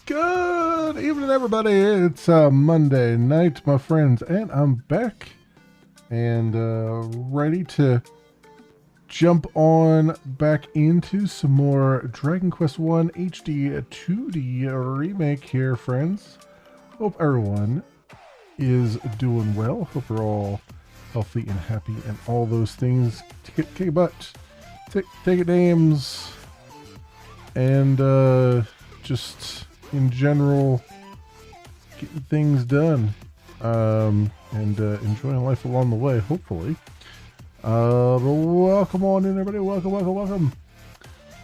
Good evening, everybody. It's Monday night, my friends, and I'm back and ready to jump on back into some more Dragon Quest 1 HD-2D remake here, friends. Hope everyone is doing well. Hope you're all healthy and happy and all those things. Kick a butt, take it names, and just in general getting things done and enjoying life along the way, hopefully. But welcome on in, everybody. Welcome.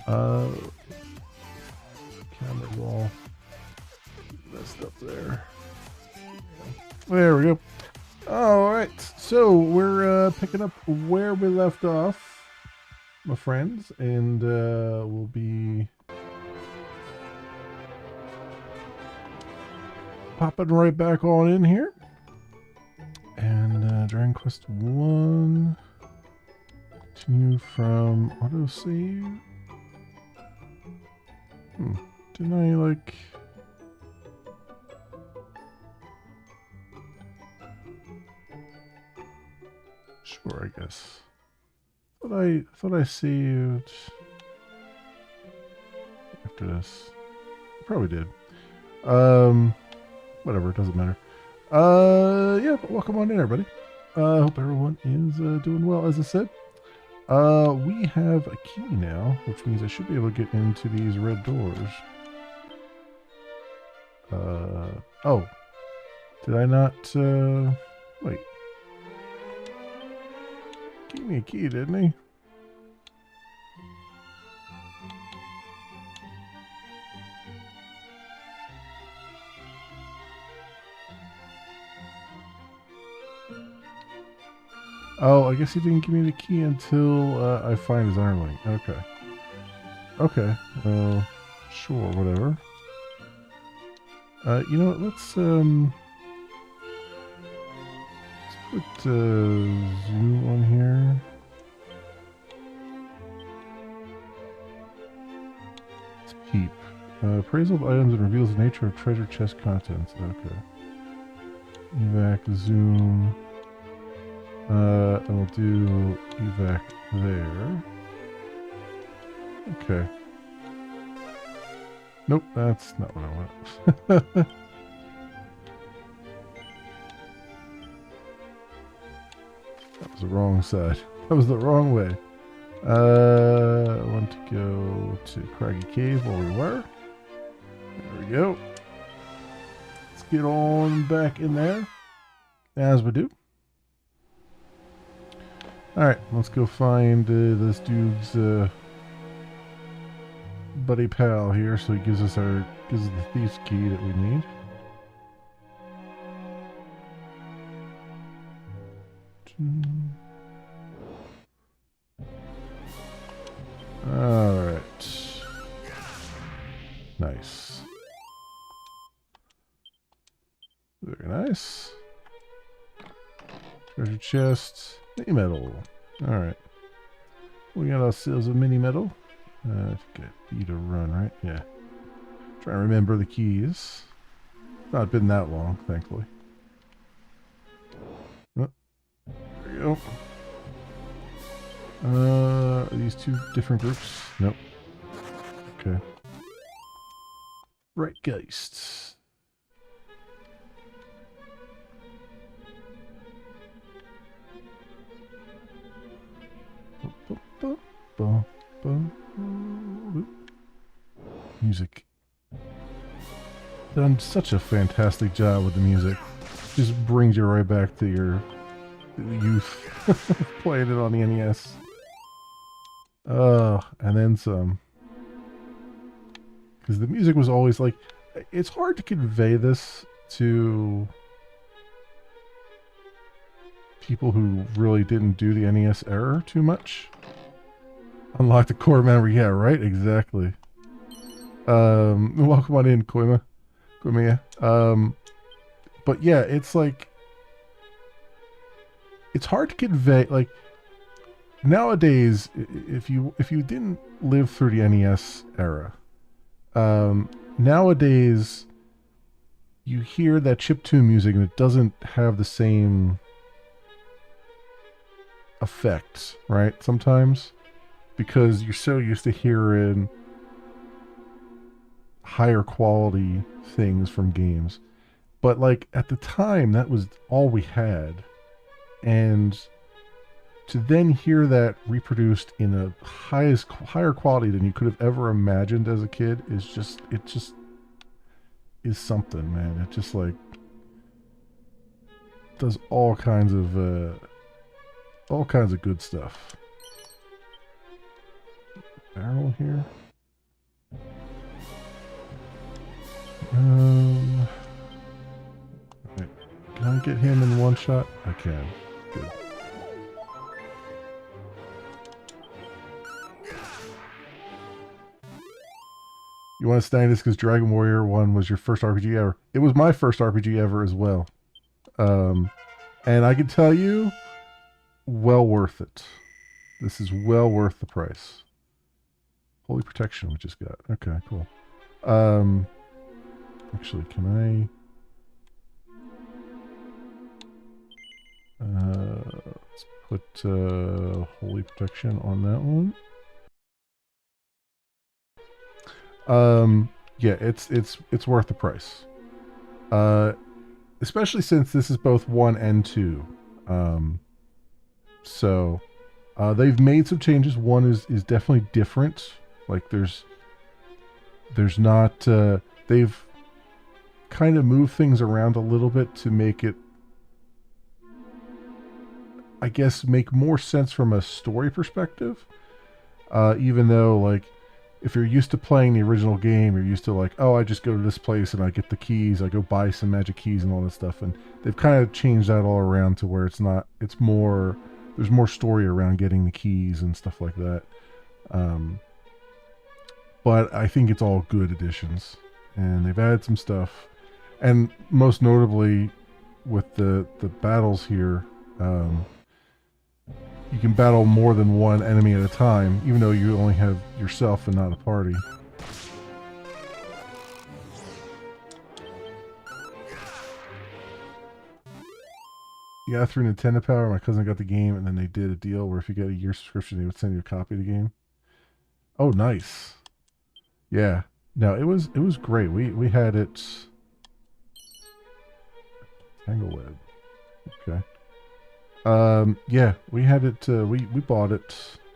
Camera's all messed up there. There we go. Alright, so we're picking up where we left off, my friends, and we'll be popping right back on in here. And Dragon Quest 1. Continue from autosave. Didn't I like... Sure, I guess. Thought I saved after this. Probably did. Whatever, it doesn't matter. Yeah, but welcome on in, everybody. Hope everyone is doing well. As I said, we have a key now, which means I should be able to get into these red doors. Oh. Did I not, wait. Gave me a key, didn't he? Oh, I guess he didn't give me the key until I find his armling. Okay. Okay. Sure, whatever. You know what? Let's put zoom on here. Let's peep. Appraisal of items and reveals the nature of treasure chest contents. Okay. Evac, zoom. And we'll do evac there. Okay. Nope, that's not what I want. That was the wrong side. That was the wrong way. I want to go to Craggy Cave where we were. There we go. Let's get on back in there. As we do. Alright, let's go find this dude's buddy pal here so he gives us the thief's key that we need. Alright. Nice. Very nice. Treasure chest. Mini medal. Alright. We got ourselves a mini medal. Get B to run, right? Yeah. Try and remember the keys. Not been that long, thankfully. Oh, there we go. Are these two different groups? Nope. Okay. Right, Geist. Music. Done such a fantastic job with the music. Just brings you right back to your youth. Playing it on the NES. And then some. Because the music was always like... It's hard to convey this to people who really didn't do the NES era too much. Unlock the core memory. Yeah, right? Exactly. Welcome on in, Koima. But yeah, it's like... It's hard to convey, like... Nowadays, if you didn't live through the NES era, nowadays you hear that chiptune music and it doesn't have the same effects, right? Sometimes because you're so used to hearing higher quality things from games. But like at the time, that was all we had, and to then hear that reproduced in a higher quality than you could have ever imagined as a kid is just, it just is something, man. It just like does all kinds of good stuff. Barrel here. Wait, can I get him in one shot? I can. Good. You want to study this because Dragon Warrior 1 was your first RPG ever. It was my first RPG ever as well. And I can tell you, well worth it. This is well worth the price. Holy Protection we just got. Okay, cool. Actually, can I... let's put Holy Protection on that one. Yeah, it's worth the price. Especially since this is both 1 and 2. So they've made some changes. 1 is definitely different. Like there's not they've kind of moved things around a little bit to make it, I guess, make more sense from a story perspective. Even though, like, if you're used to playing the original game, you're used to like, oh, I just go to this place and I get the keys, I go buy some magic keys and all that stuff. And they've kind of changed that all around to where it's not, it's more, there's more story around getting the keys and stuff like that. But I think it's all good additions. And they've added some stuff. And most notably, with the battles here, you can battle more than one enemy at a time, even though you only have yourself and not a party. Yeah, through Nintendo Power, my cousin got the game, and then they did a deal where if you got a year subscription, they would send you a copy of the game. Oh, nice. Yeah. No, it was great. We had it. Tangleweb. Okay. Yeah, we had it. We bought it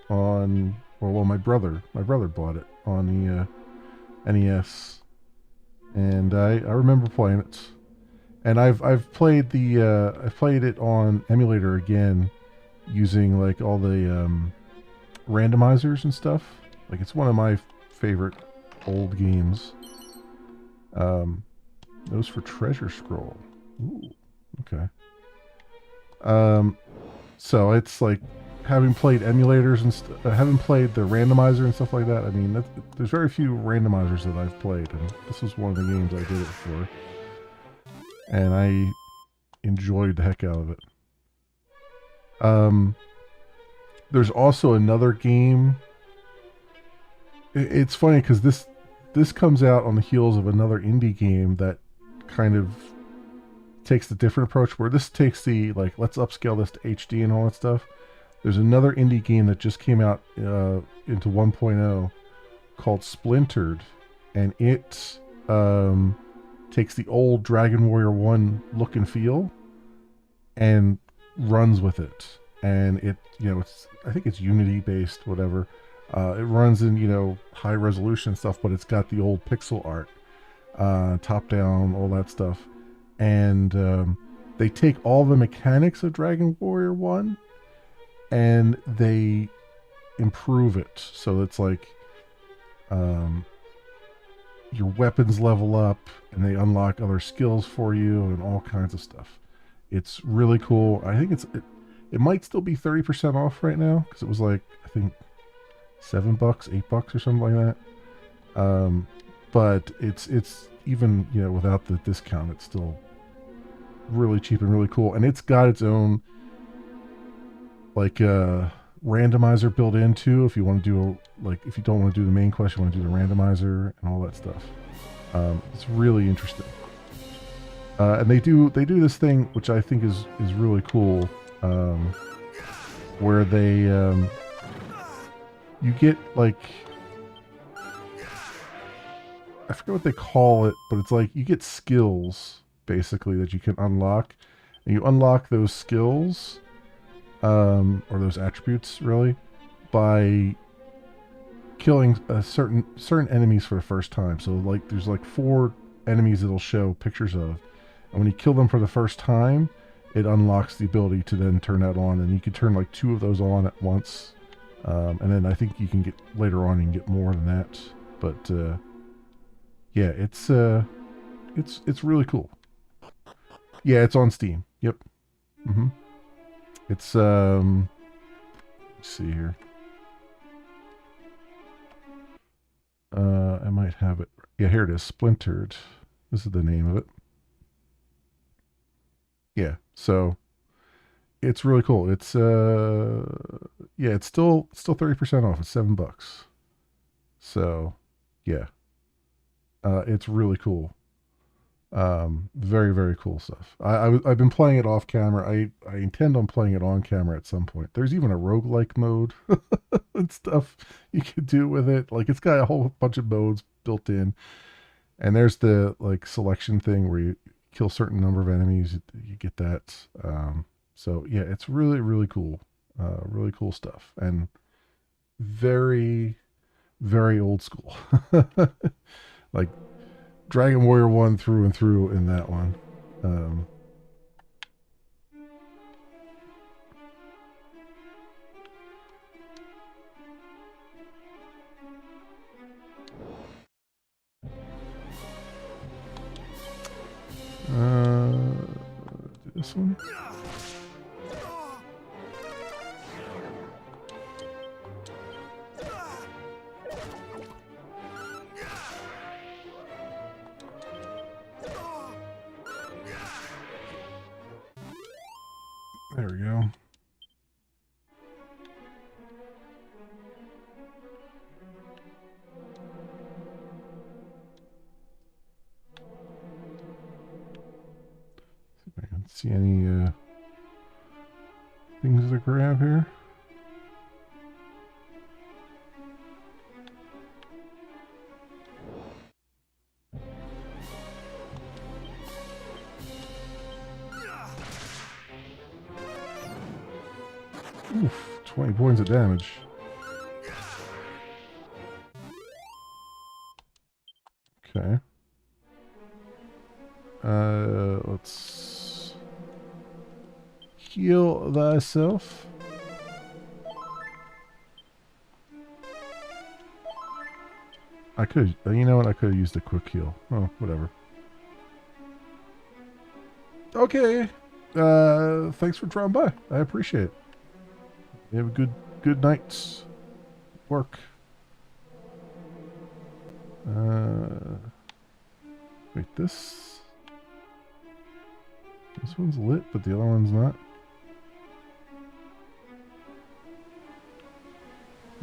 on. Well, my brother bought it on the NES, and I remember playing it. And I've played I've played it on emulator again, using like all the randomizers and stuff. Like it's one of my favorite old games. Um, those for Treasure Scroll. Ooh, okay. Um, so it's like having played emulators and having played the randomizer and stuff like that. I mean, there's very few randomizers that I've played, and this was one of the games I did it for, and I enjoyed the heck out of it. Um, there's also another game. It's funny because this comes out on the heels of another indie game that kind of takes the different approach, where this takes the like, let's upscale this to HD and all that stuff. There's another indie game that just came out into 1.0 called Splintered, and it takes the old Dragon Warrior 1 look and feel and runs with it. And it, it's, I think it's Unity based, whatever. It runs in, high resolution stuff, but it's got the old pixel art, top down, all that stuff. And they take all the mechanics of Dragon Warrior 1 and they improve it. So it's like your weapons level up and they unlock other skills for you and all kinds of stuff. It's really cool. I think it might still be 30% off right now because it was like, I think $7, $8 or something like that. But it's even, without the discount, it's still really cheap and really cool. And it's got its own like randomizer built into, if you want to do if you don't want to do the main quest, you want to do the randomizer and all that stuff. It's really interesting. And they do this thing which I think is really cool, where they you get like, I forget what they call it, but it's like you get skills basically that you can unlock, and you unlock those skills or those attributes really by killing certain enemies for the first time. So like there's like 4 enemies it'll show pictures of, and when you kill them for the first time, it unlocks the ability to then turn that on, and you can turn like 2 of those on at once. And then I think you can get later on, you can get more than that. But yeah, it's really cool. Yeah, it's on Steam. Yep. It's let's see here. I might have it. Yeah, here it is. Splintered. This is the name of it. Yeah, so it's really cool. It's yeah, it's still 30% off. It's $7. So yeah, it's really cool. Very, very cool stuff. I've been playing it off camera. I intend on playing it on camera at some point. There's even a roguelike mode and stuff you could do with it. Like it's got a whole bunch of modes built in. And there's the like selection thing where you kill a certain number of enemies, you get that. So yeah, it's really, really cool. Really cool stuff. And very, very old school. Like Dragon Warrior 1 through and through in that one. This one? There we go. See if I can see any things to grab here. Oof, 20 points of damage. Okay. Let's heal thyself. I could, you know what? I could have used a quick heal. Oh, whatever. Okay. Thanks for dropping by. I appreciate it. You have a good night's work. Wait, this one's lit, but the other one's not.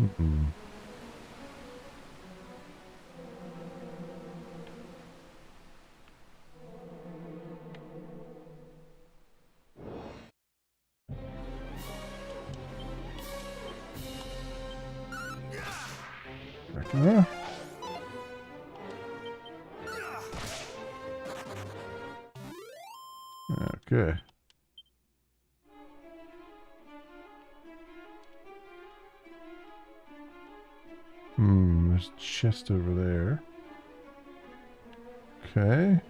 Mm-mm. Yeah. Okay. There's a chest over there. Okay.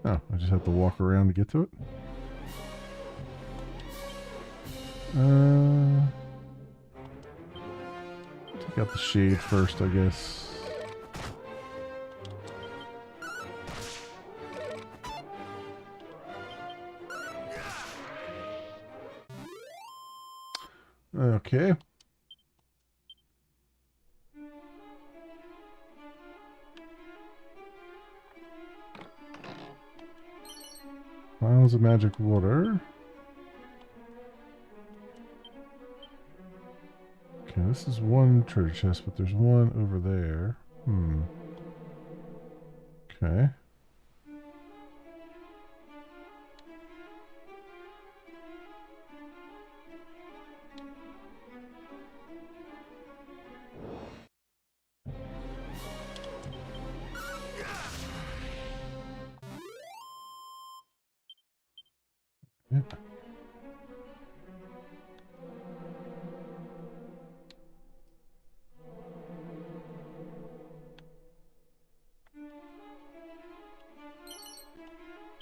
Oh, I just have to walk around to get to it. Take out the shade first, I guess. Okay. Vials of magic water. Okay, this is one treasure chest, but there's one over there. Okay. Yeah.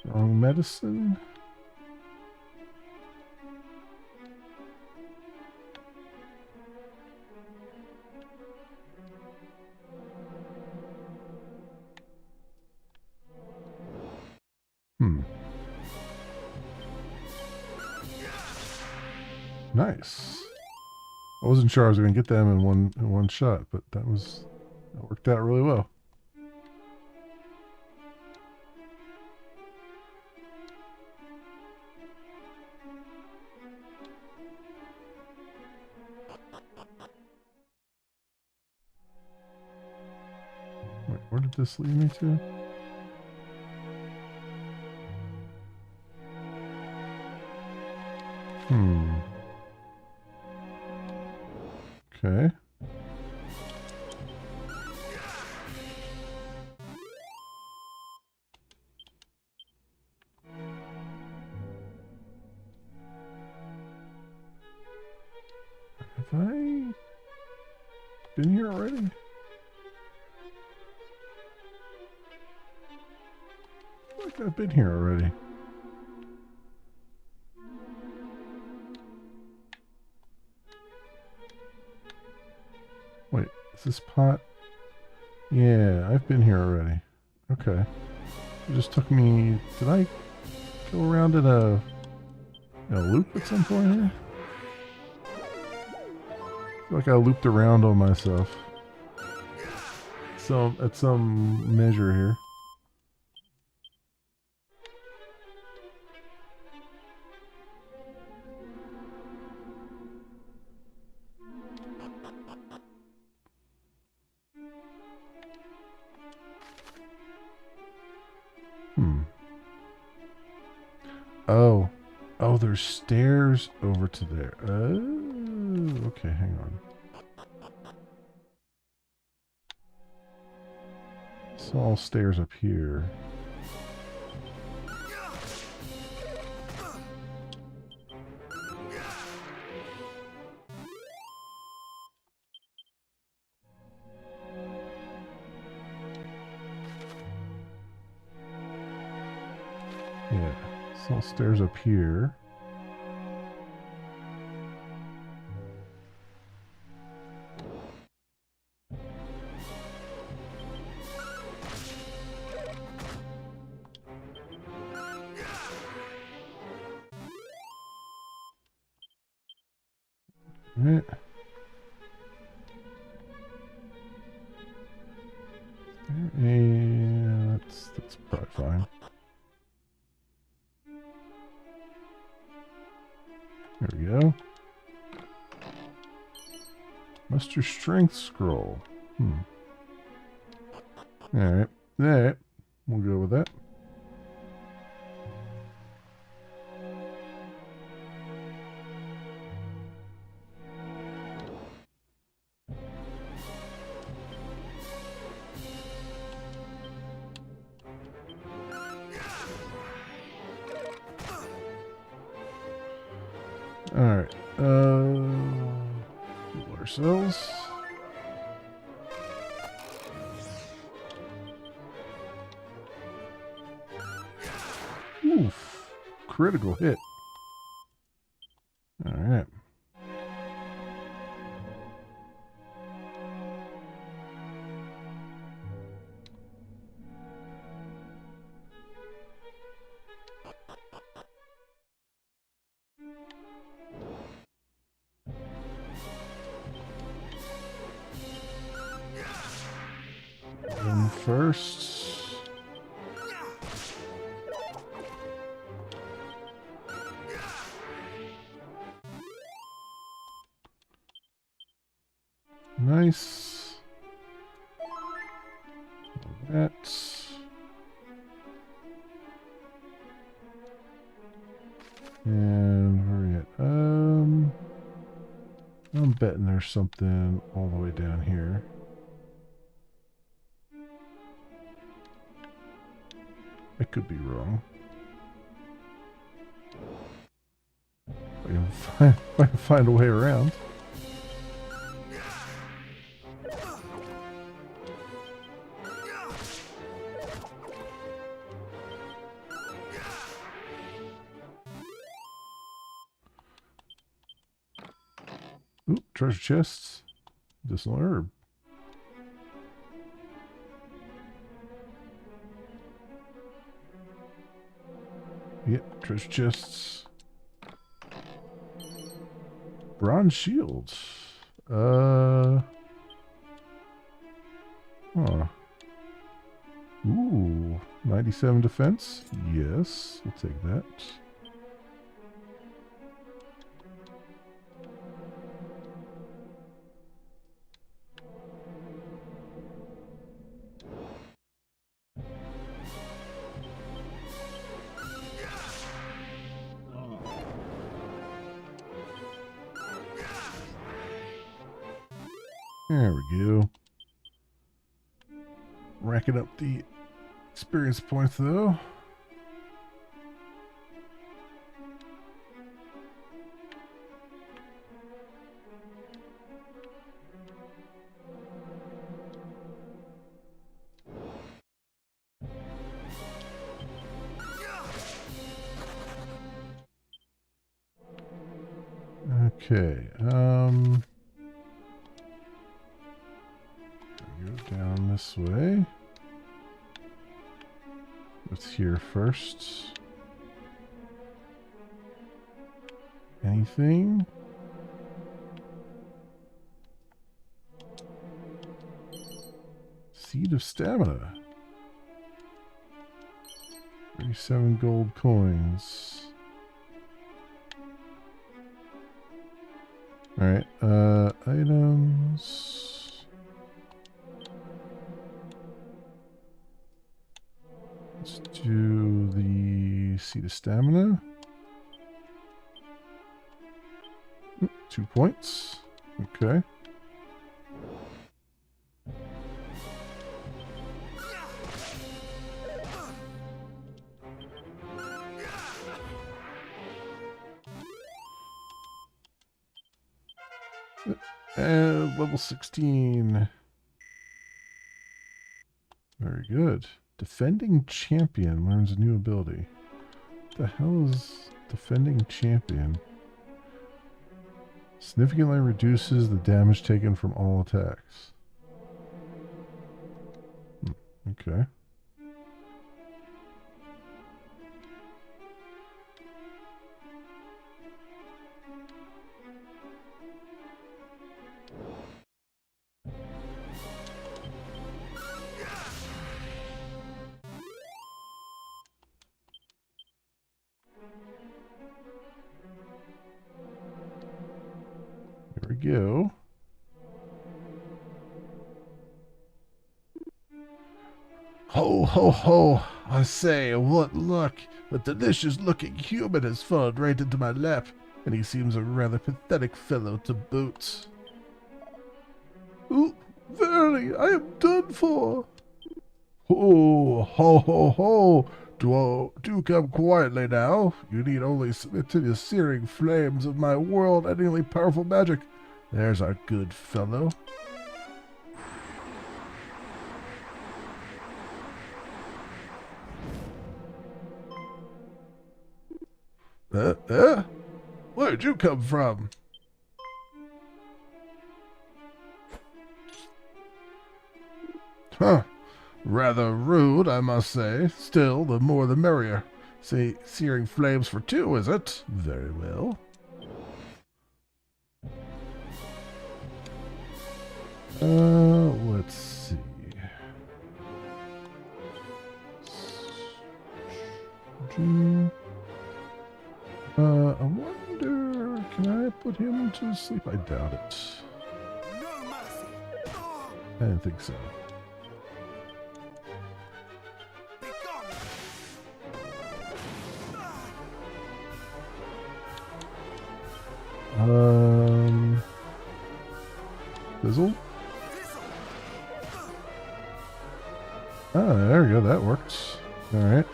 Wrong medicine. Nice. I wasn't sure I was going to get them in one shot, but that worked out really well. Wait, where did this lead me to? Okay. Have I been here already? I feel like I've been here already. Wait, is this pot? Yeah, I've been here already. Okay. It just took me... Did I go around in a loop at some point here? I feel like I looped around on myself. So, at some measure here. Oh. Oh, there's stairs over to there. Oh, okay, hang on. It's all stairs up here. Yeah, small stairs up here. Right. And that's probably fine. There we go. Muster strength scroll. Alright. Alright. We'll go with that. Alright. Heal ourselves. Oof. Critical hit. Alright. First. Nice. That. And where are we at? I'm betting there's something all the way down here. I could be wrong. I can find a way around. Ooh, treasure chests. Medicinal herb. Yep, treasure chests. Bronze shield. Huh. Ooh, 97 defense. Yes, we'll take that. There we go. Racking up the experience points though. Okay, go down this way. Let's here first. Anything? Seed of stamina. 37 gold coins. Alright, items. Let's do the seed of stamina. 2 points. Okay. And level 16. Very good. Defending champion learns a new ability. The hell is defending champion? Significantly reduces the damage taken from all attacks. Okay. There we go. Ho, ho, ho! I say, what luck! A delicious-looking human has fallen right into my lap, and he seems a rather pathetic fellow to boot. Ooh, verily, I am done for! Ho, ho, ho, ho! Do come quietly now. You need only submit to the searing flames of my world-endingly powerful magic. There's our good fellow. Where'd you come from? Huh. Rather rude, I must say. Still, the more the merrier. See, searing flames for two, is it? Very well. Let's see. I wonder, can I put him to sleep? I doubt it. I didn't think so. Fizzle? Ah, there we go, that works. Alright.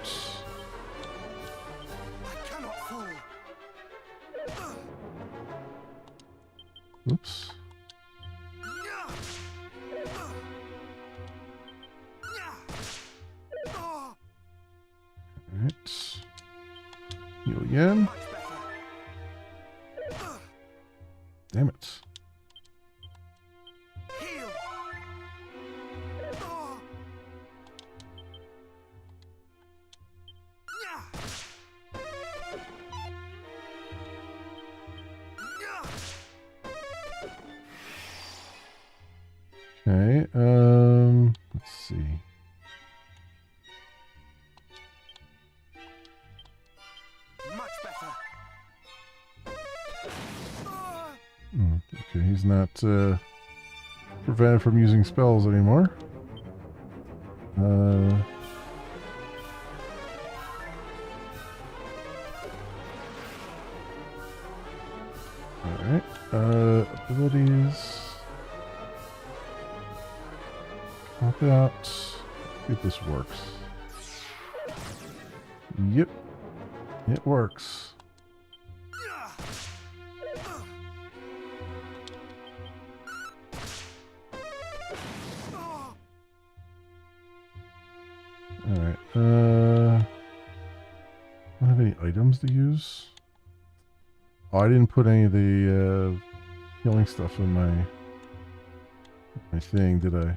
Oops. Alright. Heal again. Damn it. Okay, let's see. Much better. Okay, he's not prevented from using spells anymore. Alright, abilities. Pop out. See if this works. Yep. It works. Alright, I don't have any items to use. Oh, I didn't put any of the healing stuff in my thing, did I?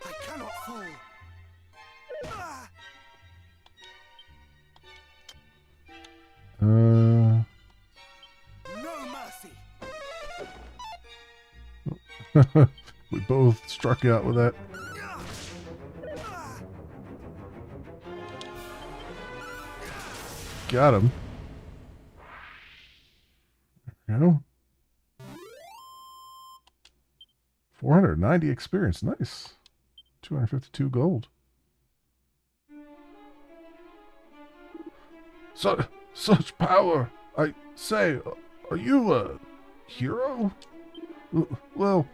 I cannot fall. No mercy. We both struck out with that. Got him. There we go. 490 experience. Nice. 252 gold. Such power. I say, are you a hero? Well,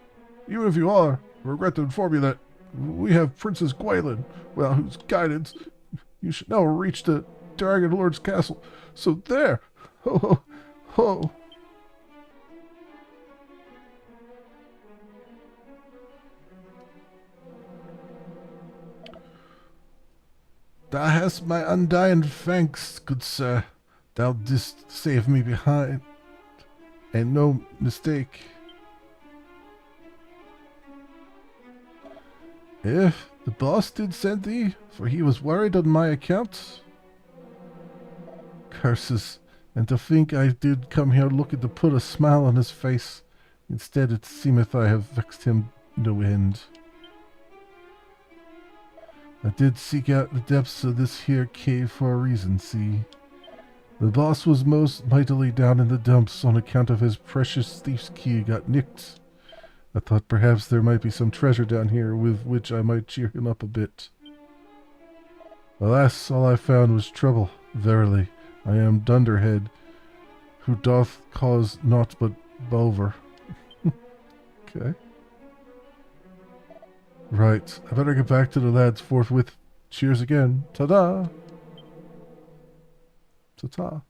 even if you are, I regret to inform you that we have Princess Gwaelin, well, whose guidance you should now reach the Dragon Lord's castle. So there. Ho, ho, ho. Thou hast my undying thanks, good sir. Thou didst save me behind, and no mistake. If the boss did send thee, for he was worried on my account. Curses, and to think I did come here looking to put a smile on his face. Instead it seemeth I have vexed him no end. I did seek out the depths of this here cave for a reason, see. The boss was most mightily down in the dumps on account of his precious thief's key got nicked. I thought perhaps there might be some treasure down here with which I might cheer him up a bit. Alas, all I found was trouble. Verily, I am dunderhead, who doth cause naught but bother. Okay. Right, I better get back to the lads forthwith. Cheers again. Ta-da! Ta-ta.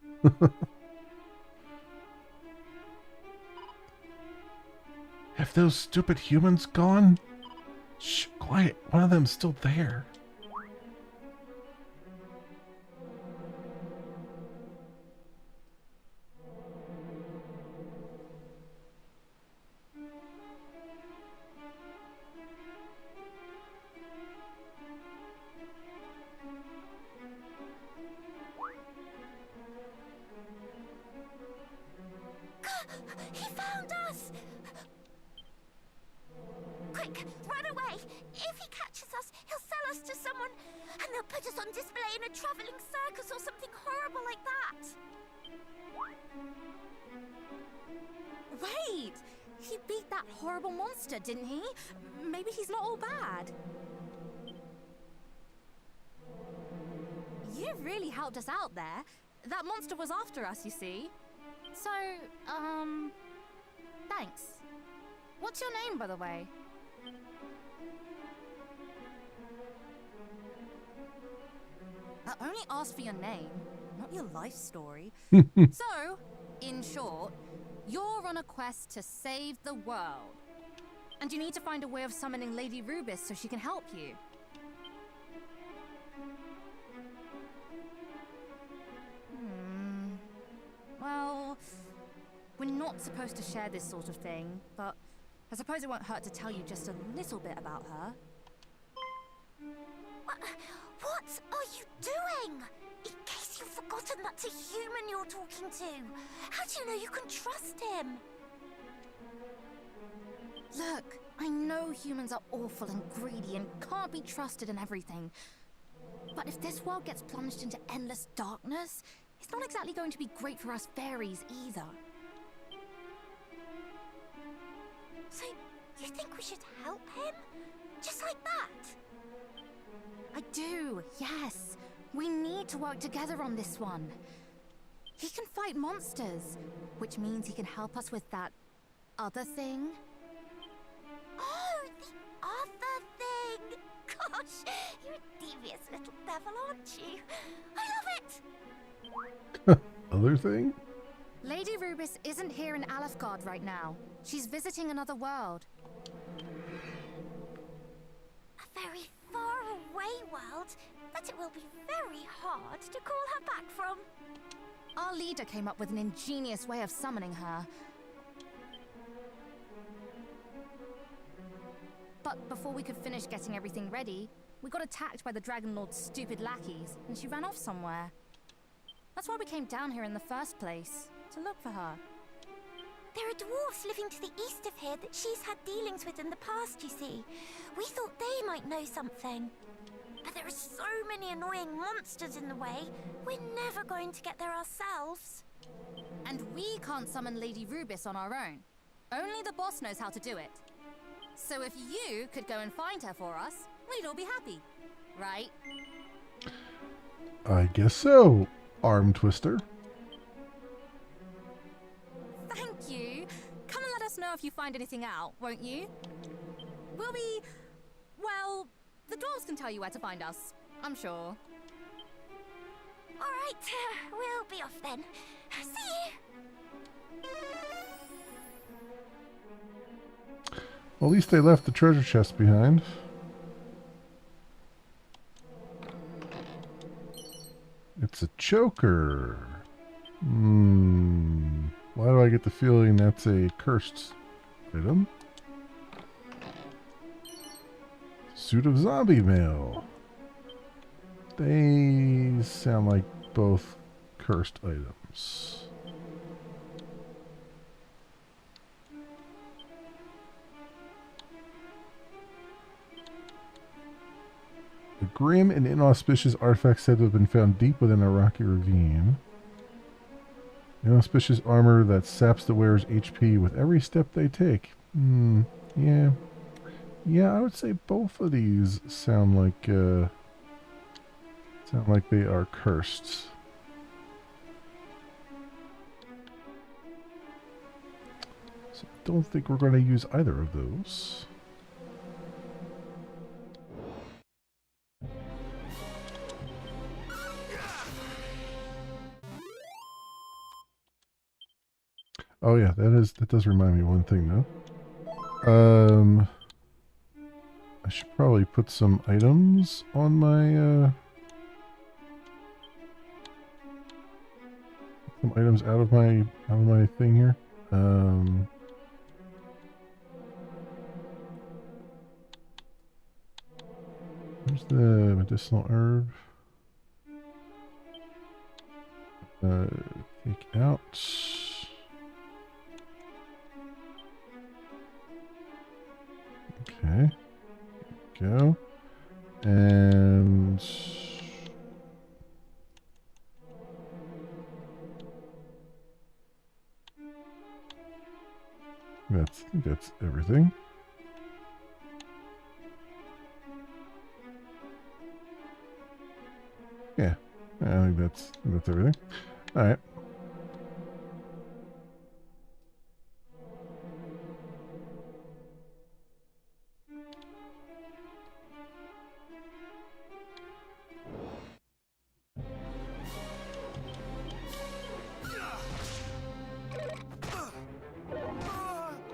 Have those stupid humans gone? Shh, quiet. One of them's still there. He found us! Quick, run away! If he catches us, he'll sell us to someone, and they'll put us on display in a traveling circus or something horrible like that. Wait! He beat that horrible monster, didn't he? Maybe he's not all bad. You really helped us out there. That monster was after us, you see. So, thanks. What's your name, by the way? I only asked for your name, not your life story. So, in short, you're on a quest to save the world. And you need to find a way of summoning Lady Rubis so she can help you. Well, we're not supposed to share this sort of thing, but I suppose it won't hurt to tell you just a little bit about her. What are you doing? In case you've forgotten that's a human you're talking to. How do you know you can trust him? Look, I know humans are awful and greedy and can't be trusted in everything. But if this world gets plunged into endless darkness, it's not exactly going to be great for us fairies either. So, you think we should help him? Just like that? I do, yes. We need to work together on this one. He can fight monsters, which means he can help us with that other thing. Oh, the other thing! Gosh, you're a devious little devil, aren't you? I love it! Other thing? Lady Rubis isn't here in Alefgard right now. She's visiting another world. A very far away world that it will be very hard to call her back from. Our leader came up with an ingenious way of summoning her. But before we could finish getting everything ready, we got attacked by the Dragon Lord's stupid lackeys, and she ran off somewhere. That's why we came down here in the first place, to look for her. There are dwarves living to the east of here that she's had dealings with in the past, you see. We thought they might know something. But there are so many annoying monsters in the way, we're never going to get there ourselves. And we can't summon Lady Rubis on our own. Only the boss knows how to do it. So if you could go and find her for us, we'd all be happy, right? I guess so, Arm Twister. Thank you. Come and let us know if you find anything out, won't you? We'll be... well, the dwarves can tell you where to find us, I'm sure. Alright, we'll be off then. See you! Well, at least they left the treasure chest behind. a choker. Why do I get the feeling that's a cursed item? Suit of zombie mail. They sound like both cursed items. A grim and inauspicious artifact said to have been found deep within a rocky ravine. Inauspicious armor that saps the wearer's HP with every step they take. Yeah. Yeah, I would say both of these sound like they are cursed. So I don't think we're going to use either of those. Oh yeah, that does remind me of one thing though. I should probably put some items on my some items out of my thing here. Here's the medicinal herb. Take out. Okay. Go. And I think that's everything. Yeah, I think that's everything. All right.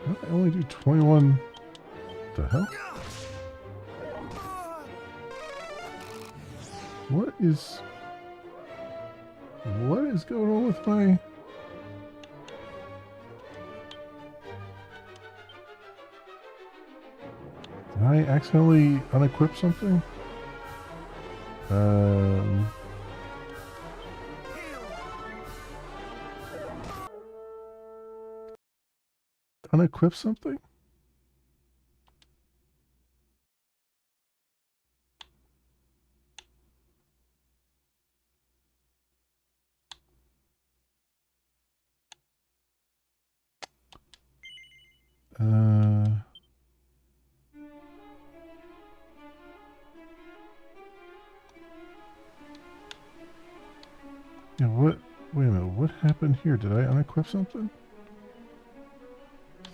I only do 21. What the hell? What is going on with my... Did I accidentally unequip something? Unequip something? Yeah, what? Wait a minute, what happened here? Did I unequip something?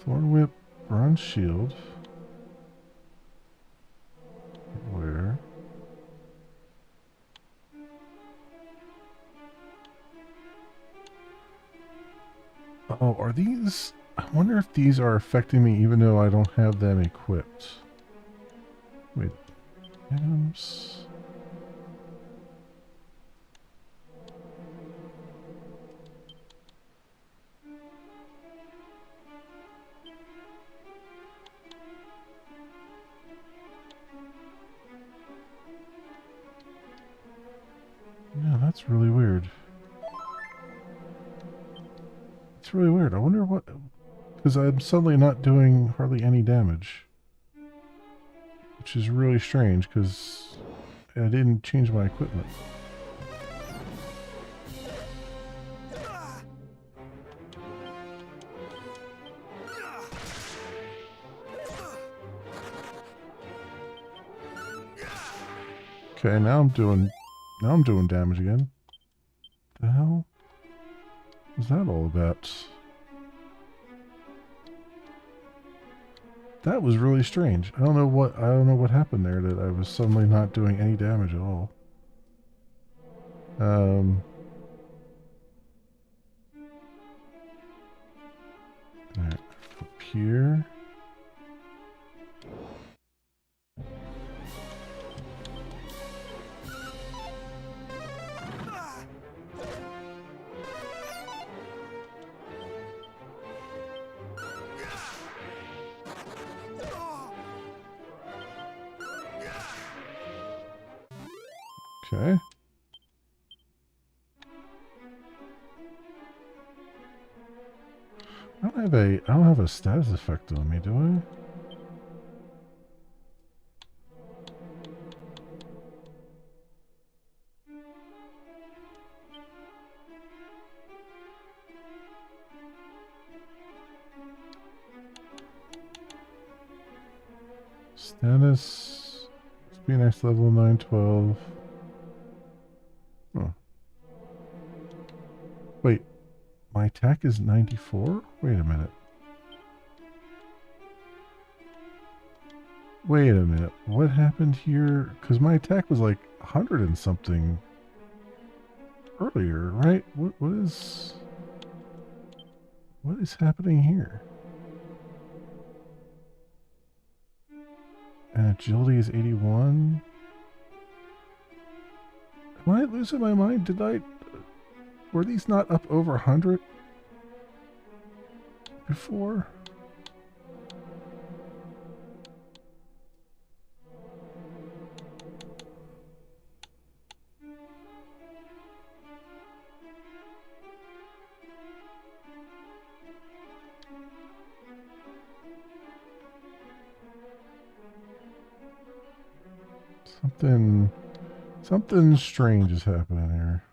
Thorn Whip, Bronze Shield. Where? Oh, are these... I wonder if these are affecting me even though I don't have them equipped. Wait. Items... Yeah, that's really weird. It's really weird. I wonder what... Because I'm suddenly not doing hardly any damage. Which is really strange, because I didn't change my equipment. Okay, now I'm doing damage again. The hell was that all about? That was really strange. I don't know what happened there that I was suddenly not doing any damage at all. Alright, up here. Okay. I don't have a status effect on me, do I? Status. Speed next level 912. Oh. Wait. My attack is 94? Wait a minute. Wait a minute. What happened here? Because my attack was like 100 and something earlier, right? What is happening here? And agility is 81. Am I losing my mind? Were these not up over 100 before? Something strange is happening here.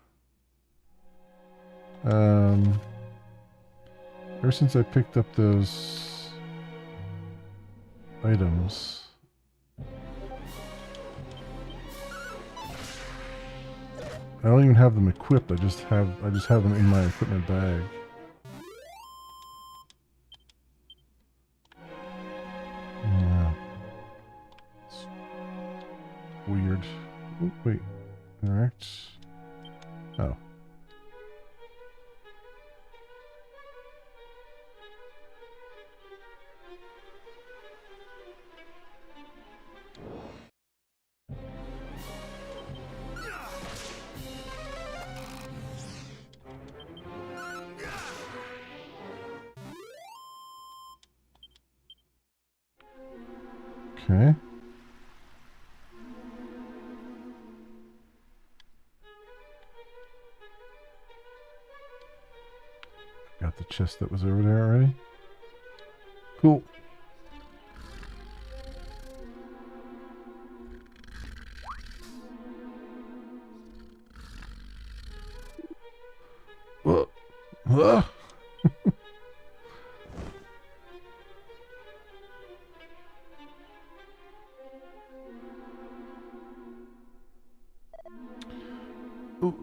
Ever since I picked up those items, I don't even have them equipped. I just have them in my equipment bag. Yeah. It's weird. Oh, wait. Interact. Oh. Okay. Got the chest that was over there already. Cool. Ugh.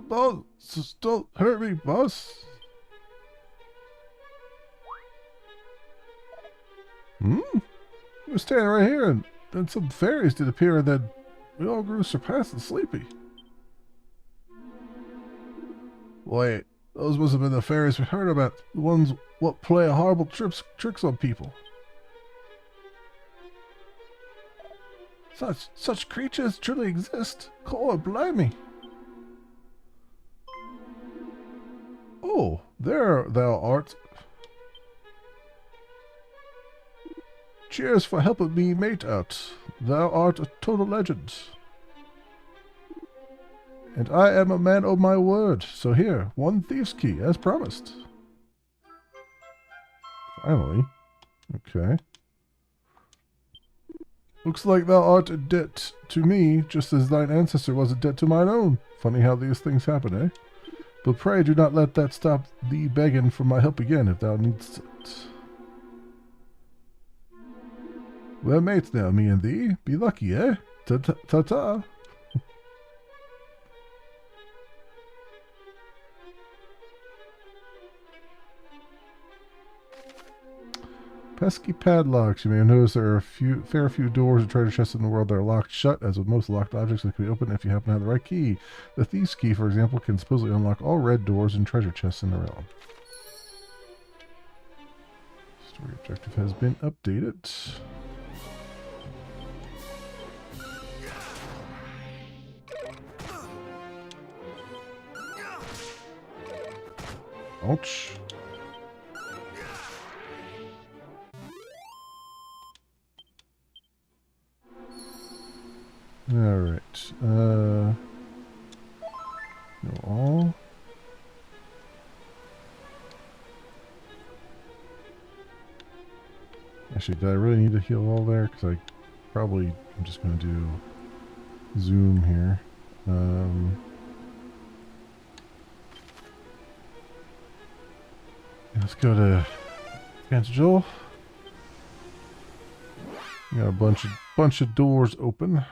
Boss, don't hurt me, boss. We were standing right here, and then some fairies did appear, and then we all grew surpassed and sleepy. Wait, those must have been the fairies we heard about, the ones what play horrible tricks on people. Such creatures truly exist. God, blimey. Oh, there thou art. Cheers for helping me mate out. Thou art a total legend. And I am a man of my word, so here, one thief's key, as promised. Finally. Okay. Looks like thou art a debt to me, just as thine ancestor was a debt to mine own. Funny how these things happen, eh? But pray do not let that stop thee begging for my help again, if thou needst it. We're mates now, me and thee. Be lucky, eh? Ta-ta. Pesky padlocks. You may have noticed there are a fair few doors and treasure chests in the world that are locked shut, as with most locked objects that can be opened if you happen to have the right key. The thief's key, for example, can supposedly unlock all red doors and treasure chests in the realm. Story objective has been updated. Ouch. Alright. Heal all. Actually, did I really need to heal all there? Because I'm just going to do zoom here. Let's go to Joel. Got a bunch of doors open.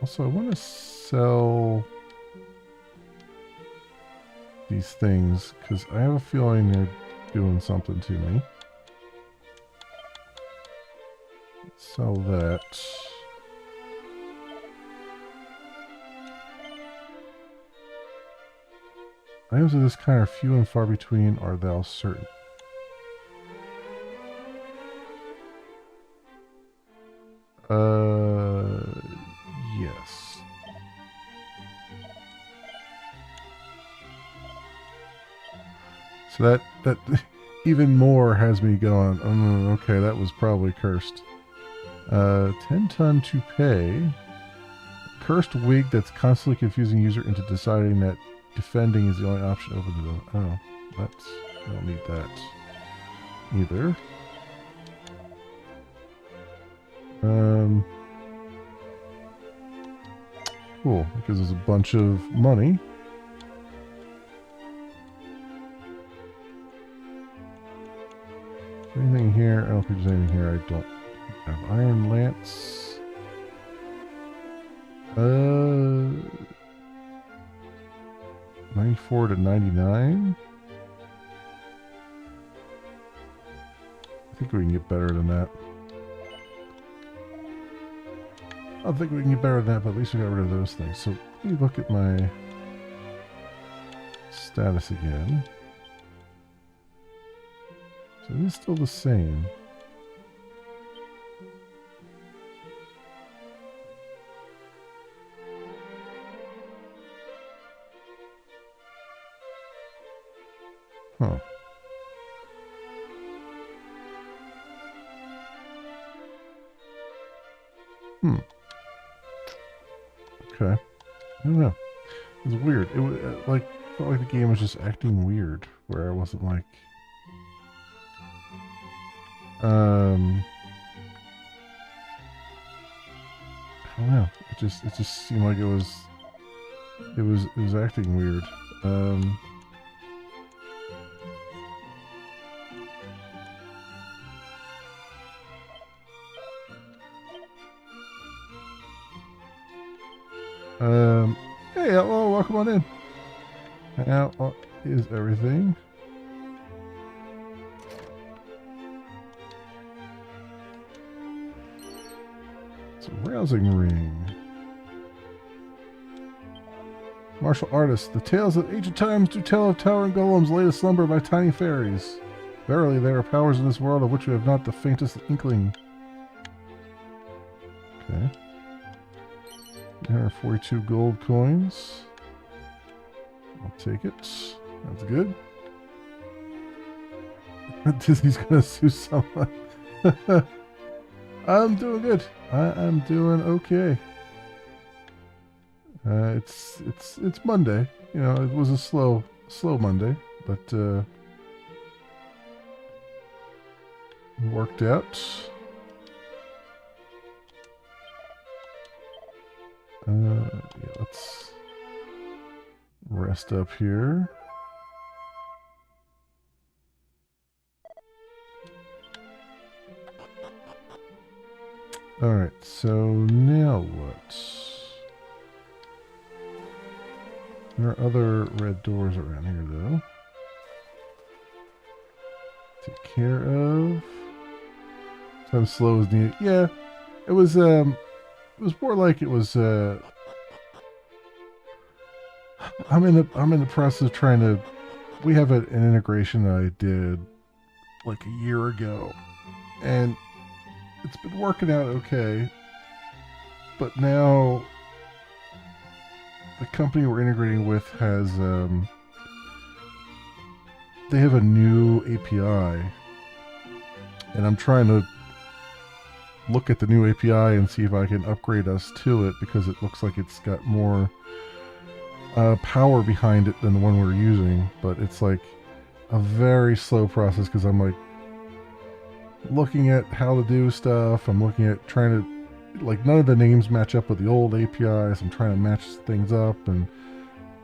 Also, I want to sell these things because I have a feeling they're doing something to me. Let's sell that. Items of this kind are few and far between, are thou certain? Yes. So that even more has me going, okay, that was probably cursed. 10-ton toupee. Cursed wig that's constantly confusing user into deciding that defending is the only option over the... Oh, I don't need that either. Cool, because there's a bunch of money. Anything here? I don't think there's anything here. I don't have iron lance. 94 to 99. I think we can get better than that. I think we can get better than that, but at least we got rid of those things. So let me look at my status again. So it is still the same. Huh. Okay. I don't know. It was weird. It was felt like the game was just acting weird, where I wasn't like. I don't know. It just seemed like it was acting weird. Hey, Outlaw, welcome on in. How is everything? It's a rousing ring. Martial artist, the tales of ancient times do tell of towering golems laid asumber by tiny fairies. Verily, there are powers in this world of which we have not the faintest inkling. Okay. 342 gold coins. I'll take it. That's good. Disney's gonna sue someone. I'm doing good. I am doing okay. It's Monday. You know, it was a slow Monday, but worked out. Yeah, let's rest up here. Alright, so now what? There are other red doors around here, though. Take care of. Time slow is needed. Yeah, it was more like it was. I'm in the process of trying to. We have an integration that I did like a year ago, and it's been working out okay. But now the company we're integrating with has they have a new API, and I'm trying to look at the new API and see if I can upgrade us to it, because it looks like it's got more power behind it than the one we're using. But it's like a very slow process, because I'm like looking at how to do stuff. I'm looking at trying to, like, none of the names match up with the old APIs. I'm trying to match things up, and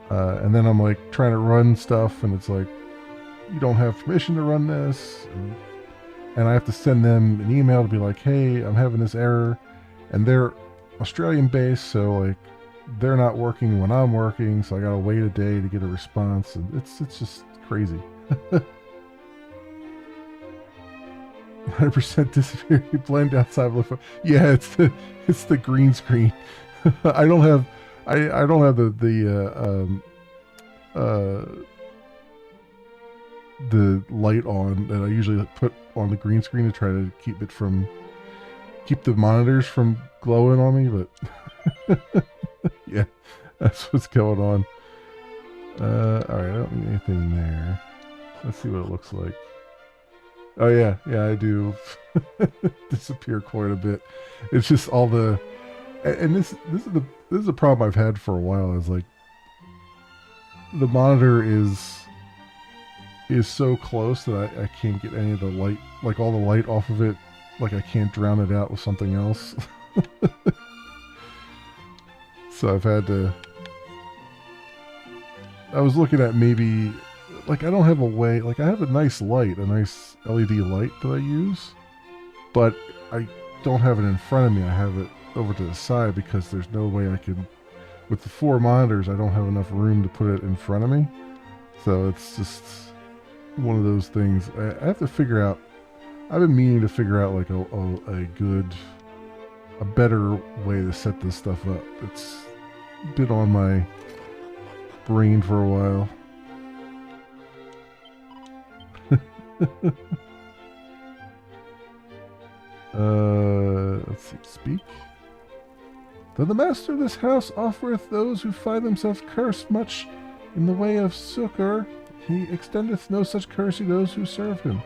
then I'm like trying to run stuff, and it's like, you don't have permission to run this, and I have to send them an email to be like, hey, I'm having this error, and they're Australian based, so like they're not working when I'm working, so I gotta wait a day to get a response, and it's just crazy. 100% disappear. Blend outside. Yeah, it's the green screen. I don't have the light on that I usually put on the green screen to try to keep the monitors from glowing on me, but yeah, that's what's going on. Alright, I don't need anything there. Let's see what it looks like. Oh yeah, I do disappear quite a bit. It's just all the, and this is the problem I've had for a while, is like the monitor is so close that I can't get any of the light, like all the light off of it. Like I can't drown it out with something else. So I've had to, I was looking at maybe, like, I don't have a way, like I have a nice light, a nice LED light that I use, but I don't have it in front of me. I have it over to the side, because there's no way I can, with the 4 monitors, I don't have enough room to put it in front of me. So it's just one of those things. I have to figure out, I've been meaning to figure out like a better way to set this stuff up. It's been on my brain for a while. Let's see. Speak. Though the master of this house offereth those who find themselves cursed much in the way of succor, he extendeth no such curse to those who serve him.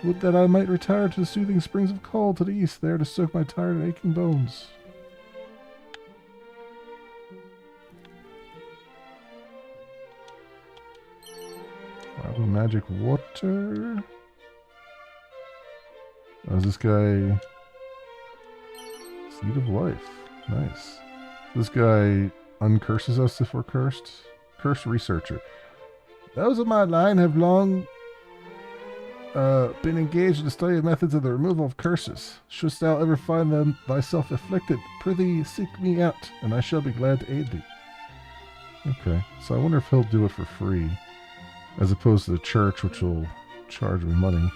Would that I might retire to the soothing springs of Call to the east, there to soak my tired and aching bones. Magic water. Oh, is this guy Seed of Life? Nice. This guy uncurses us if we're cursed. Curse researcher. Those of my line have long been engaged in the study of methods of the removal of curses. Shouldst thou ever find them thyself afflicted, prithee seek me out, and I shall be glad to aid thee. Okay, so I wonder if he'll do it for free, as opposed to the church, which will charge me money.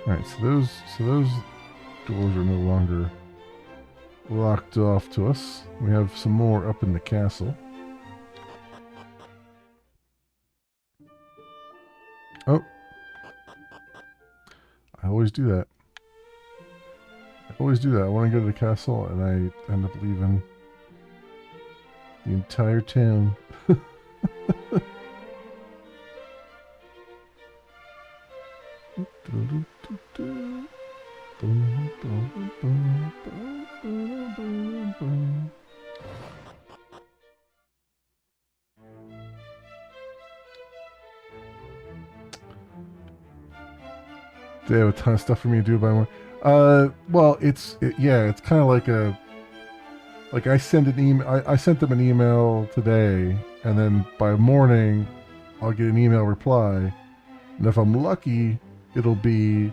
Alright, so those doors are no longer locked off to us. We have some more up in the castle. Oh. I always do that. I always do that. I want to go to the castle and I end up leaving the entire town. They have a ton of stuff for me to do by morning. Well, it's kind of like I send an email. I sent them an email today, and then by morning, I'll get an email reply, and if I'm lucky, it'll be,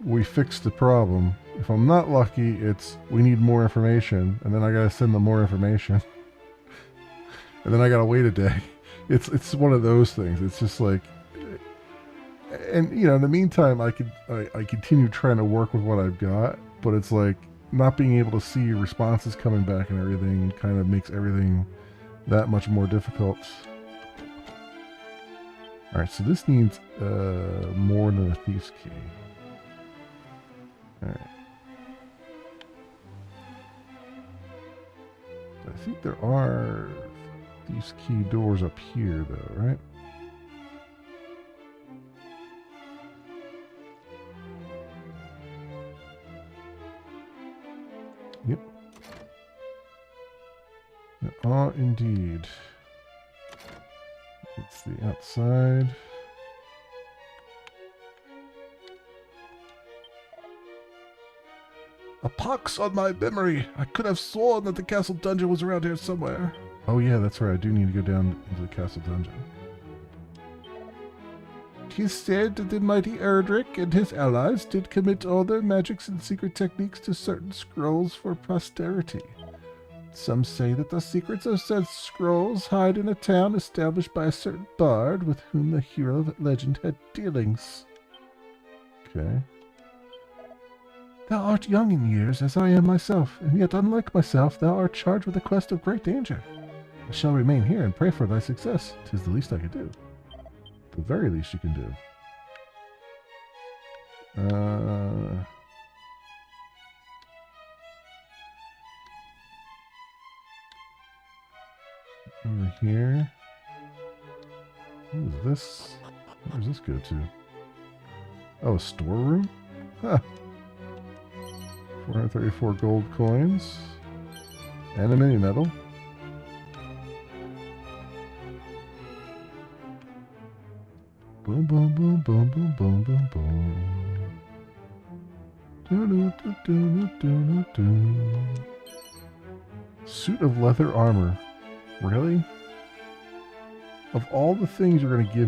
we fixed the problem. If I'm not lucky, it's, we need more information, and then I gotta send them more information, and then I gotta wait a day. It's one of those things. It's just like, and you know, in the meantime, I continue trying to work with what I've got, but it's like not being able to see responses coming back and everything kind of makes everything that much more difficult. All right, so this needs more than a thief's key. All right. I think there are these key doors up here, though, right? Yep. There are indeed. It's the outside. A pox on my memory! I could have sworn that the castle dungeon was around here somewhere. Oh yeah, that's right. I do need to go down into the castle dungeon. 'Tis said that the mighty Erdrick and his allies did commit all their magics and secret techniques to certain scrolls for posterity. Some say that the secrets of said scrolls hide in a town established by a certain bard with whom the hero of legend had dealings. Okay. Thou art young in years, as I am myself, and yet unlike myself, thou art charged with a quest of great danger. I shall remain here and pray for thy success. 'Tis the least I could do. The very least you can do. Over here. What is this? Where does this go to? Oh, a storeroom? Huh. 434 gold coins. And a mini medal. Boom, boom, boom, boom, boom, boom, boom, boom. Do, do, do, do, do, do, do. Suit of leather armor. Really? Of all the things you're going to give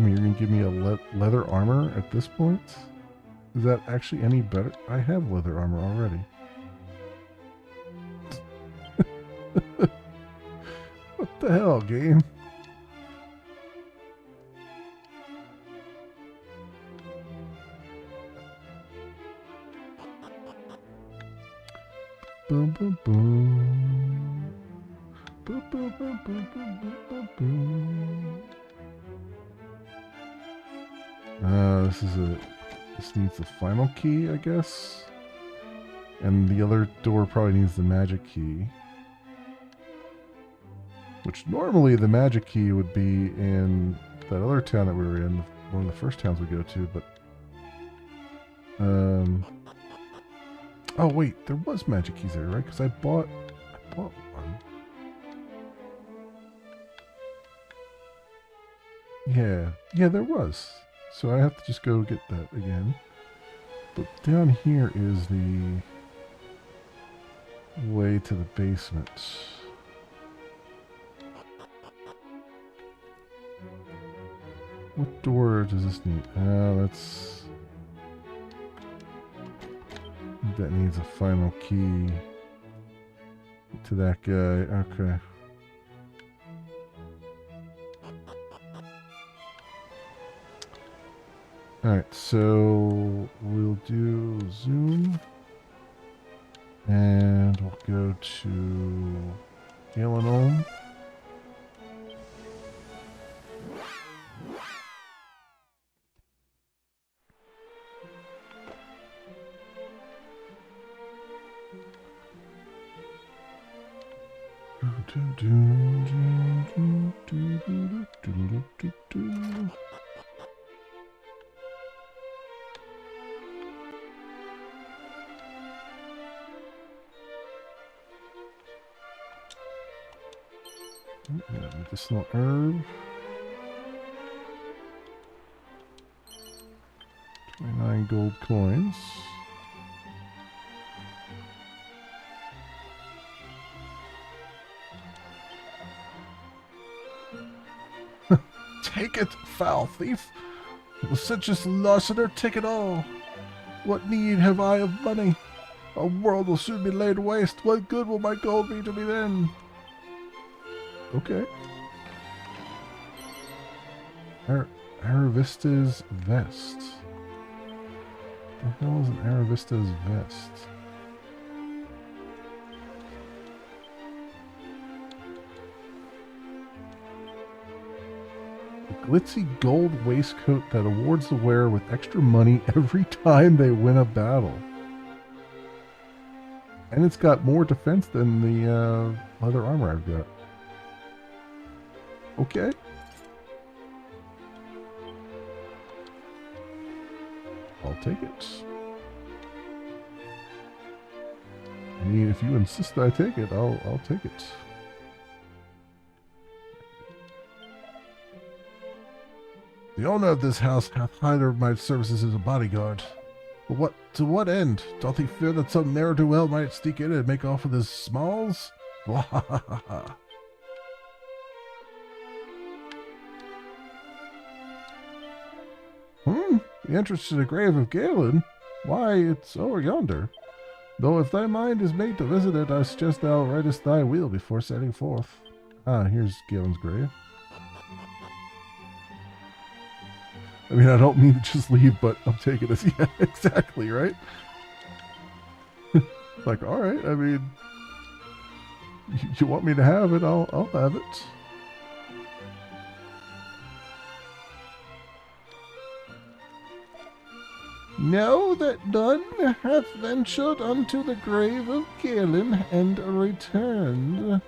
me a leather armor at this point? Is that actually any better? I have leather armor already. What the hell, game? Boom, boom, boom. Boom, boom, boom, boom, boom, boom, boom, boom. This needs the final key, I guess. And the other door probably needs the magic key. Which normally the magic key would be in that other town that we were in, one of the first towns we go to, but oh wait, there was magic keys there, right? Because I bought one. Yeah, there was. So I have to just go get that again. But down here is the way to the basement. What door does this need? That needs a final key to that guy. Okay. Alright, so we'll do zoom. And we'll go to Galenon. Medicinal herb. 29 gold coins. Take it, foul thief! Licentious larcener, take it all! What need have I of money? Our world will soon be laid waste. What good will my gold be to me then? Okay. Aravista's vest. What the hell is an Aravista's vest? A glitzy gold waistcoat that awards the wearer with extra money every time they win a battle. And it's got more defense than the leather armor I've got. Okay. I'll take it. I mean, if you insist I take it, I'll take it. The owner of this house hath hired my services as a bodyguard. But to what end? Doth he fear that some ne'er-do-well might sneak in and make off with his smalls? Blah ha ha ha ha. The entrance to the grave of Galen? Why, it's over yonder. Though if thy mind is made to visit it, I suggest thou rightest thy wheel before setting forth. Ah, here's Galen's grave. I mean, I don't mean to just leave, but I'm taking this. Yeah, exactly, right? Like, alright, I mean, you want me to have it, I'll have it. Know that none hath ventured unto the grave of Galen and returned.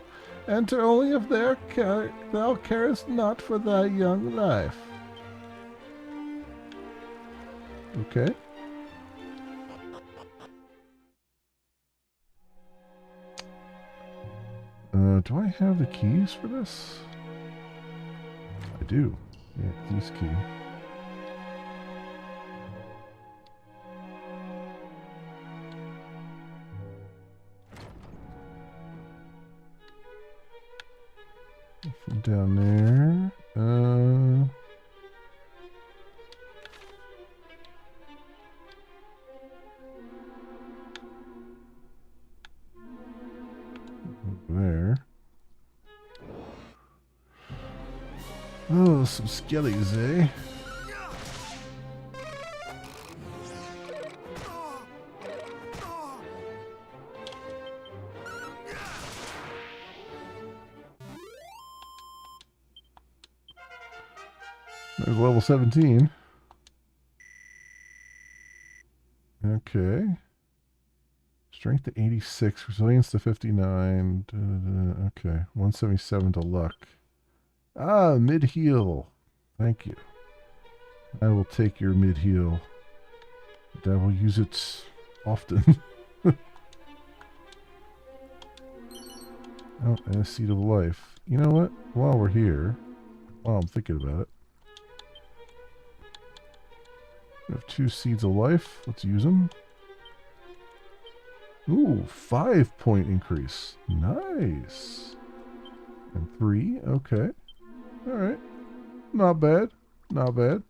Enter only if thou carest not for thy young life. Okay. Do I have the keys for this? I do. Yeah, keys key. From down there. There. Oh, some skellies, eh? There's level 17. Okay. Strength to 86, resilience to 59. Okay, 177 to luck. Ah, mid-heal. Thank you. I will take your mid-heal. I will use it often. Oh, and a seed of life. You know what? While we're here, while I'm thinking about it, we have 2 seeds of life. Let's use them. Ooh, 5-point increase. Nice. And 3. Okay. Alright. Not bad. Not bad.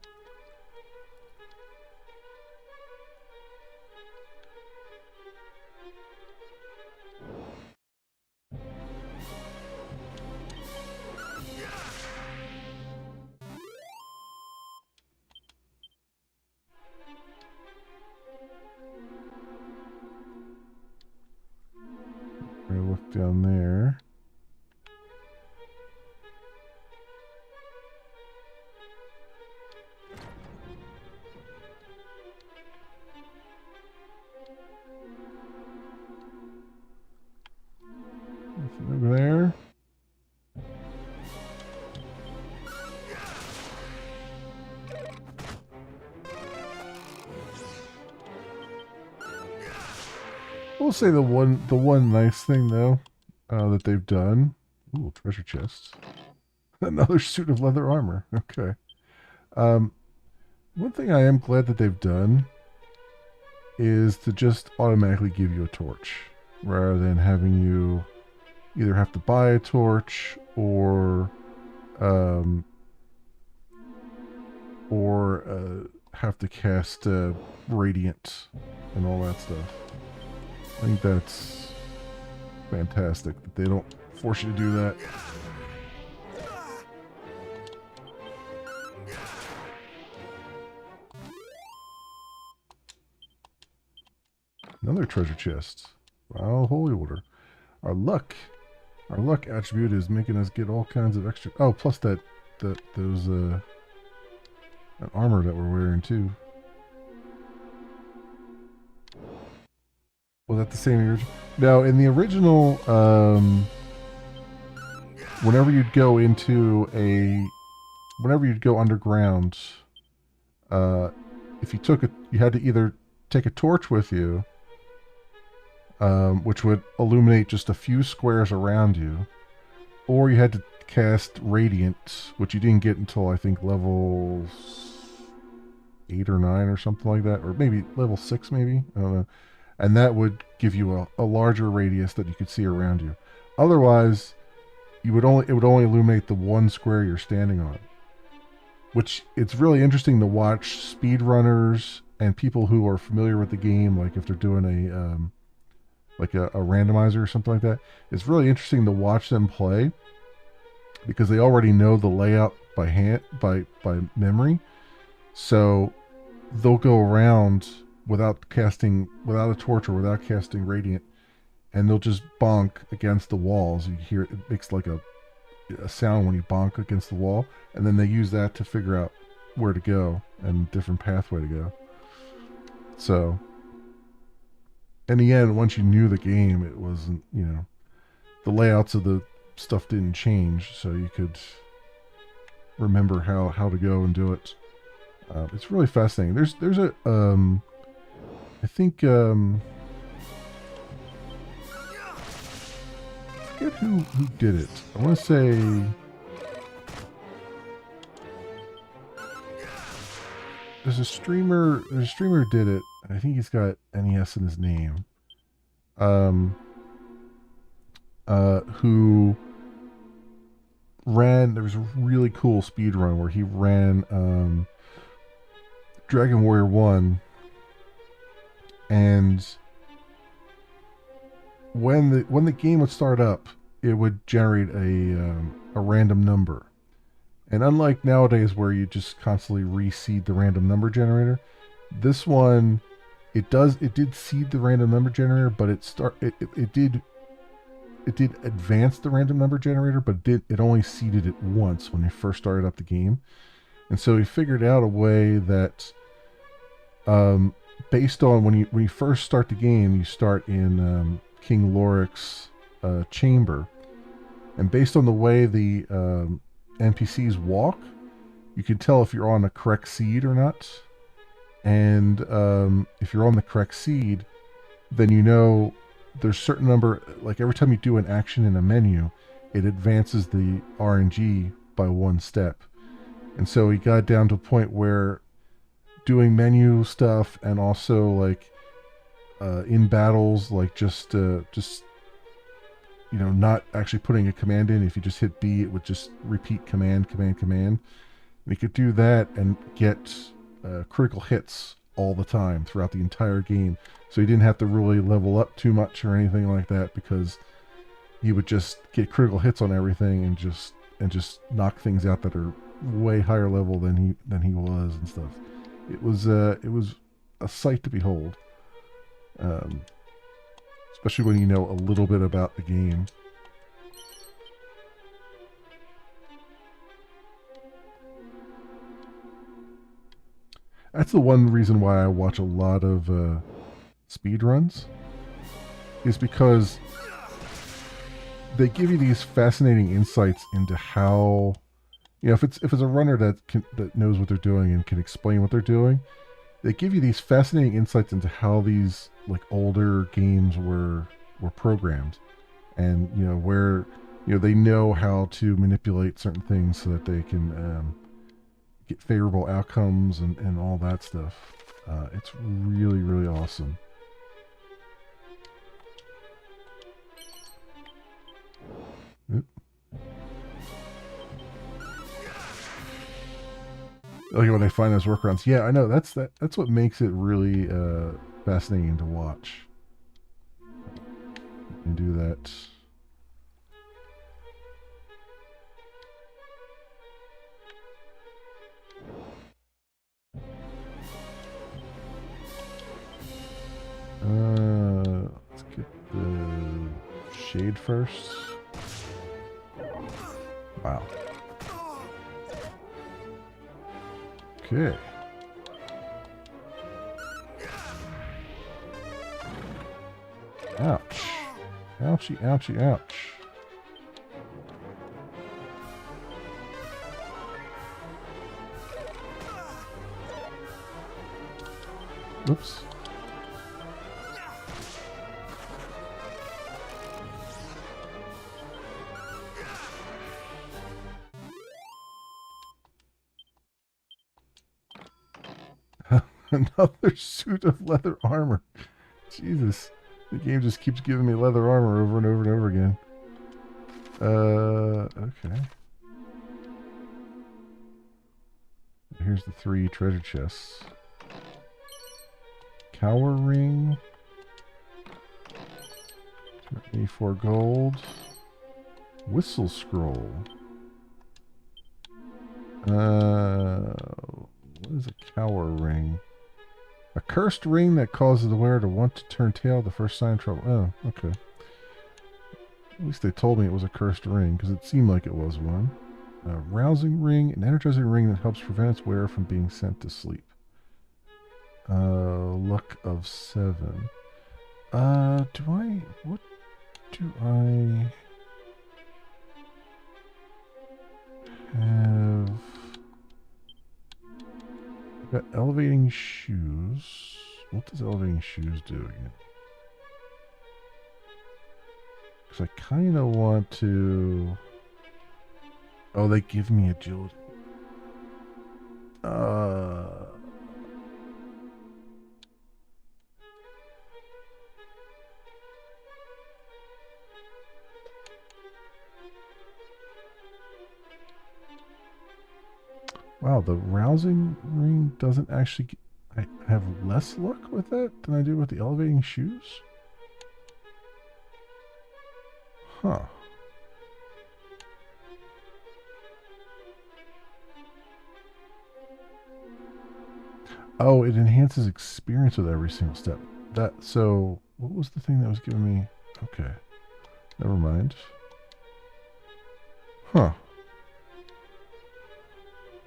I look down there. Nothing over there. We'll say the one nice thing though that they've done. Ooh, treasure chests. Another suit of leather armor. Okay. One thing I am glad that they've done is to just automatically give you a torch rather than having you either have to buy a torch or have to cast radiant and all that stuff. I think that's fantastic that they don't force you to do that. Another treasure chest. Wow, holy order. Our luck attribute is making us get all kinds of extra. Oh, plus that armor that we're wearing too. Was that the same original? No, in the original whenever you'd go into whenever you'd go underground, if you took you had to either take a torch with you, which would illuminate just a few squares around you, or you had to cast Radiant, which you didn't get until I think level 8 or 9 or something like that, or maybe level 6 maybe, I don't know. And that would give you a larger radius that you could see around you. Otherwise, it would only illuminate the one square you're standing on. Which, it's really interesting to watch speedrunners and people who are familiar with the game, like if they're doing a randomizer or something like that. It's really interesting to watch them play because they already know the layout by hand, by memory. So they'll go around without a torch or without casting Radiant, and they'll just bonk against the walls. You hear it makes like a sound when you bonk against the wall, and then they use that to figure out where to go and different pathway to go. So in the end, once you knew the game, it wasn't, the layouts of the stuff didn't change, so you could remember how to go and do it. It's really fascinating. There's a I think I forget who did it. I want to say there's a streamer who did it. I think he's got NES in his name. Who ran, there was a really cool speed run where he ran Dragon Warrior 1, and when the game would start up, it would generate a random number. And unlike nowadays where you just constantly reseed the random number generator, this one it did seed the random number generator, but it did advance the random number generator, but it only seeded it once when you first started up the game. And so he figured out a way that based on when you first start the game, you start in King Loric's chamber, and based on the way the NPCs walk, you can tell if you're on the correct seed or not. And if you're on the correct seed, then you know there's a certain number, like every time you do an action in a menu, it advances the RNG by one step. And so he got down to a point where doing menu stuff and also like in battles, like just not actually putting a command in. If you just hit B, it would just repeat command. And you could do that and get critical hits all the time throughout the entire game. So you didn't have to really level up too much or anything like that, because you would just get critical hits on everything and just knock things out that are way higher level than he was and stuff. It was a sight to behold, especially when you know a little bit about the game. That's the one reason why I watch a lot of speed runs, is because they give you these fascinating insights into how, if it's a runner that knows what they're doing and can explain what they're doing, they give you these fascinating insights into how these like older games were programmed, and where they know how to manipulate certain things so that they can get favorable outcomes and all that stuff. It's really, really awesome. Oop. Like when they find those workarounds. Yeah, I know. That's what makes it really fascinating to watch. And do that. Let's get the shade first. Wow. Okay. Ouch. Ouchie, ouchie, ouch. Whoops. Another suit of leather armor. Jesus. The game just keeps giving me leather armor over and over and over again. Okay. Here's the 3 treasure chests. Cower ring. 84 gold. Whistle scroll. What is a cower ring? A cursed ring that causes the wearer to want to turn tail the first sign of trouble. Oh, okay. At least they told me it was a cursed ring, because it seemed like it was one. A rousing ring, an energizing ring that helps prevent its wearer from being sent to sleep. Luck of 7. What do I have? I've got elevating shoes. What does elevating shoes do again? Because I kind of want to... Oh, they give me agility. Wow, the rousing ring doesn't actually... I have less luck with that than I do with the elevating shoes? Huh. Oh, it enhances experience with every single step. So, what was the thing that was giving me... Okay. Never mind. Huh.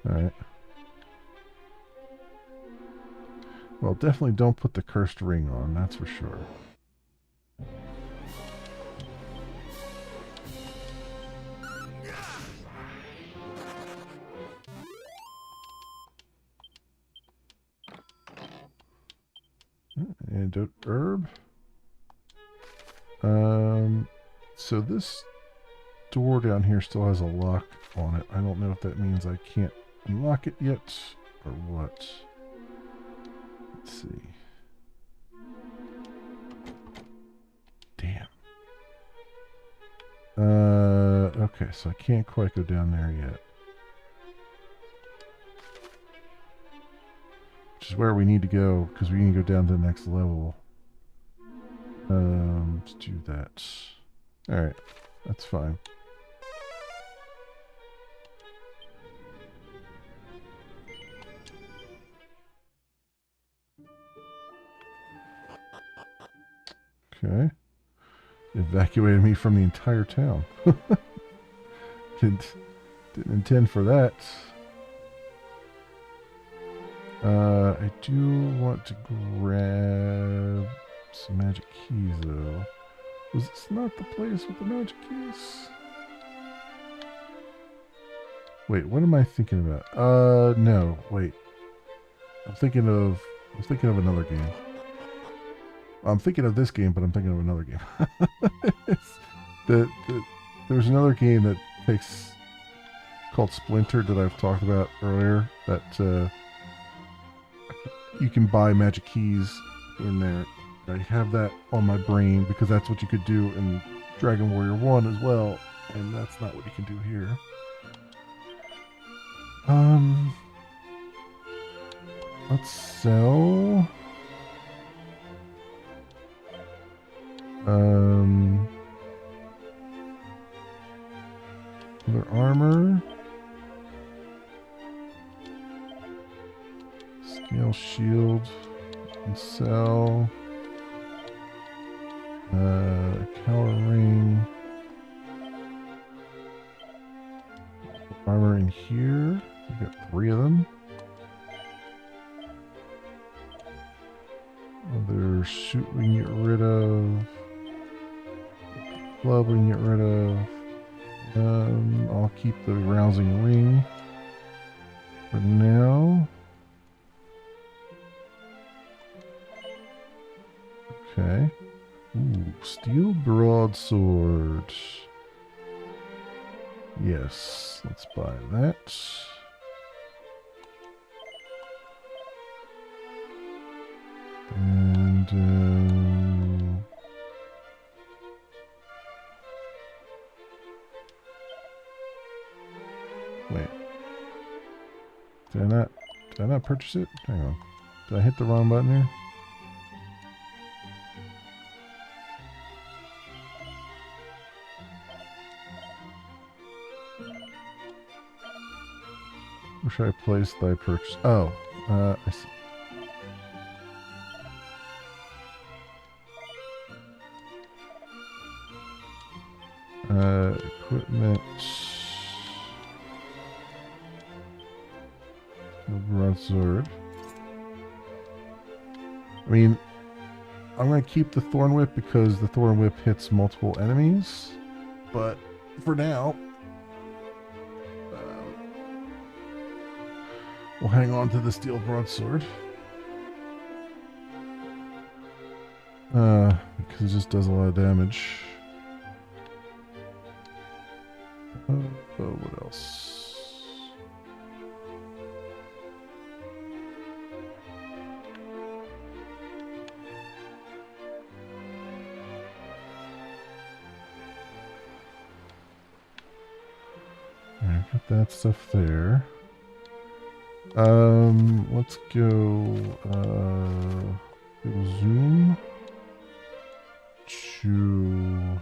Alright. Well, definitely don't put the cursed ring on, that's for sure. Antidote herb. So this door down here still has a lock on it. I don't know if that means I can't unlock it yet or what. Let's see. Damn. Okay, so I can't quite go down there yet. Which is where we need to go, because we need to go down to the next level. Let's do that. Alright, that's fine. Okay. Evacuated me from the entire town. Didn't intend for that. I do want to grab some magic keys, though. Was this not the place with the magic keys? Wait, what am I thinking about? No, wait. I was thinking of another game. I'm thinking of this game, but I'm thinking of another game. There's another game that takes called Splinter that I've talked about earlier that you can buy magic keys in there. I have that on my brain because that's what you could do in Dragon Warrior 1 as well, and that's not what you can do here. Let's sell. Other armor. Scale shield. And sell. Cower ring. Armor in here. We've got 3 of them. Other suit we can get rid of. Club we can get rid of. I'll keep the rousing ring for now. Okay. Ooh, steel broadsword. Yes, let's buy that. And wait. Did I not purchase it? Hang on. Did I hit the wrong button here? Where should I place thy purchase? Oh, I see. Equipment. Broadsword. I mean, I'm going to keep the Thorn Whip because the Thorn Whip hits multiple enemies. But for now, we'll hang on to the Steel Broadsword. Because it just does a lot of damage. What else? Alright, got that stuff there. Let's go, we'll zoom to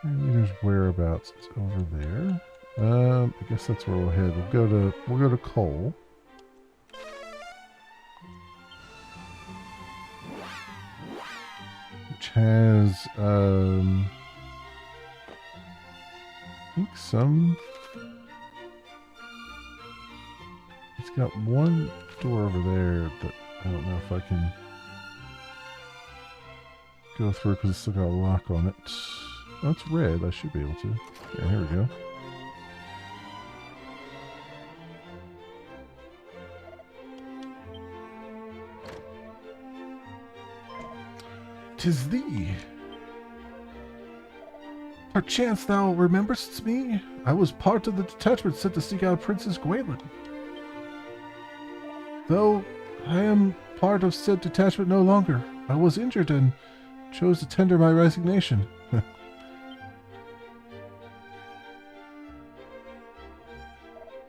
maybe there's whereabouts. It's over there. I guess that's where we'll head. We'll go to coal. Which has I think it's got one door over there that I don't know if I can go through because it's still got a lock on it. Oh, it's red. I should be able to. Yeah, here we go. "'Tis thee. Perchance thou rememberest me? I was part of the detachment sent to seek out Princess Gwaelin. Though I am part of said detachment no longer, I was injured and chose to tender my resignation.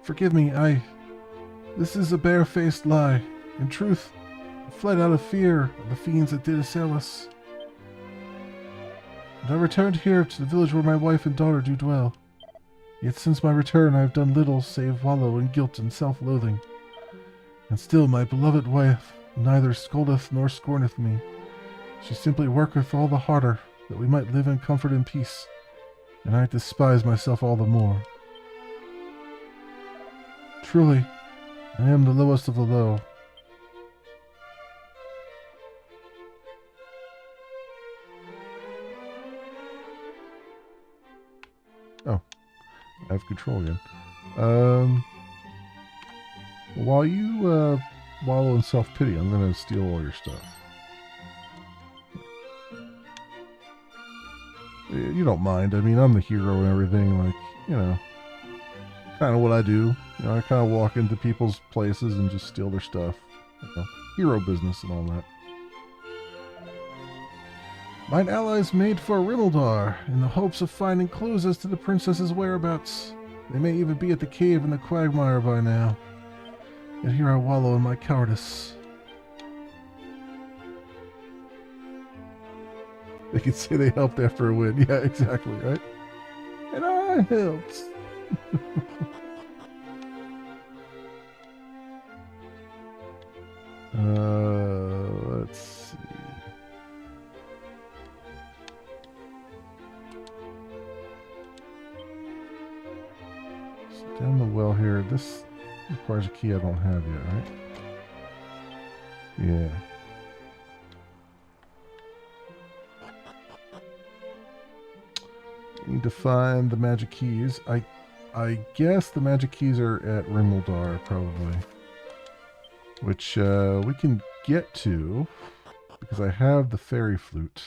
Forgive me, this is a bare-faced lie. In truth, I fled out of fear of the fiends that did assail us. And I returned here to the village where my wife and daughter do dwell. Yet since my return I have done little save wallow in guilt and self-loathing. And still my beloved wife neither scoldeth nor scorneth me. She simply worketh all the harder that we might live in comfort and peace, and I despise myself all the more. Truly, I am the lowest of the low. Oh, I have control again. While you wallow in self-pity, I'm going to steal all your stuff. You don't mind. I mean, I'm the hero and everything. Like, you know, kind of what I do. You know, I kind of walk into people's places and just steal their stuff. You know, hero business and all that. Mine allies made for Rimmildar in the hopes of finding clues as to the princess's whereabouts. They may even be at the cave in the quagmire by now. Yet here I wallow in my cowardice. They could say they helped after a win. Yeah, exactly, right? And I helped. Let's see. So down the well here, this requires a key I don't have yet, right? Yeah. Need to find the magic keys. I I guess the magic keys are at Rimmeldar, probably. Which we can get to, because I have the fairy flute.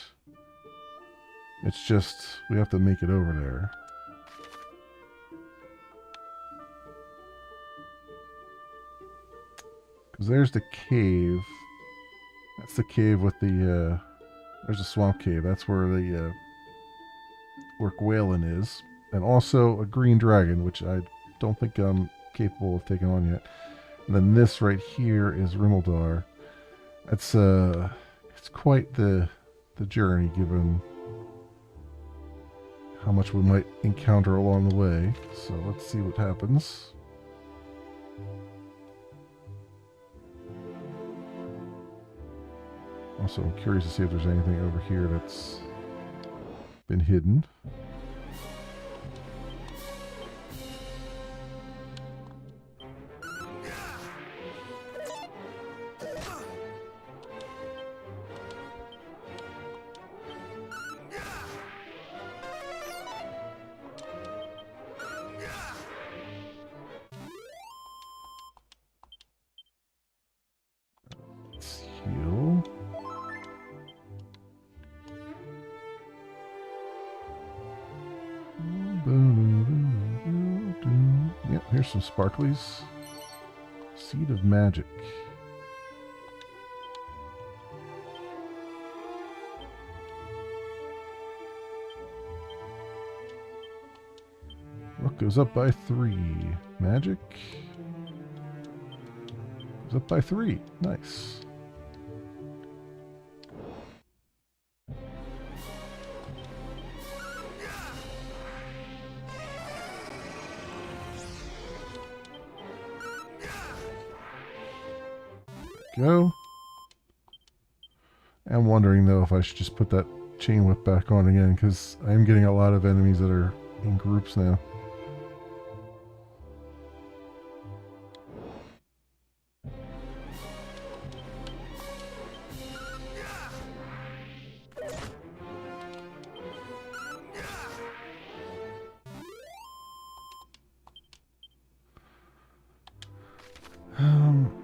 It's just, we have to make it over there. Because there's the cave. That's the cave with the, there's a swamp cave. That's where the, where Gwalen is. And also a green dragon, which I don't think I'm capable of taking on yet. And then this right here is Rimmeldar. That's, it's quite the journey, given how much we might encounter along the way. So let's see what happens. Also, I'm curious to see if there's anything over here that's been hidden. Let's heal. Yep, here's some sparklies. Seed of Magic. Luck goes up by 3. Magic goes up by 3. Nice. Go. I'm wondering though if I should just put that chain whip back on again, because I'm getting a lot of enemies that are in groups now.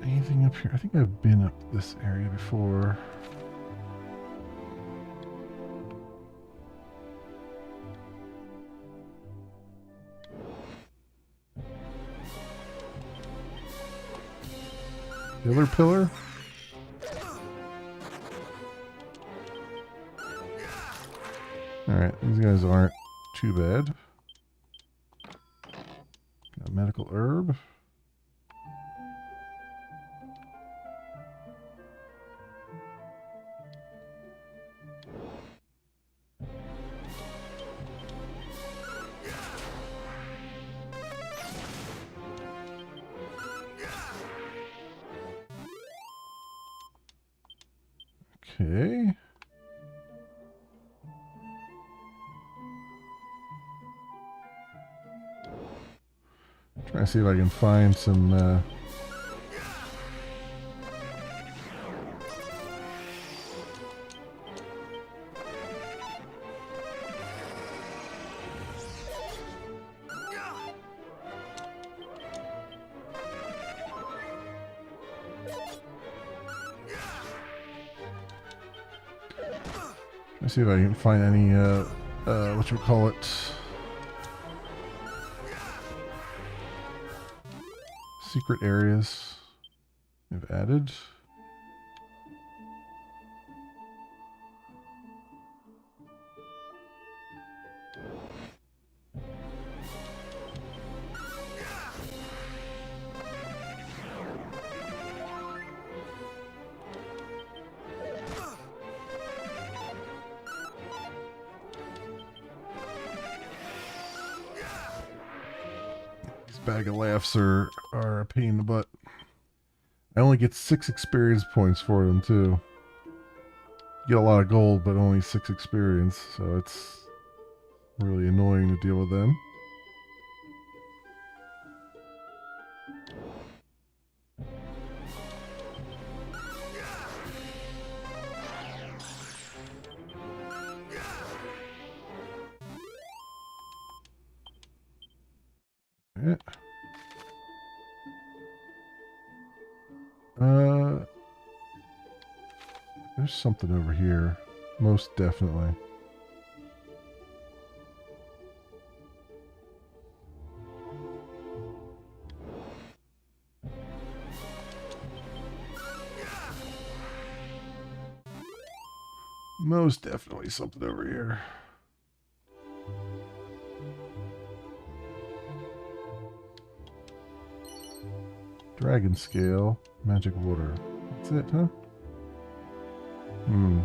Anything up here? I think I've been up this area before. The other pillar? Alright, these guys aren't too bad. Got a medical herb. Okay. Trying to see if I can find some let's see if I can find any, what you call it, secret areas they've added. Bag of laughs are a pain in the butt. I only get 6 experience points for them too. You get a lot of gold, but only 6 experience, so it's really annoying to deal with them. Yeah. There's something over here. Most definitely. Most definitely something over here. Dragon scale, magic water. That's it, huh? Hmm.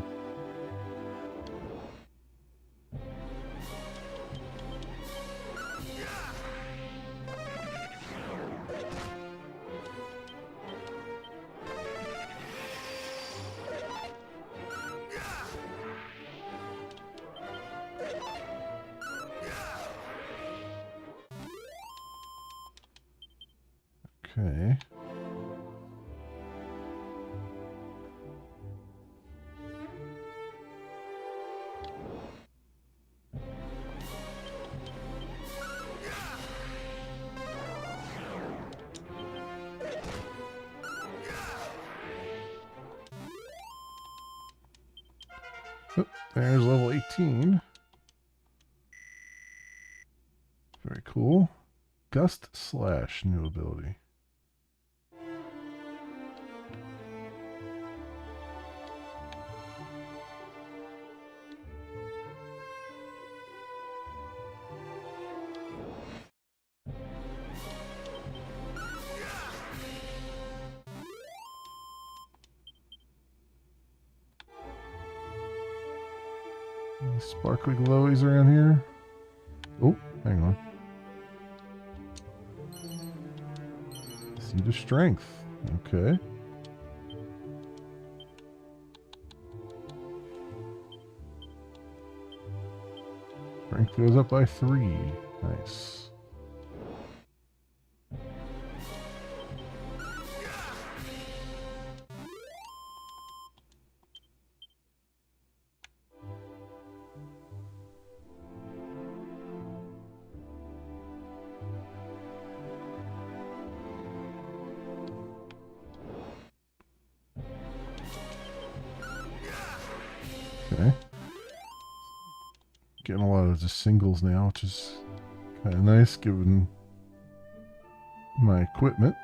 Okay. Oh, there's level 18. Very cool. Gust Slash, new ability. Any sparkly glowies around here? Oh, hang on. Seed of Strength. Okay. Strength goes up by 3. Nice. Okay. Getting a lot of just singles now, which is kind of nice given my equipment.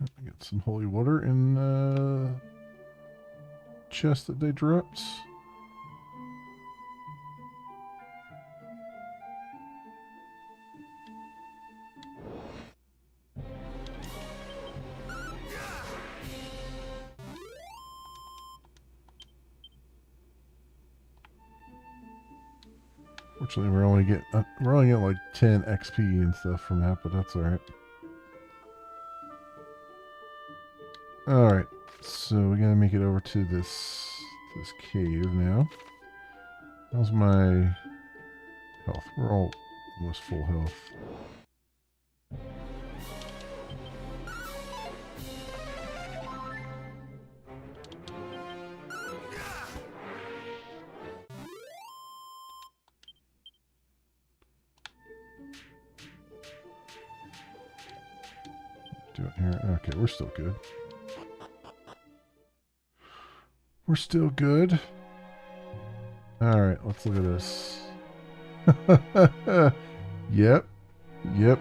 I got some holy water in chest that they dropped. Fortunately, we're only getting like 10 XP and stuff from that, but that's all right. All right, so we gotta make it over to this cave now. How's my health? We're all almost full health. Do it here. Okay, we're still good. We're still good. All right, let's look at this. Yep. Yep.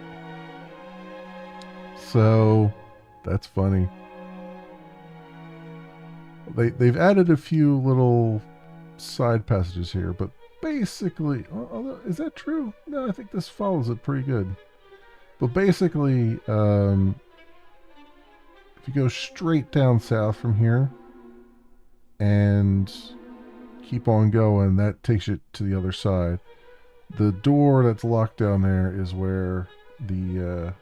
So, that's funny. They've added a few little side passages here, but basically, although, is that true? No, I think this follows it pretty good. But basically, if you go straight down south from here and keep on going, that takes you to the other side. The door that's locked down there is where the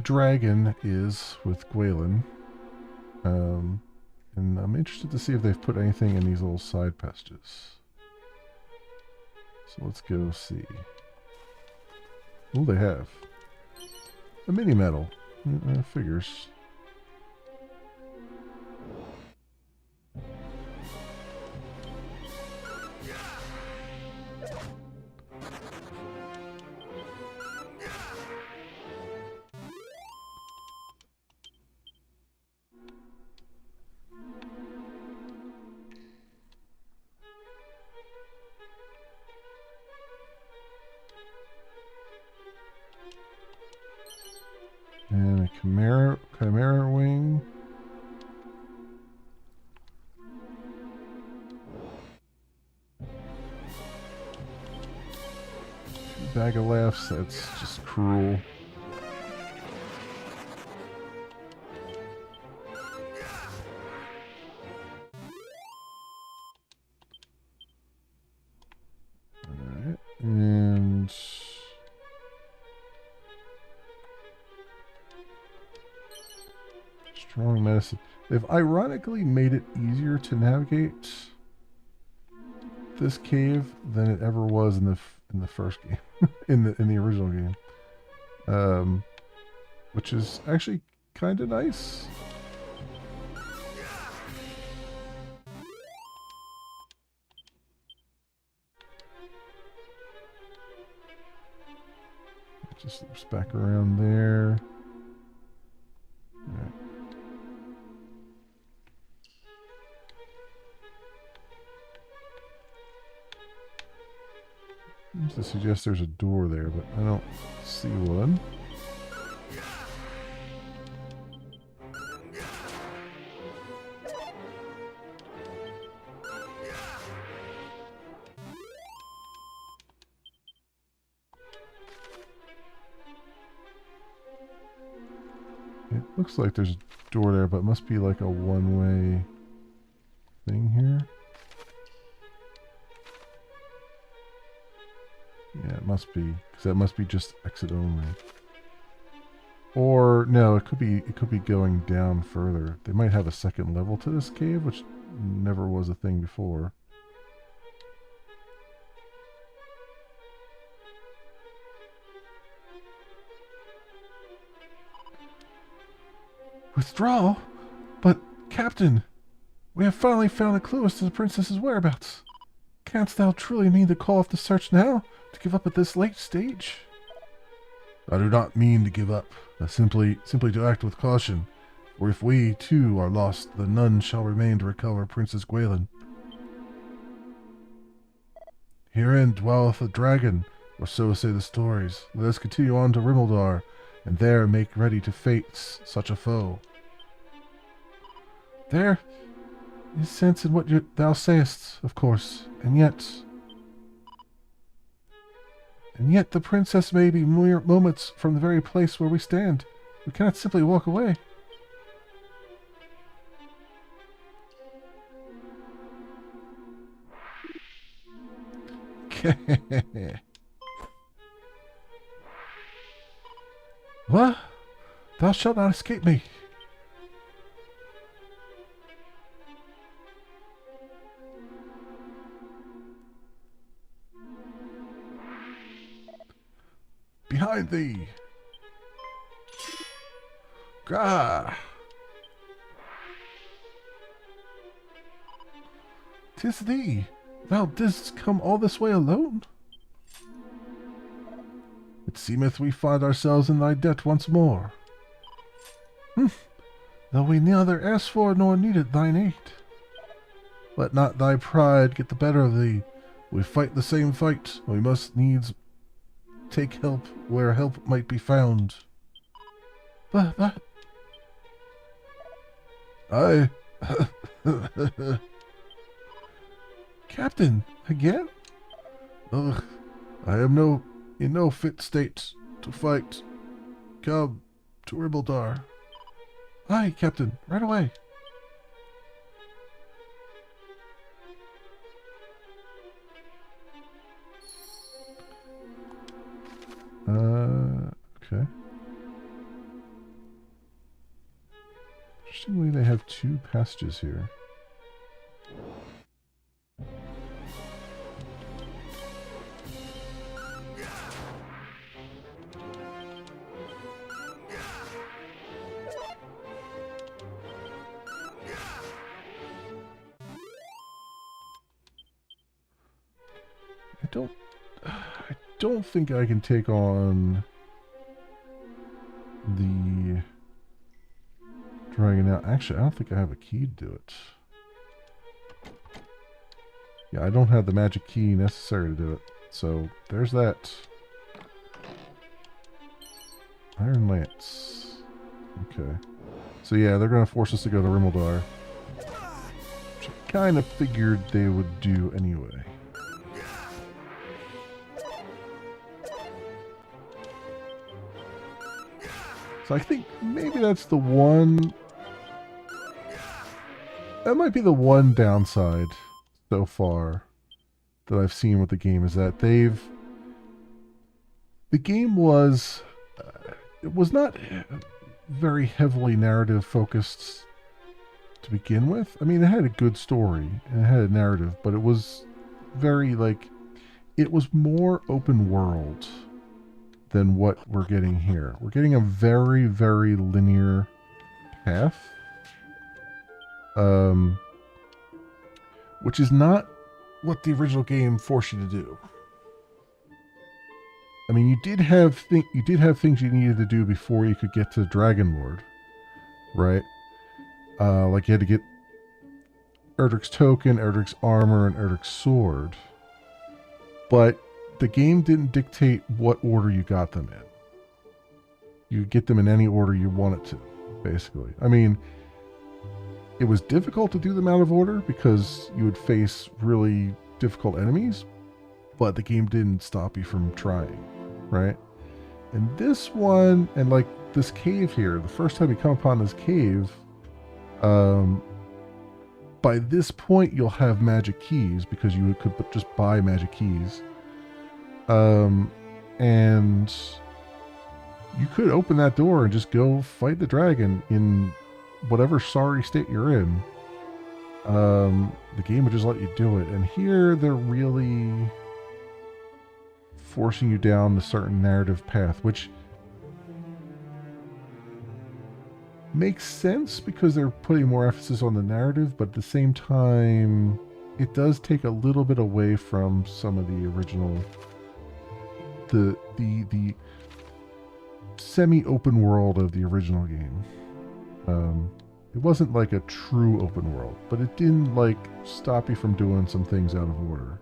dragon is with Gwaelin. And I'm interested to see if they've put anything in these little side passages. So let's go see. Oh, they have a mini medal. Figures. And a chimera wing. Bag of laughs, that's just cruel. Alright, and strong medicine. They've ironically made it easier to navigate this cave than it ever was in the first game, in the original game, which is actually kind of nice. It just loops back around there. All right. Seems to suggest there's a door there, but I don't see one. It looks like there's a door there, but it must be like a one-way thing here. Yeah, it must be, because that must be just exit only. Or no, it could be going down further. They might have a second level to this cave, which never was a thing before. Withdrawal? But, Captain, we have finally found a clue as to the princess's whereabouts. Canst thou truly mean to call off the search now? To give up at this late stage? I do not mean to give up, simply to act with caution. For if we, too, are lost, then none shall remain to recover Princess Gwaelin. Herein dwelleth a dragon, or so say the stories. Let us continue on to Rimeldar, and there make ready to face such a foe. There is sense in what thou sayest, of course, and yet the princess may be mere moments from the very place where we stand. We cannot simply walk away. What? Thou shalt not escape me. Behind thee! Gah! 'Tis thee! Thou didst come all this way alone? It seemeth we find ourselves in thy debt once more. Though we neither asked for nor needed thine aid. Let not thy pride get the better of thee. We fight the same fight. We must needs take help where help might be found. But... Captain, again? Ugh, I am in no fit state to fight. Come to Rimeldar. Aye, Captain, right away. Okay. Interestingly, they have two passages here. I don't think I can take on the dragon now. Actually, I don't think I have a key to do it. Yeah, I don't have the magic key necessary to do it. So there's that. Iron Lance. Okay. So yeah, they're going to force us to go to Rimmeldar. Which I kind of figured they would do anyway. So I think maybe that's the one... That might be the one downside so far that I've seen with the game, is that they've... The game was... it was not very heavily narrative focused to begin with. I mean, it had a good story and it had a narrative, but it was very, like... It was more open world than what we're getting here. We're getting a very, very linear path. Which is not what the original game forced you to do. I mean, you did have things you needed to do before you could get to Dragon Lord, right? Like you had to get Erdrick's token, Erdrick's armor, and Erdrick's sword. But the game didn't dictate what order you got them in. You get them in any order you wanted to, basically. I mean, it was difficult to do them out of order because you would face really difficult enemies, but the game didn't stop you from trying, right? And this one, and like this cave here, the first time you come upon this cave, by this point you'll have magic keys because you could just buy magic keys. And you could open that door and just go fight the dragon in whatever sorry state you're in. The game would just let you do it. And here they're really forcing you down a certain narrative path, which makes sense because they're putting more emphasis on the narrative, but at the same time, it does take a little bit away from some of the original, the semi-open world of the original game. It wasn't like a true open world, but it didn't like stop you from doing some things out of order.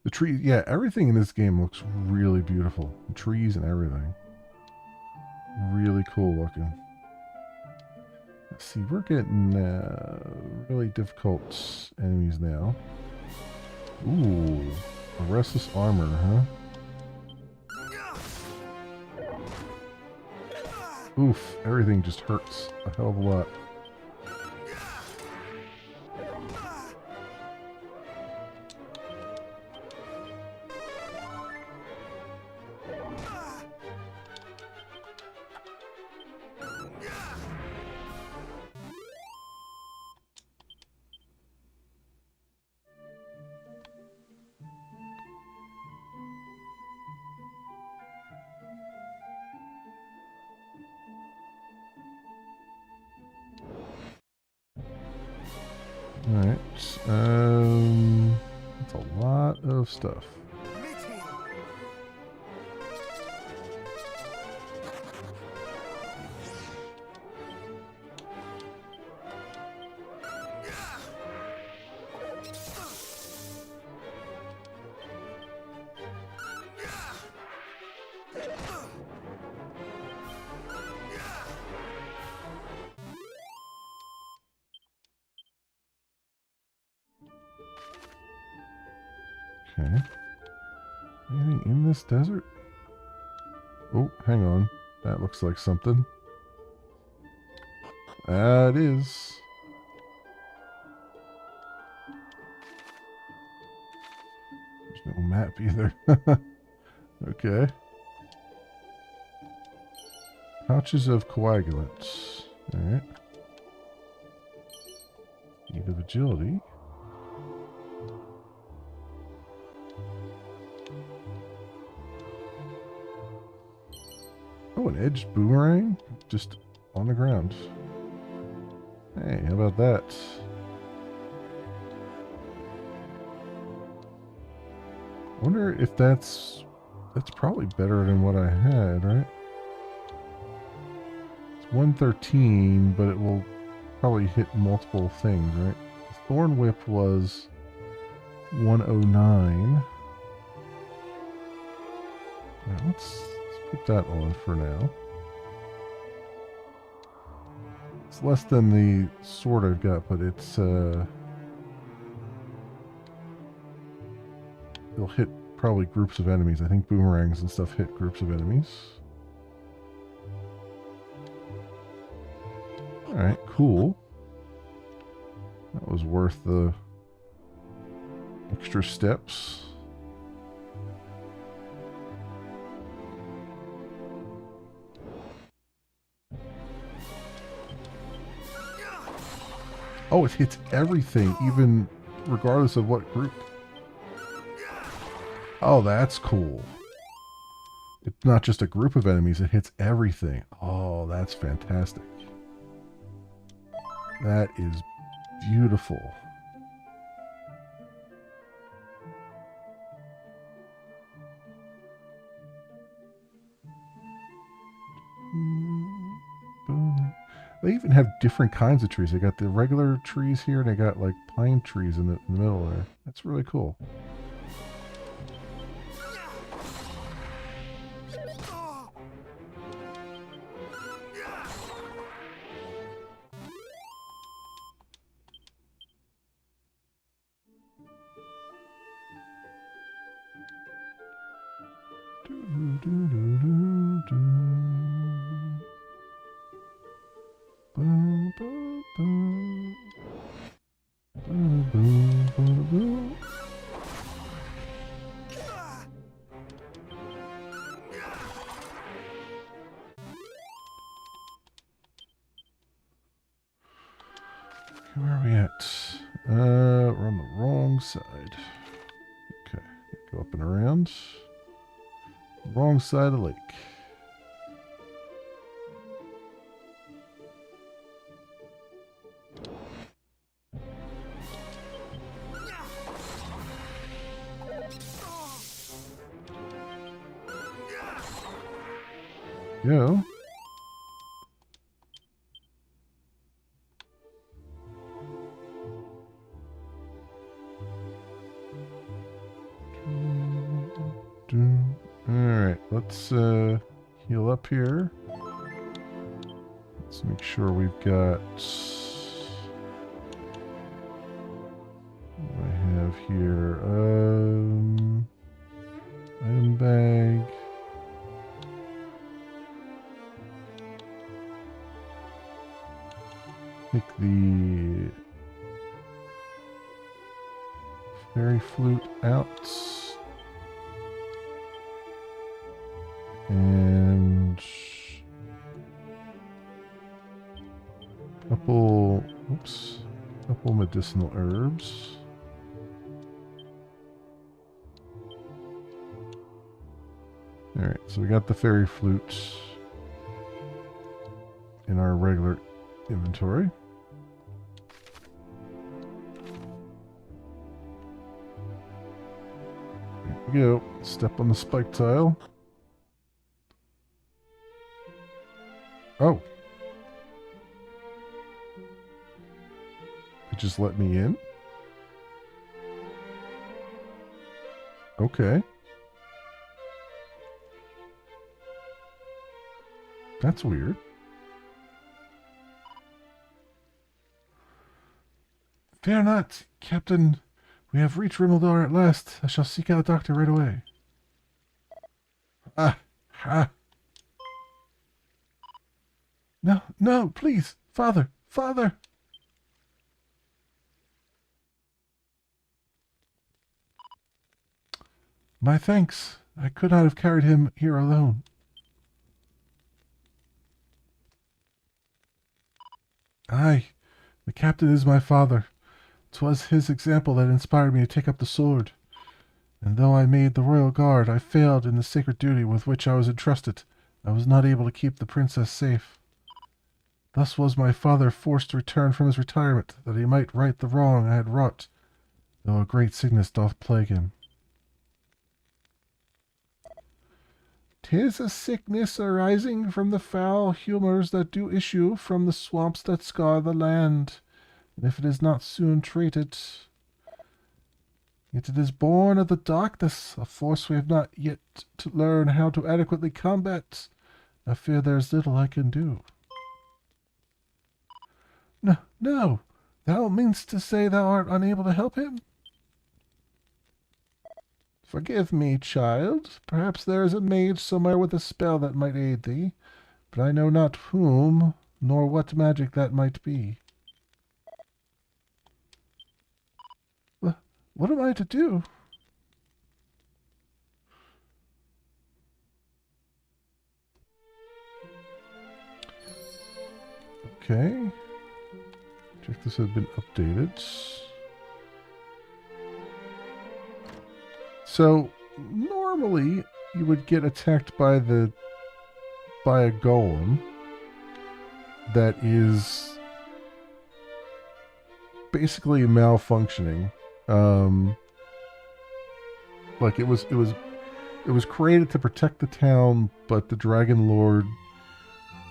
The tree, yeah, everything in this game looks really beautiful. The trees and everything. Really cool looking. Let's see, we're getting really difficult enemies now. Ooh, a restless armor, huh? Oof, everything just hurts a hell of a lot. Alright, that's a lot of stuff. Okay. Anything in this desert? Oh, hang on. That looks like something. That is. There's no map either. Okay. Pouches of coagulants. Alright. Speed of agility. an edged boomerang just on the ground. Hey, how about that? Wonder if that's probably better than what I had, right? It's 113, but it will probably hit multiple things, right? The Thorn Whip was 109. Right, let's put that on for now. It's less than the sword I've got, but it's it'll hit probably groups of enemies. I think boomerangs and stuff hit groups of enemies. Alright, cool. That was worth the extra steps. Oh, it hits everything, even regardless of what group. Oh, that's cool. It's not just a group of enemies, it hits everything. Oh, that's fantastic. That is beautiful. They even have different kinds of trees. They got the regular trees here, and they got like pine trees in the middle there. That's really cool. Where are we at? We're on the wrong side. Okay, go up and around. Wrong side of the lake. Go. Alright, let's heal up here. Let's make sure we've got... What do I have here? Item bag. Take the fairy flute out. And couple medicinal herbs. Alright, so we got the fairy flute in our regular inventory. There we go. Step on the spike tile. Oh. It just let me in? Okay. That's weird. Fear not, Captain. We have reached Rimmildar at last. I shall seek out a doctor right away. Ah, ha. No, no, please, Father, Father. My thanks. I could not have carried him here alone. Aye, the captain is my father. 'Twas his example that inspired me to take up the sword. And though I made the royal guard, I failed in the sacred duty with which I was entrusted. I was not able to keep the princess safe. Thus was my father forced to return from his retirement, that he might right the wrong I had wrought, though a great sickness doth plague him. 'Tis a sickness arising from the foul humours that do issue from the swamps that scar the land, and if it is not soon treated, yet it is born of the darkness, a force we have not yet to learn how to adequately combat. I fear there is little I can do. No, no, thou meanst to say thou art unable to help him? Forgive me, child. Perhaps there is a mage somewhere with a spell that might aid thee, but I know not whom, nor what magic that might be. What am I to do? Okay. Check this has been updated. So normally you would get attacked by a golem that is basically malfunctioning. Like it was created to protect the town, but the Dragon Lord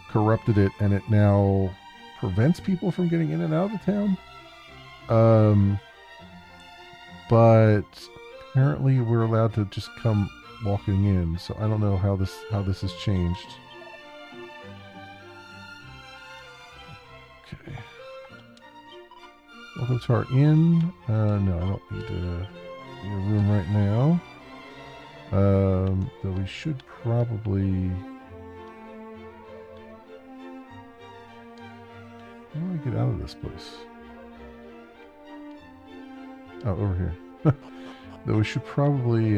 corrupted it, and it now prevents people from getting in and out of the town. But apparently we're allowed to just come walking in, so I don't know how this has changed. Okay. Welcome to our inn. No, I don't need a room right now. Though we should probably... How do I get out of this place? Oh, over here. Though we should probably,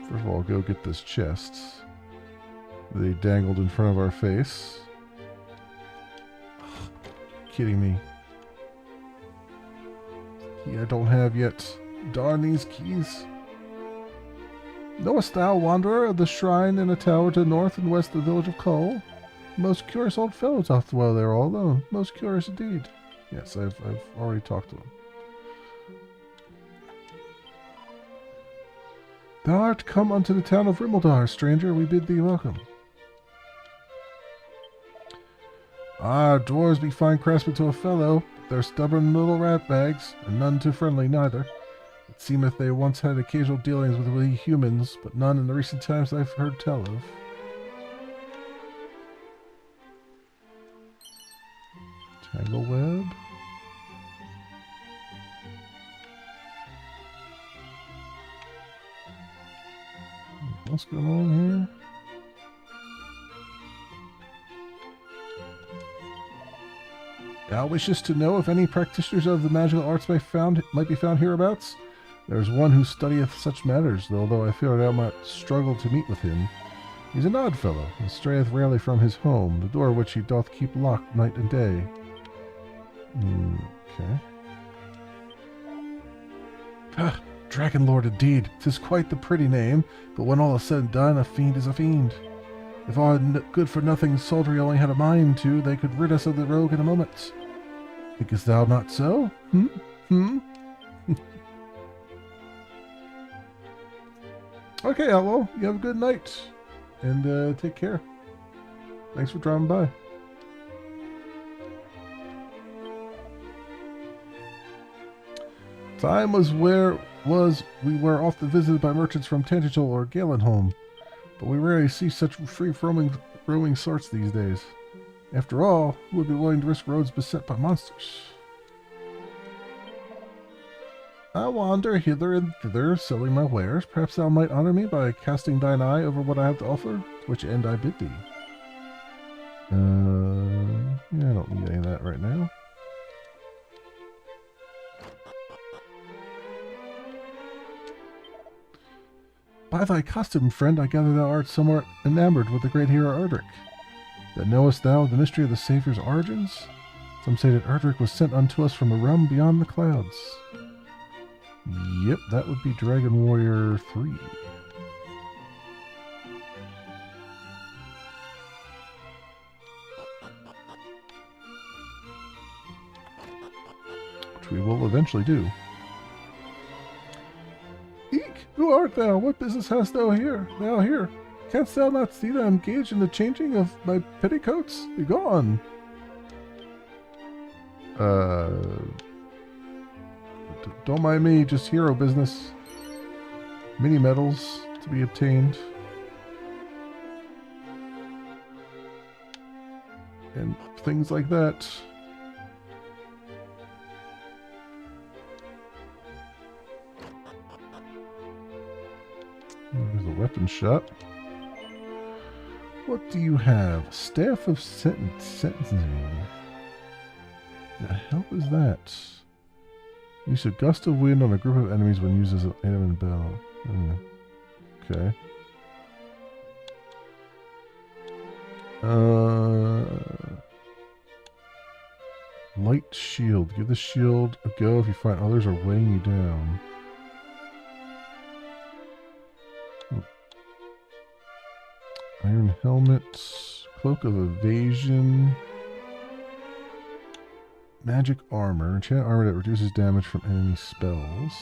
first of all, go get this chest. They dangled in front of our face. Kidding me. Key I don't have yet. Darn these keys. Knowest thou, wanderer, of the shrine in a tower to the north and west of the village of Cole? Most curious old fellow doth dwell there all alone. Most curious indeed. Yes, I've already talked to him. Thou art come unto the town of Rimeldar, stranger. We bid thee welcome. Ah, dwarves be fine craftsmen to a fellow. They're stubborn little rat bags, and none too friendly neither. It seemeth they once had occasional dealings with we humans, but none in the recent times I've heard tell of. Tangle web. What's going on here? Thou wishes to know if any practitioners of the magical arts might be found hereabouts? There is one who studieth such matters, although I fear thou might struggle to meet with him. He's an odd fellow, and strayeth rarely from his home, the door which he doth keep locked night and day. Okay. Ah, Dragon Lord indeed. 'Tis quite the pretty name, but when all is said and done, a fiend is a fiend. If our good-for-nothing soldiery only had a mind to, they could rid us of the rogue in a moment. Thinkest thou not so? Okay, Outlaw, you have a good night, and take care. Thanks for dropping by. Time was we were often visited by merchants from Tangential or Galenholm, but we rarely see such free-roaming sorts these days. After all, who would be willing to risk roads beset by monsters? I wander hither and thither, selling my wares. Perhaps thou might honor me by casting thine eye over what I have to offer, to which end I bid thee. Yeah, I don't need any of that right now. By thy custom, friend, I gather thou art somewhat enamored with the great hero Erdrick. That knowest thou the mystery of the Saviour's origins? Some say that Erdrick was sent unto us from a realm beyond the clouds. Yep, that would be Dragon Warrior 3. Which we will eventually do. Eek! Who art thou? What business hast thou here? Canst thou not see that I am engaged in the changing of my petticoats? Begone! Don't mind me, just hero business. Mini medals to be obtained. And things like that. There's a weapon shop. What do you have? Staff of sentencing. The hell is that? Use a gust of wind on a group of enemies when used as an item in battle. Okay. Light shield. Give the shield a go if you find others are weighing you down. Iron helmet. Cloak of evasion. Magic armor. Enchant armor that reduces damage from enemy spells.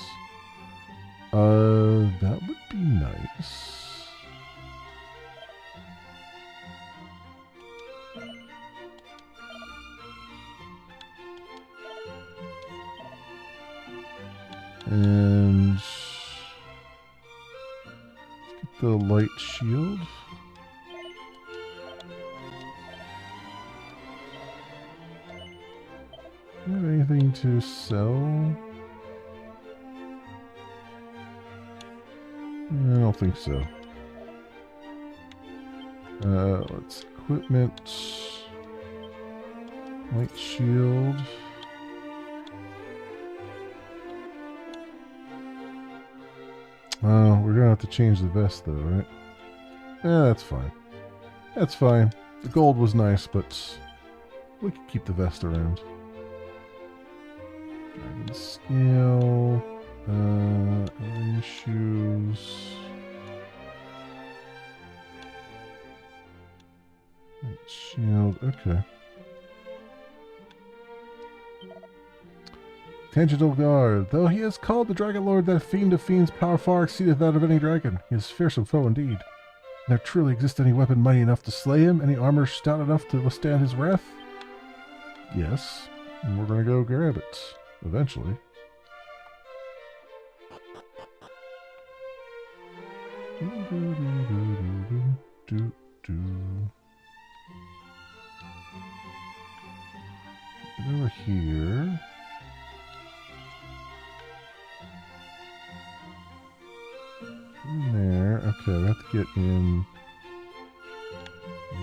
That would be nice. And let's get the light shield. Do you have anything to sell? I don't think so. Let's equipment. Light shield. We're gonna have to change the vest though, right? Yeah, that's fine. That's fine. The gold was nice, but we can keep the vest around. Dragon scale. Iron shoes. Light shield. Okay. Tangential guard. Though he has called the Dragon Lord, that fiend of fiends' power far exceedeth that of any dragon. He is a fearsome foe indeed. There truly exists any weapon mighty enough to slay him? Any armor stout enough to withstand his wrath? Yes. And we're gonna go grab it. Eventually. Get over here. In there. Okay, we have to get in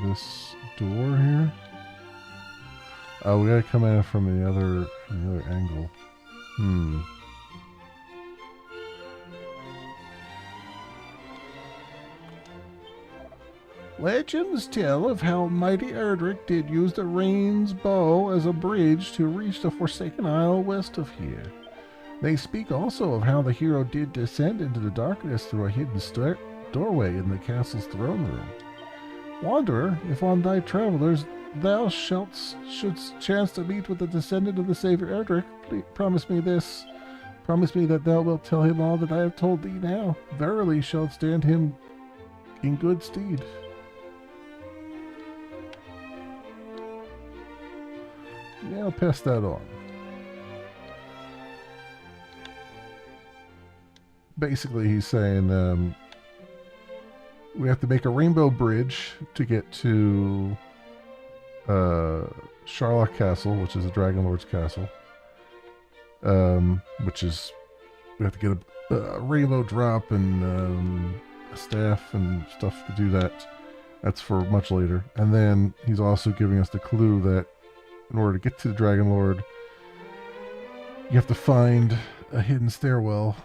this door here. Oh, we gotta come at it from the other angle. Legends tell of how mighty Erdrick did use the Rain's bow as a bridge to reach the Forsaken Isle west of here. They speak also of how the hero did descend into the darkness through a hidden doorway in the castle's throne room. Wanderer, if on thy travellers thou shouldst chance to meet with the descendant of the Savior Erdrick, please promise me this. Promise me that thou wilt tell him all that I have told thee now. Verily shalt stand him in good stead. Yeah, I'll pass that on. Basically, he's saying we have to make a rainbow bridge to get to Sharlock Castle, which is the Dragon Lord's castle. Which is, we have to get a rainbow drop and a staff and stuff to do that. That's for much later. And then he's also giving us the clue that in order to get to the Dragon Lord, you have to find a hidden stairwell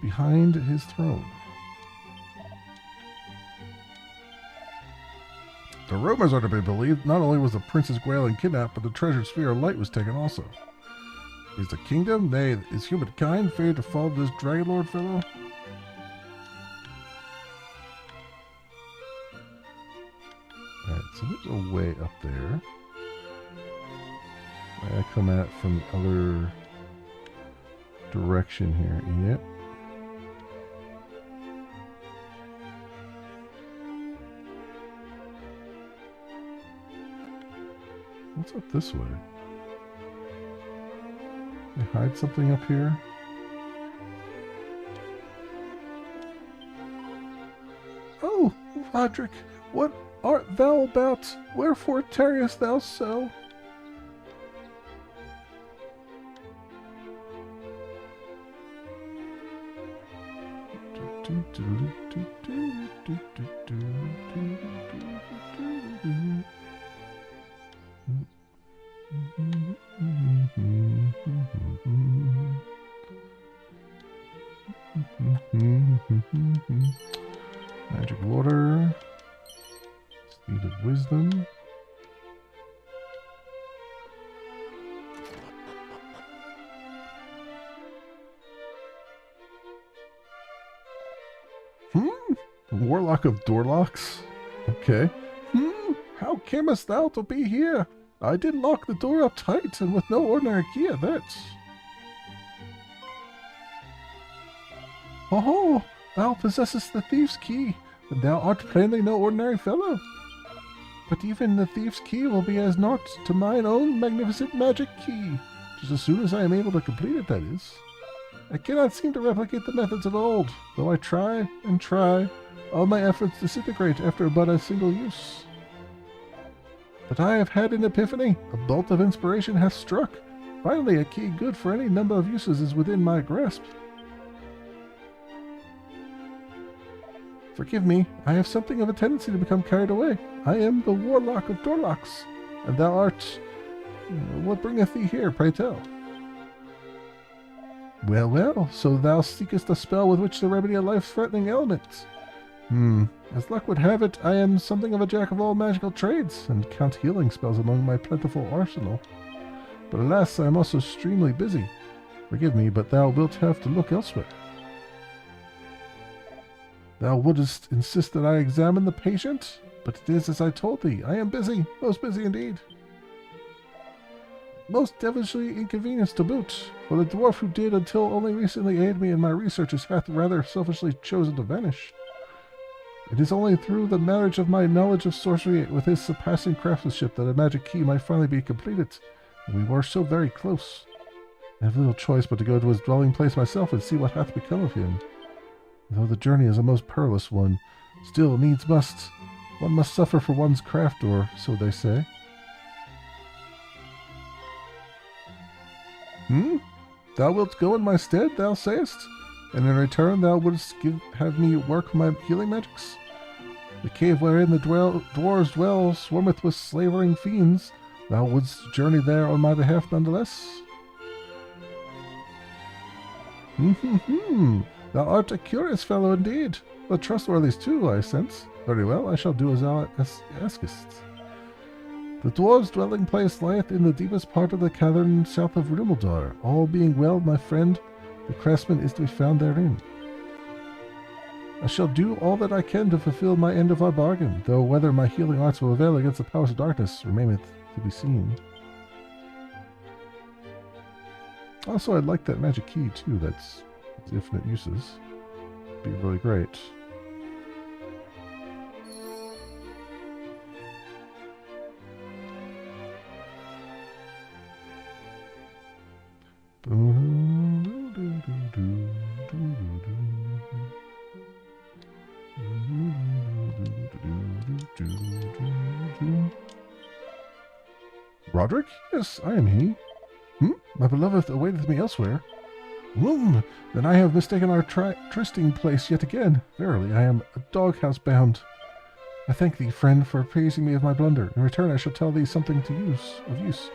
behind his throne. The rumors are to be believed. Not only was the Princess Gwalen kidnapped, but the treasured sphere of light was taken also. Is the kingdom, nay, is humankind fated to follow this Dragon Lord fellow? Alright, so there's a way up there. I come at it from the other direction here. Yep. What's up this way? They hide something up here? Oh, Roderick, what art thou about? Wherefore tarriest thou so? Magic water, speed of wisdom. Warlock of Doorlocks? Okay. How camest thou to be here? I did lock the door up tight, and with no ordinary key at that. Oh, thou possessest the thief's key, and thou art plainly no ordinary fellow. But even the thief's key will be as naught to mine own magnificent magic key, just as soon as I am able to complete it, that is. I cannot seem to replicate the methods of old, though I try and try. All my efforts disintegrate after but a single use. But I have had an epiphany. A bolt of inspiration hath struck. Finally, a key good for any number of uses is within my grasp. Forgive me, I have something of a tendency to become carried away. I am the Warlock of Doorlocks, and thou art... what bringeth thee here, pray tell? Well, well, so thou seekest a spell with which to remedy a life-threatening ailment. As luck would have it, I am something of a jack of all magical trades, and count healing spells among my plentiful arsenal. But alas, I am also extremely busy. Forgive me, but thou wilt have to look elsewhere. Thou wouldst insist that I examine the patient? But it is as I told thee, I am busy, most busy indeed. Most devilishly inconvenienced to boot, for the dwarf who did until only recently aid me in my researches hath rather selfishly chosen to vanish. It is only through the marriage of my knowledge of sorcery with his surpassing craftsmanship that a magic key might finally be completed, and we were so very close. I have little choice but to go to his dwelling place myself and see what hath become of him. Though the journey is a most perilous one, still needs must. One must suffer for one's craft, or so they say. Thou wilt go in my stead, thou sayest? And in return thou wouldst have me work my healing magics? The cave wherein the dwarves dwell swarmeth with slavering fiends. Thou wouldst journey there on my behalf nonetheless? Thou art a curious fellow indeed, but trustworthy too, I sense. Very well, I shall do as thou askest. The dwarves' dwelling place lieth in the deepest part of the cavern south of Rimeldar. All being well, my friend, the craftsman is to be found therein. I shall do all that I can to fulfill my end of our bargain, though whether my healing arts will avail against the powers of darkness remaineth to be seen. Also, I'd like that magic key too. That's infinite uses. Be really great. Roderick? Yes, I am he. My beloved awaiteth me elsewhere. Then I have mistaken our trysting place yet again. Verily, I am a doghouse bound. I thank thee, friend, for appraising me of my blunder. In return, I shall tell thee something of use.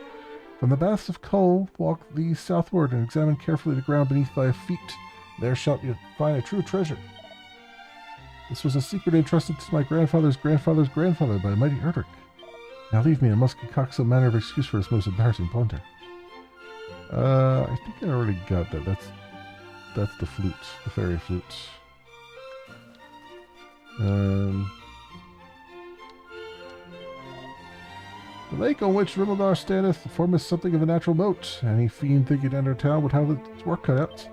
From the baths of coal, walk thee southward and examine carefully the ground beneath thy feet. There shalt you find a true treasure. This was a secret entrusted to my grandfather's grandfather's grandfather by mighty Erdrick. Now leave me, I must concoct some manner of excuse for this most embarrassing blunder. I think I already got that. That's the flute, the fairy flute. The lake on which Rimildar standeth formeth something of a natural moat. Any fiend thinking to enter town would have its work cut out.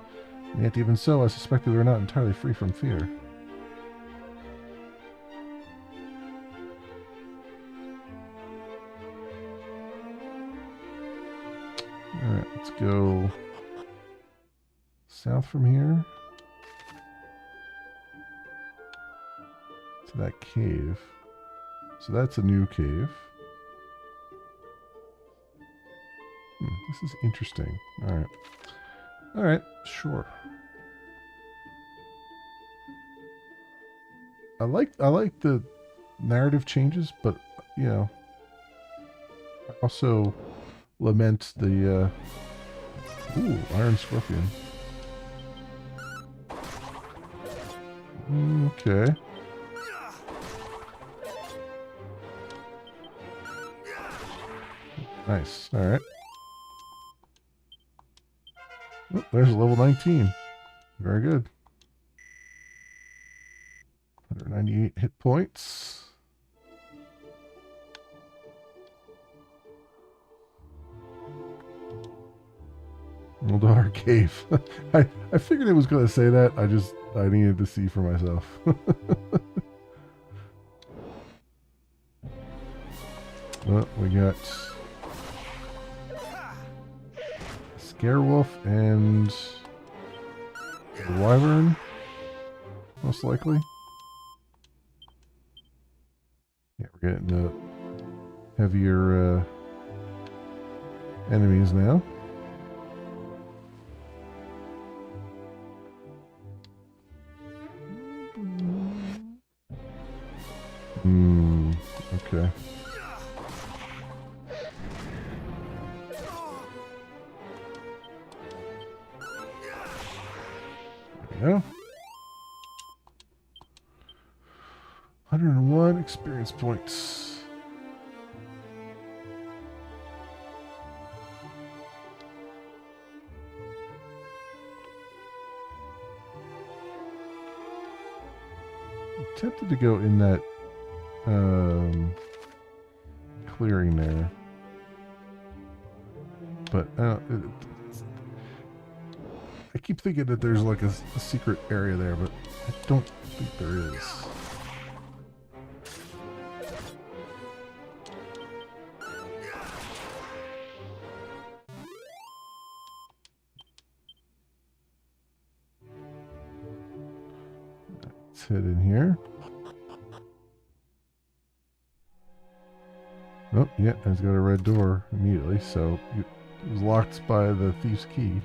And yet even so, I suspect that we are not entirely free from fear. Alright, let's go south from here to that cave. So that's a new cave. This is interesting. Alright. Alright, sure. I like the narrative changes, but you know, I also lament the ooh, Iron Scorpion. Okay. Nice. Alright. Oh, there's a level 19. Very good. 198 hit points. Muldar Cave. I figured it was going to say that. I needed to see for myself. Well, we got Scarewolf and the Wyvern, most likely. Yeah, we're getting heavier enemies now. Okay. There we go. 101 experience points. I'm tempted to go in that clearing there, but I keep thinking that there's like a secret area there, but I don't think there is. Let's head in here. Oh, yeah, it's got a red door immediately, so it was locked by the thief's key.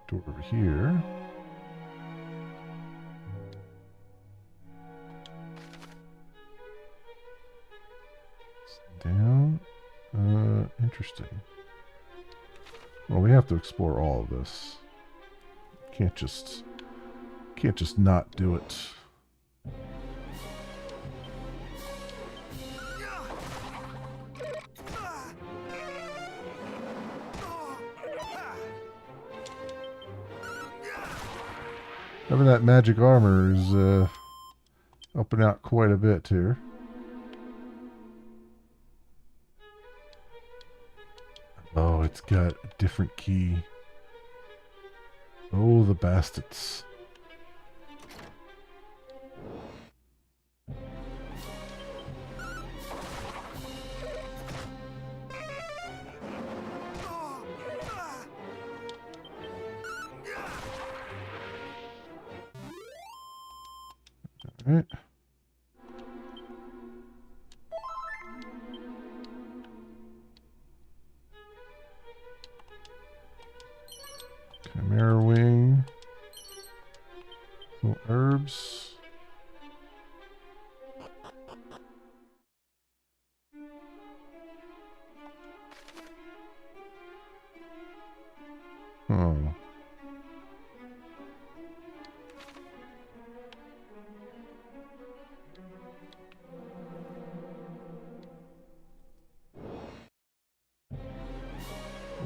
Door over here. Down. Interesting. Well, we have to explore all of this. Can't just not do it. Having that magic armor is helping out quite a bit here. Oh, it's got a different key. Oh, the bastards. All right. Chimera wing. Little herbs. Oh.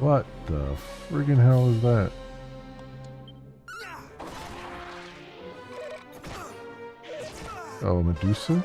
What the friggin' hell is that? Oh, Medusa?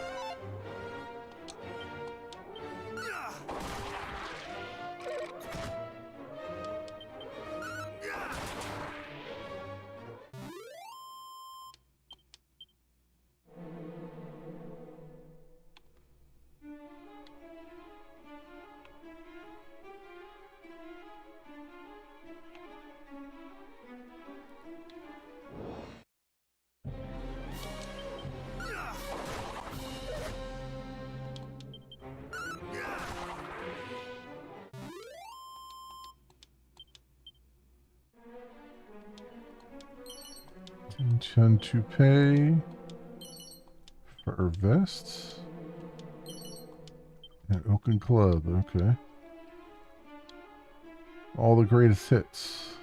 Chun to pay for her vests and Oaken Club. Okay, all the greatest hits.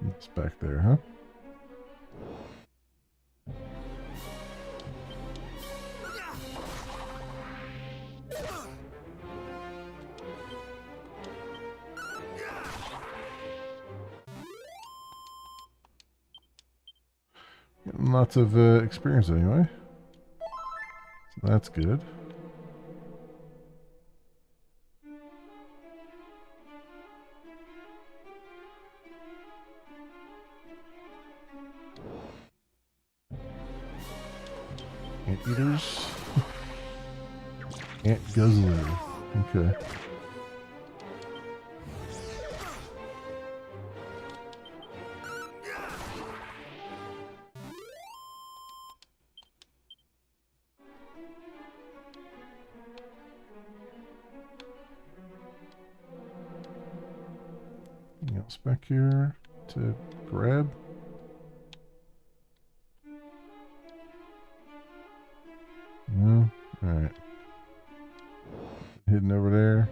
It's back there, huh? Getting lots of experience anyway. So that's good. Anteaters. Ant guzzler. Okay. Anything else back here to grab? No? Alright. Hidden over there.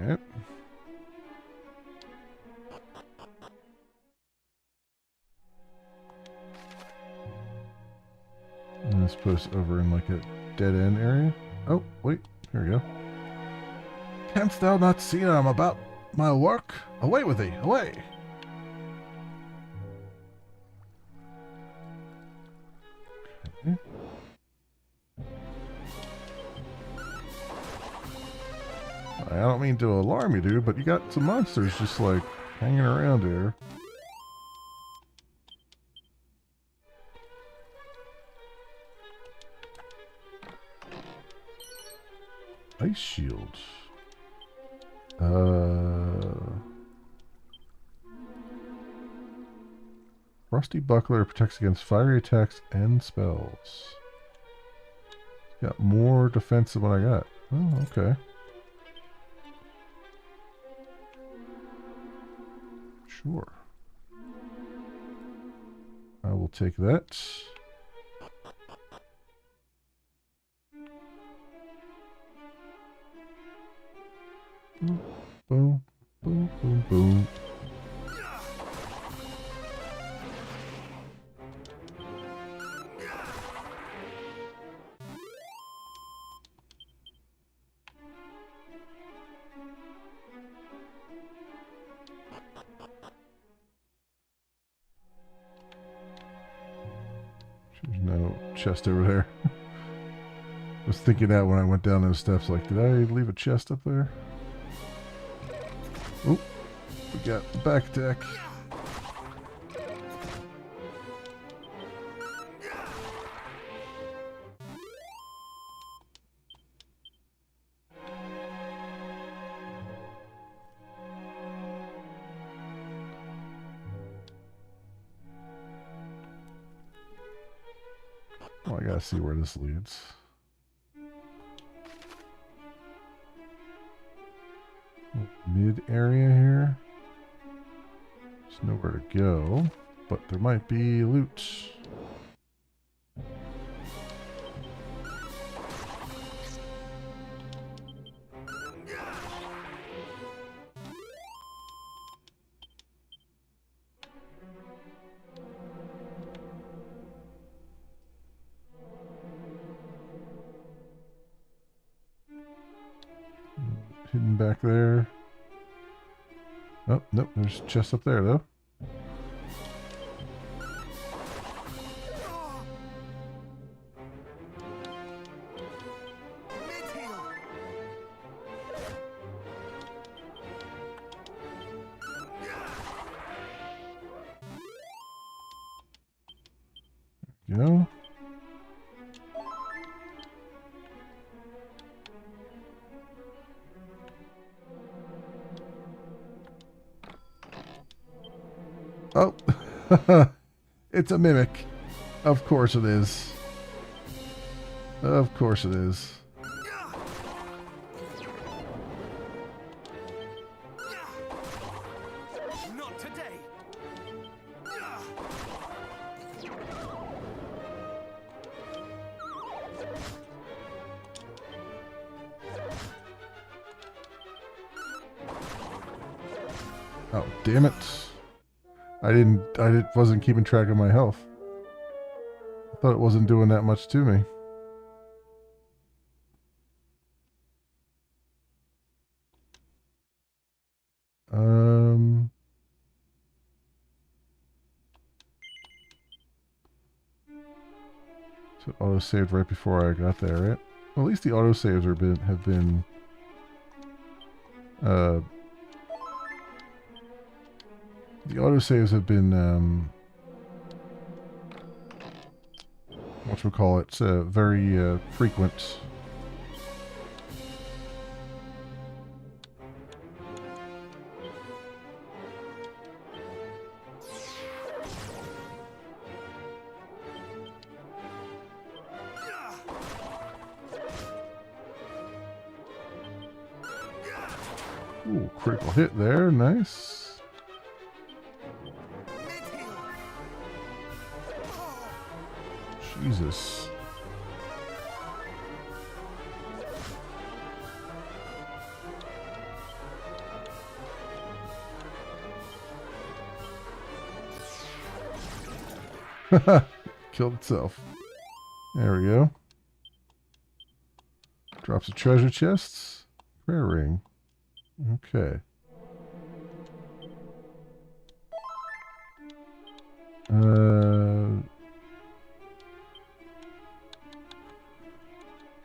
Alright. And this puts over in like a dead end area. Oh, wait. Here we go. Canst thou not see that I'm about my work? Away with thee! Away! Okay. I don't mean to alarm you, dude, but you got some monsters just like hanging around here. Ice shield. Rusty buckler protects against fiery attacks and spells. Got more defense than what I got. Oh, okay. Sure. I will take that. Boom, boom, boom, boom, boom. There's no chest over there. I was thinking that when I went down those steps, like, did I leave a chest up there? Oop, we got the back deck. Oh, I gotta see where this leads. Mid area here. There's nowhere to go, but there might be loot. hidden back there. Oh, nope, there's chests up there, though. Mid-heal. You know? Oh, it's a mimic. Of course it is. Of course it is. Not today. Oh, damn it. I wasn't keeping track of my health. I thought it wasn't doing that much to me. So auto saved right before I got there, right? Well, at least the auto saves have been the autosaves have been, whatchamacallit, very frequent. Ooh, critical hit there, nice. Jesus. Killed itself. There we go. Drops of treasure chests. Prayer ring. Okay.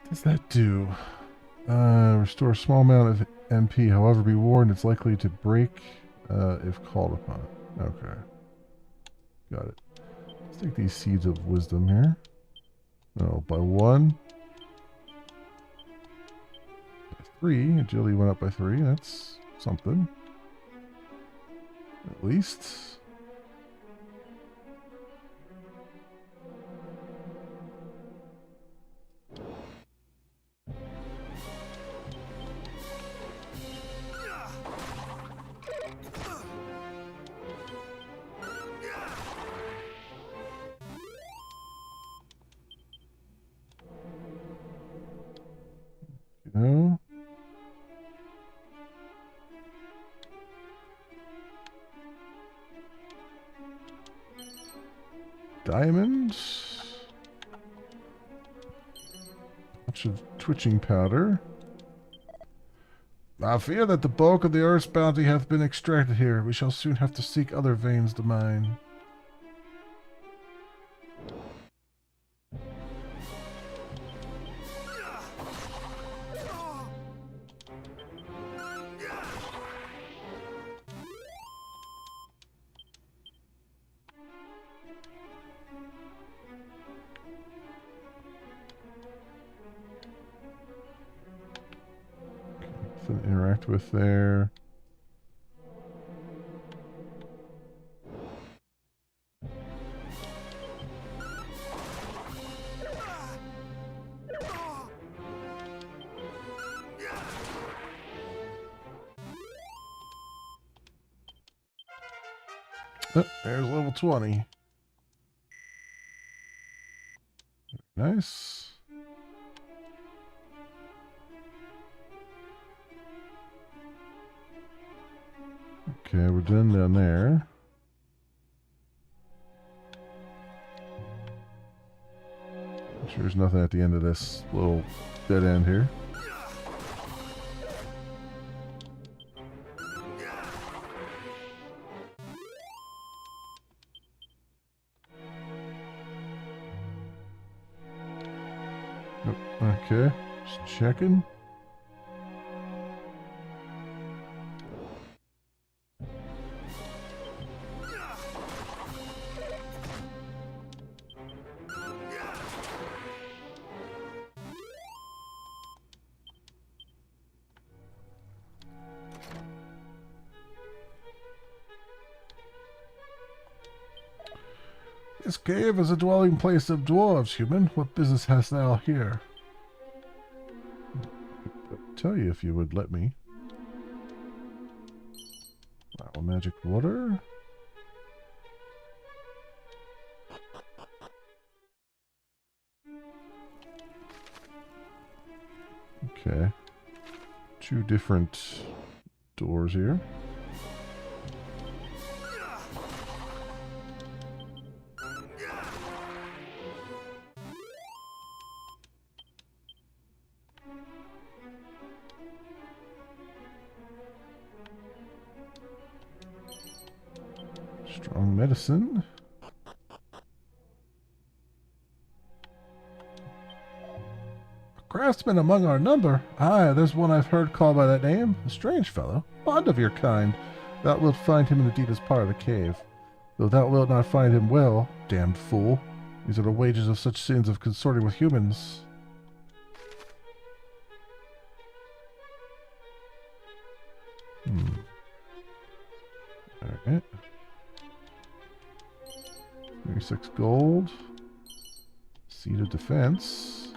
What does that do? Restore a small amount of MP. However, be warned it's likely to break if called upon. Okay. Got it. Let's take these seeds of wisdom here. Oh, by 1. By 3. Agility went up by 3. That's something. At least. No. Diamonds. Bunch of twitching powder. I fear that the bulk of the Earth's bounty hath been extracted here. We shall soon have to seek other veins to mine. Nothing to interact with there. Oh, there's level 20. Nice. Okay, we're done down there. Sure there's nothing at the end of this little dead end here. Okay, just checking. This cave is a dwelling place of dwarves, human. What business hast thou here? I'd tell you if you would let me. Wow, magic water. Okay. 2 different doors here. Strong medicine. Craftsman among our number? Aye, there's one I've heard called by that name. A strange fellow, fond of your kind. Thou wilt find him in the deepest part of the cave. Though thou wilt not find him well, damned fool. These are the wages of such sins of consorting with humans. Alright. 36 gold. Seed of defense.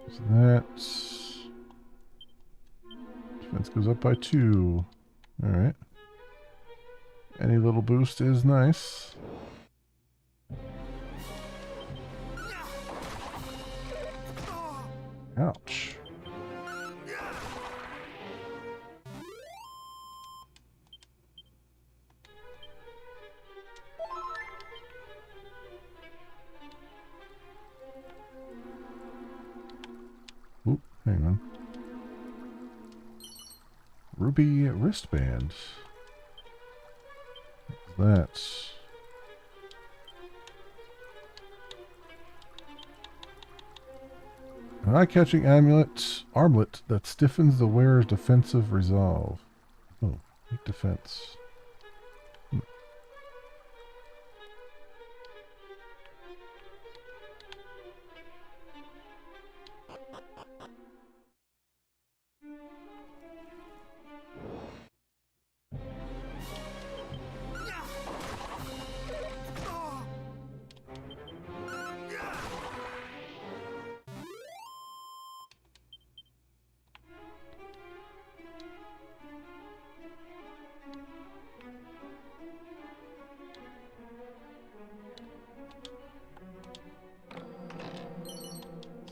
So that's... defense goes up by 2. Alright. Any little boost is nice. Ouch. Oop, hang on. Ruby wristband. That's... an eye-catching armlet that stiffens the wearer's defensive resolve. Oh, weak defense.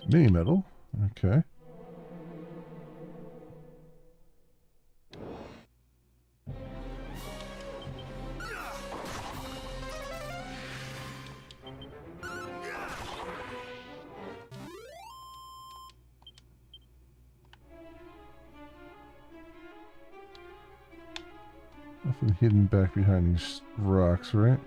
Mini metal. Okay. Nothing hidden back behind these rocks, right?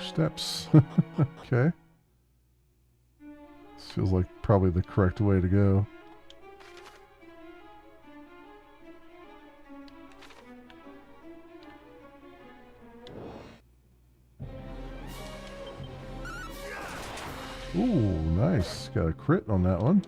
Steps. Okay. This feels like probably the correct way to go. Ooh, nice. Got a crit on that one.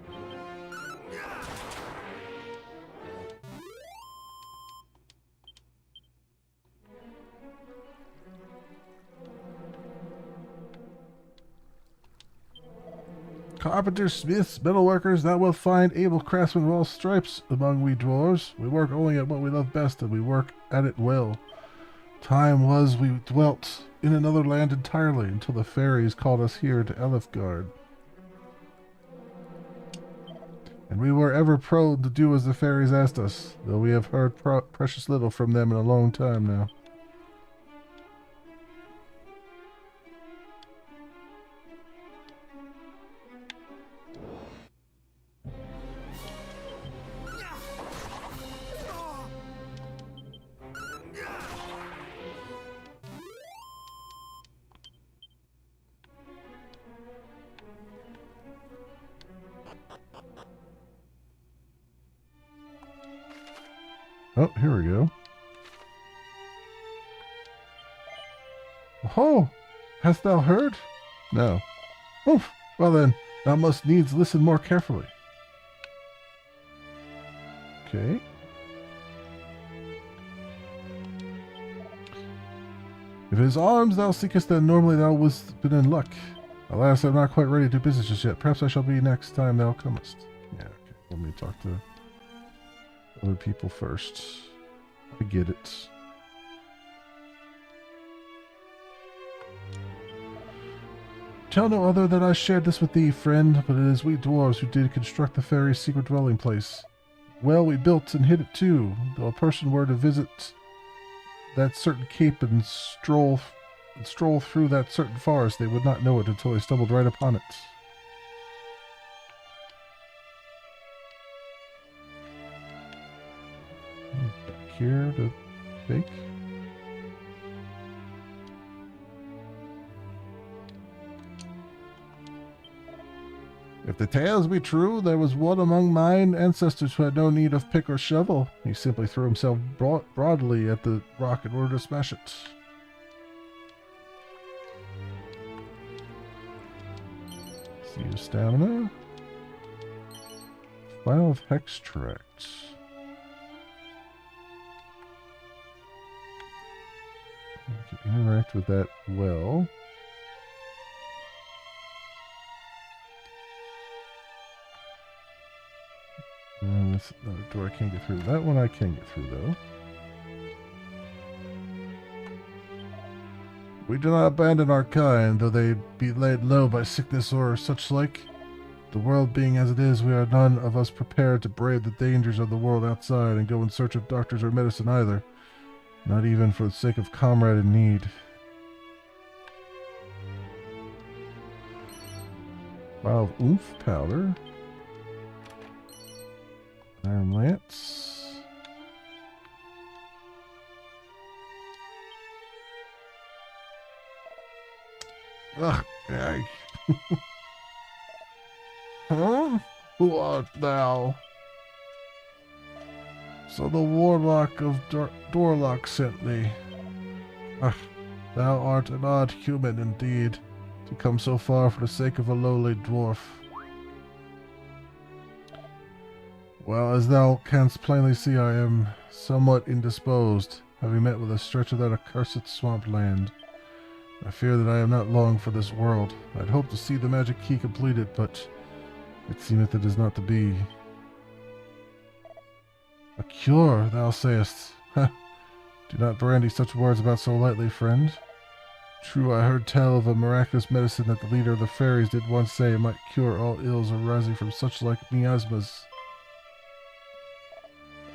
Carpenters, smiths, metalworkers, thou wilt find able craftsmen of all stripes among we dwarves. We work only at what we love best, and we work at it well. Time was we dwelt in another land entirely, until the fairies called us here to Elfgard. And we were ever prone to do as the fairies asked us, though we have heard precious little from them in a long time now. Oh, here we go. Oh, hast thou heard? No. Oof. Well then, thou must needs listen more carefully. Okay. If it is arms thou seekest, then normally thou wouldst been in luck. Alas, I'm not quite ready to do business just yet. Perhaps I shall be next time thou comest. Yeah, okay. Let me talk to other people first. I get it. Tell no other that I shared this with thee, friend, but it is we dwarves who did construct the fairy's secret dwelling place. Well, we built and hid it too, though a person were to visit that certain cape and stroll through that certain forest, they would not know it until they stumbled right upon it. Back here to fake. If the tales be true, there was one among mine ancestors who had no need of pick or shovel. He simply threw himself broadly at the rock in order to smash it. See your stamina. File of hex tracts. You can interact with that well. And this another door I can't get through. That one I can get through, though. We do not abandon our kind, though they be laid low by sickness or such like. The world being as it is, we are none of us prepared to brave the dangers of the world outside and go in search of doctors or medicine either. Not even for the sake of comrade in need. Vial of oomph powder. Iron lance. Ugh, yay. Huh? Who art thou? So the warlock of Dorlock sent thee. Ah, thou art an odd human indeed, to come so far for the sake of a lowly dwarf. Well, as thou canst plainly see, I am somewhat indisposed, having met with a stretch of that accursed swamp land. I fear that I am not long for this world. I'd hoped to see the magic key completed, but it seemeth it is not to be. A cure, thou sayest? Ha! Do not brandy such words about so lightly, friend. True, I heard tell of a miraculous medicine that the leader of the fairies did once say might cure all ills arising from such like miasmas.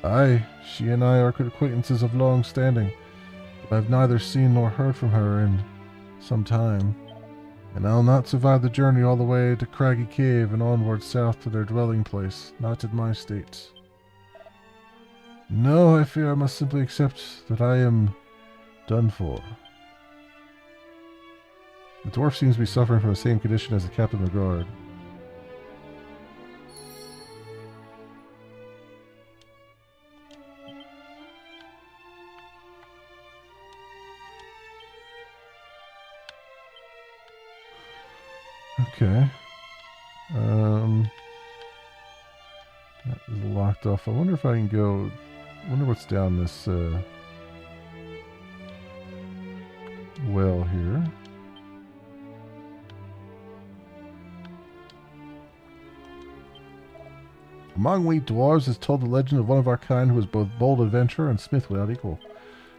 Aye, she and I are good acquaintances of long standing, but I've neither seen nor heard from her in some time, and I'll not survive the journey all the way to Craggy Cave and onward south to their dwelling place, not in my state. No, I fear I must simply accept that I am done for. The dwarf seems to be suffering from the same condition as the captain of the guard. Okay. That is locked off. I wonder if I can go. I wonder what's down this well here. Among we dwarves is told the legend of one of our kind who was both bold adventurer and smith without equal.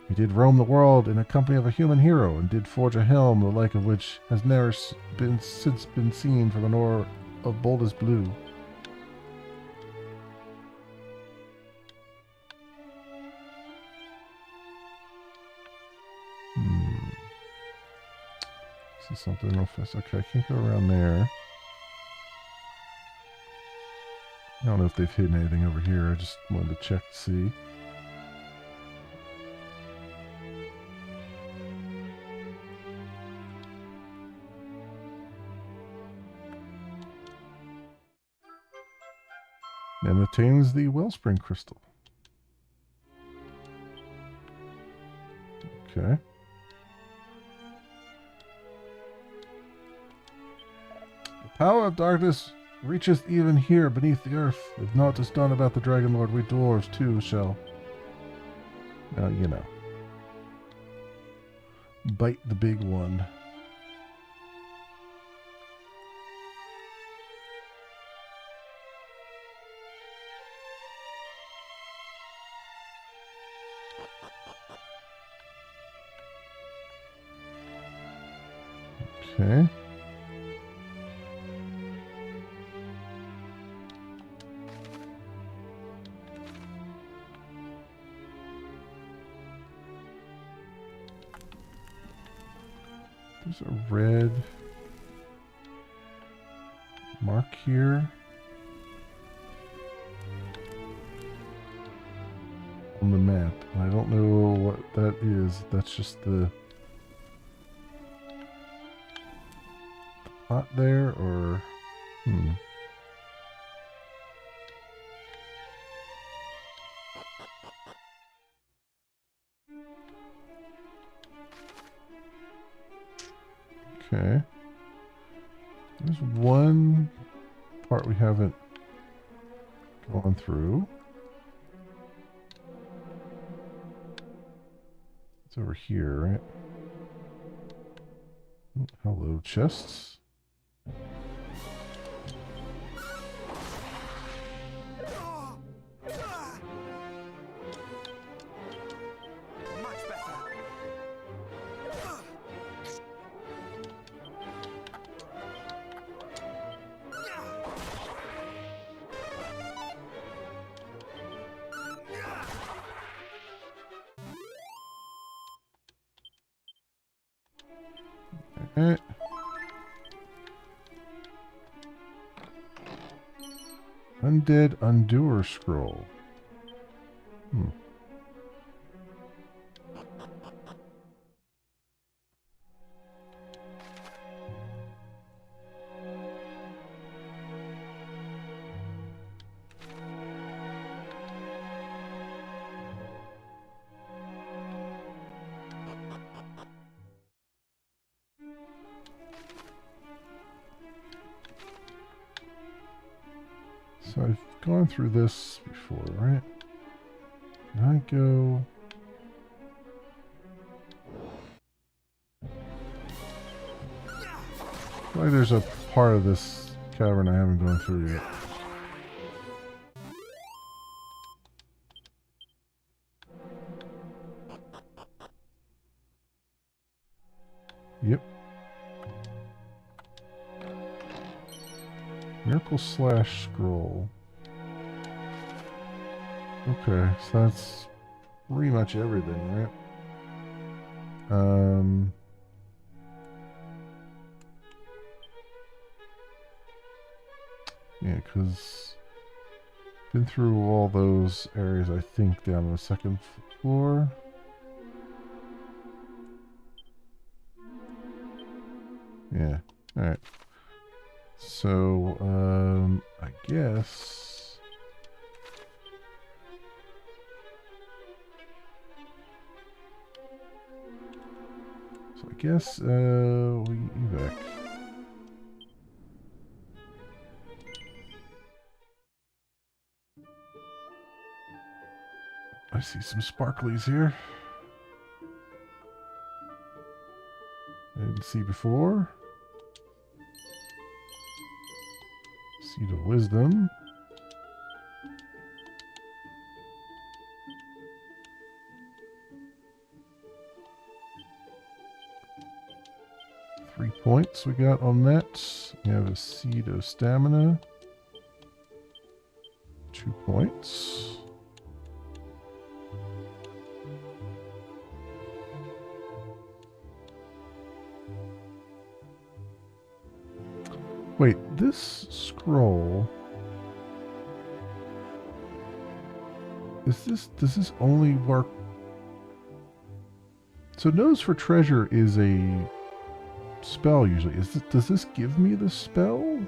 He did roam the world in the company of a human hero, and did forge a helm the like of which has never since been seen from an ore of boldest blue. This is something real fast. Okay, I can't go around there. I don't know if they've hidden anything over here. I just wanted to check to see. And obtains the wellspring crystal. Okay. The power of darkness reacheth even here beneath the earth. If naught is done about the Dragon Lord, we dwarves too shall. Now, you know. Bite the big one. Okay. There's a red mark here on the map. I don't know what that is. That's just the pot there, or Okay. There's one part we haven't gone through. It's over here, right? Oh, hello, chests. Much better. Alright. Undead Undoer Scroll. So I've gone through this before, right? Can I go... I feel like there's a part of this cavern I haven't gone through yet. Yep. Miracle Slash Scroll. Okay, so that's pretty much everything, right? Yeah, because been through all those areas, I think, down on the second floor. Yeah, alright. So, I guess... we evac. I see some sparklies here. I didn't see before. Seed of Wisdom. 3 points we got on that. We have a seed of stamina. 2 points. Wait, this scroll... does this only work? So Nose for Treasure is a spell usually. Does this give me the spell?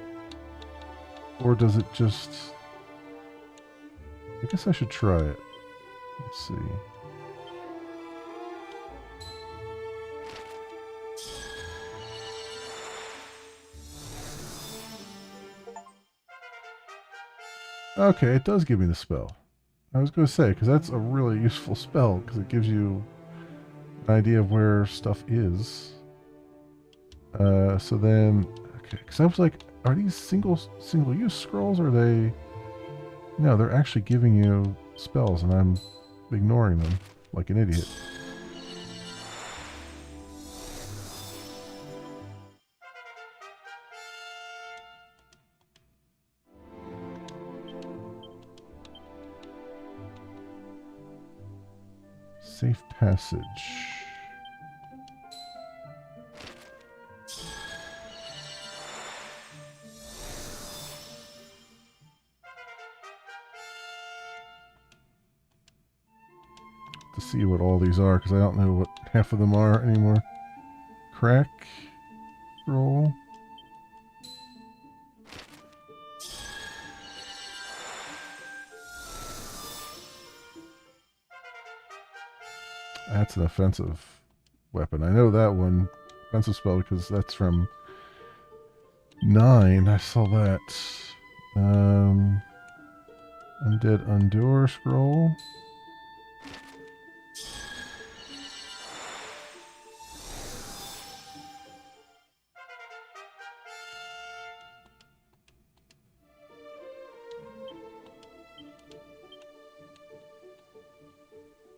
Or does it just... I guess I should try it. Let's see. Okay, it does give me the spell. I was going to say, because that's a really useful spell, because it gives you an idea of where stuff is. So then, okay, because I was like, are these single-use scrolls, or are they... No, they're actually giving you spells, and I'm ignoring them like an idiot. Safe passage. To see what all these are, because I don't know what half of them are anymore. Crack. Roll. That's an offensive weapon. I know that one. Offensive spell because that's from 9. I saw that. Undead Endure Scroll.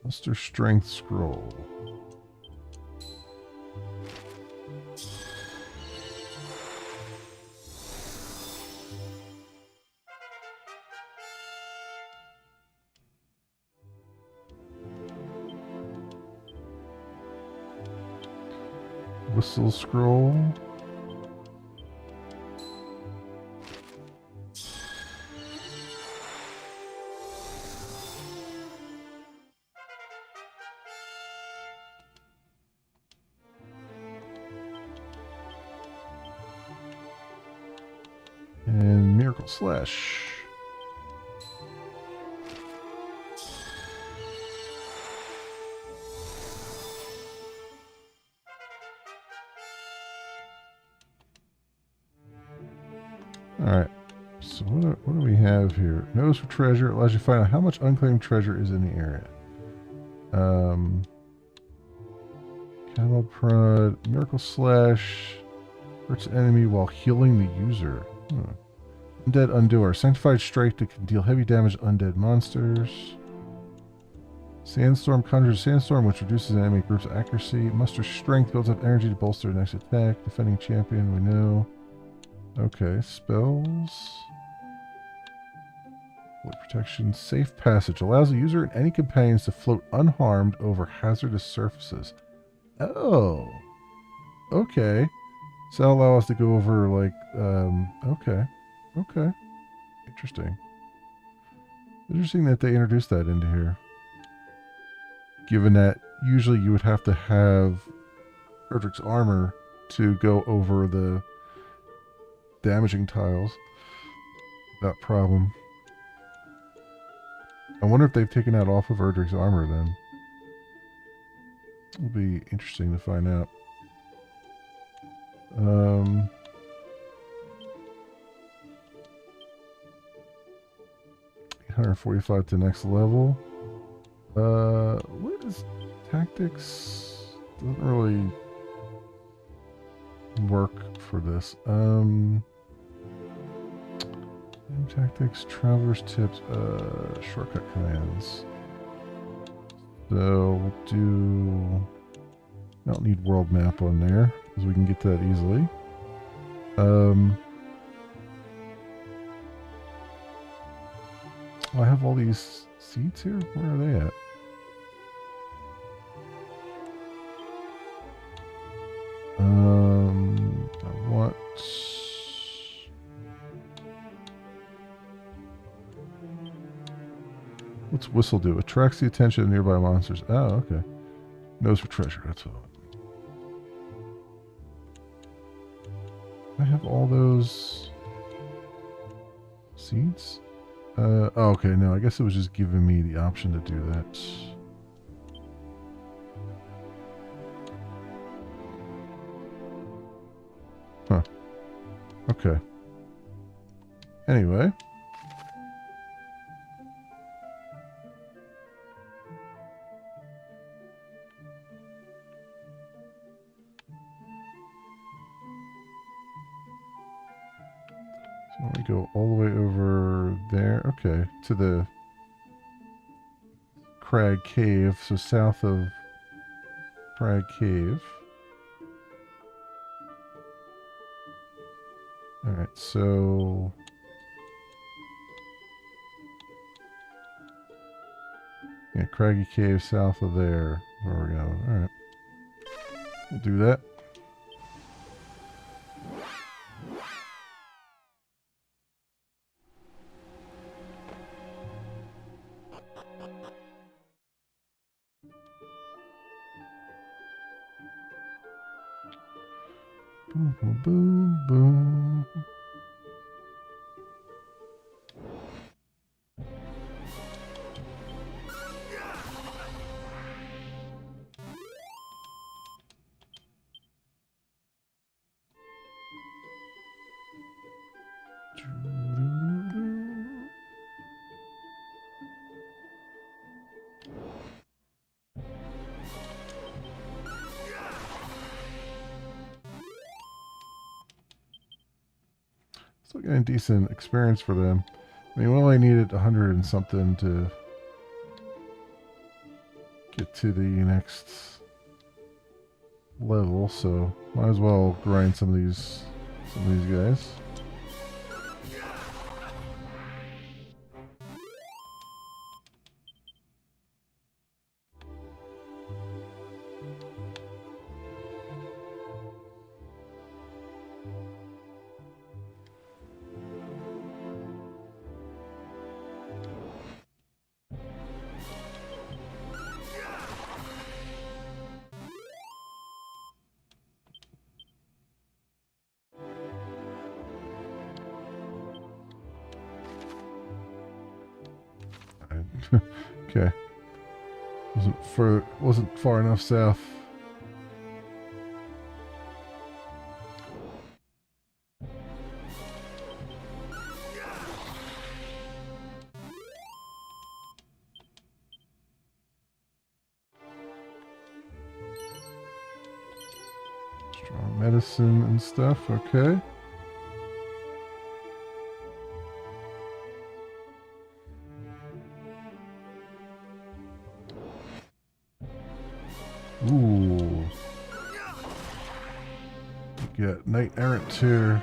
Monster Strength Scroll. Whistle Scroll. And Miracle Slash. Alright, so what do we have here? Nose for Treasure allows you to find out how much unclaimed treasure is in the area. Camel Prod, Miracle Slash, hurts enemy while healing the user. Undead Undoer, Sanctified Strike that can deal heavy damage to undead monsters. Sandstorm conjures a sandstorm which reduces an enemy group's accuracy. Muster Strength builds up energy to bolster the next attack. Defending champion, we know. Okay, spells. Bullet protection. Safe passage allows the user and any companions to float unharmed over hazardous surfaces. Oh, okay. So that'll allow us to go over like, okay, interesting. Interesting that they introduced that into here. Given that usually you would have to have Erdrick's armor to go over the damaging tiles. That problem. I wonder if they've taken that off of Erdrick's armor then. It'll be interesting to find out. 845 to next level. What is tactics? Doesn't really work for this. Tactics, traverse tips, shortcut commands. So we'll do. I don't need world map on there. because we can get to that easily. I have all these seeds here. Where are they at? I want. What's whistle do? Attracts the attention of nearby monsters. Oh, okay. Nose for treasure. That's what I want. I have all those seeds. Oh, okay. No, I guess it was just giving me the option to do that. Huh. Okay. Anyway. So we go all the way over there. Okay. To the Crag Cave. So south of Crag Cave. Alright, so... yeah, Craggy Cave south of there. Where we're going. Alright. We'll do that. Boom, boom, boom, boom. Still getting decent experience for them. I mean, we only needed 100 and something to get to the next level, so might as well grind some of these guys. Okay. Wasn't far enough south. Strong medicine and stuff, okay. Ooh. We got Knight Errant here.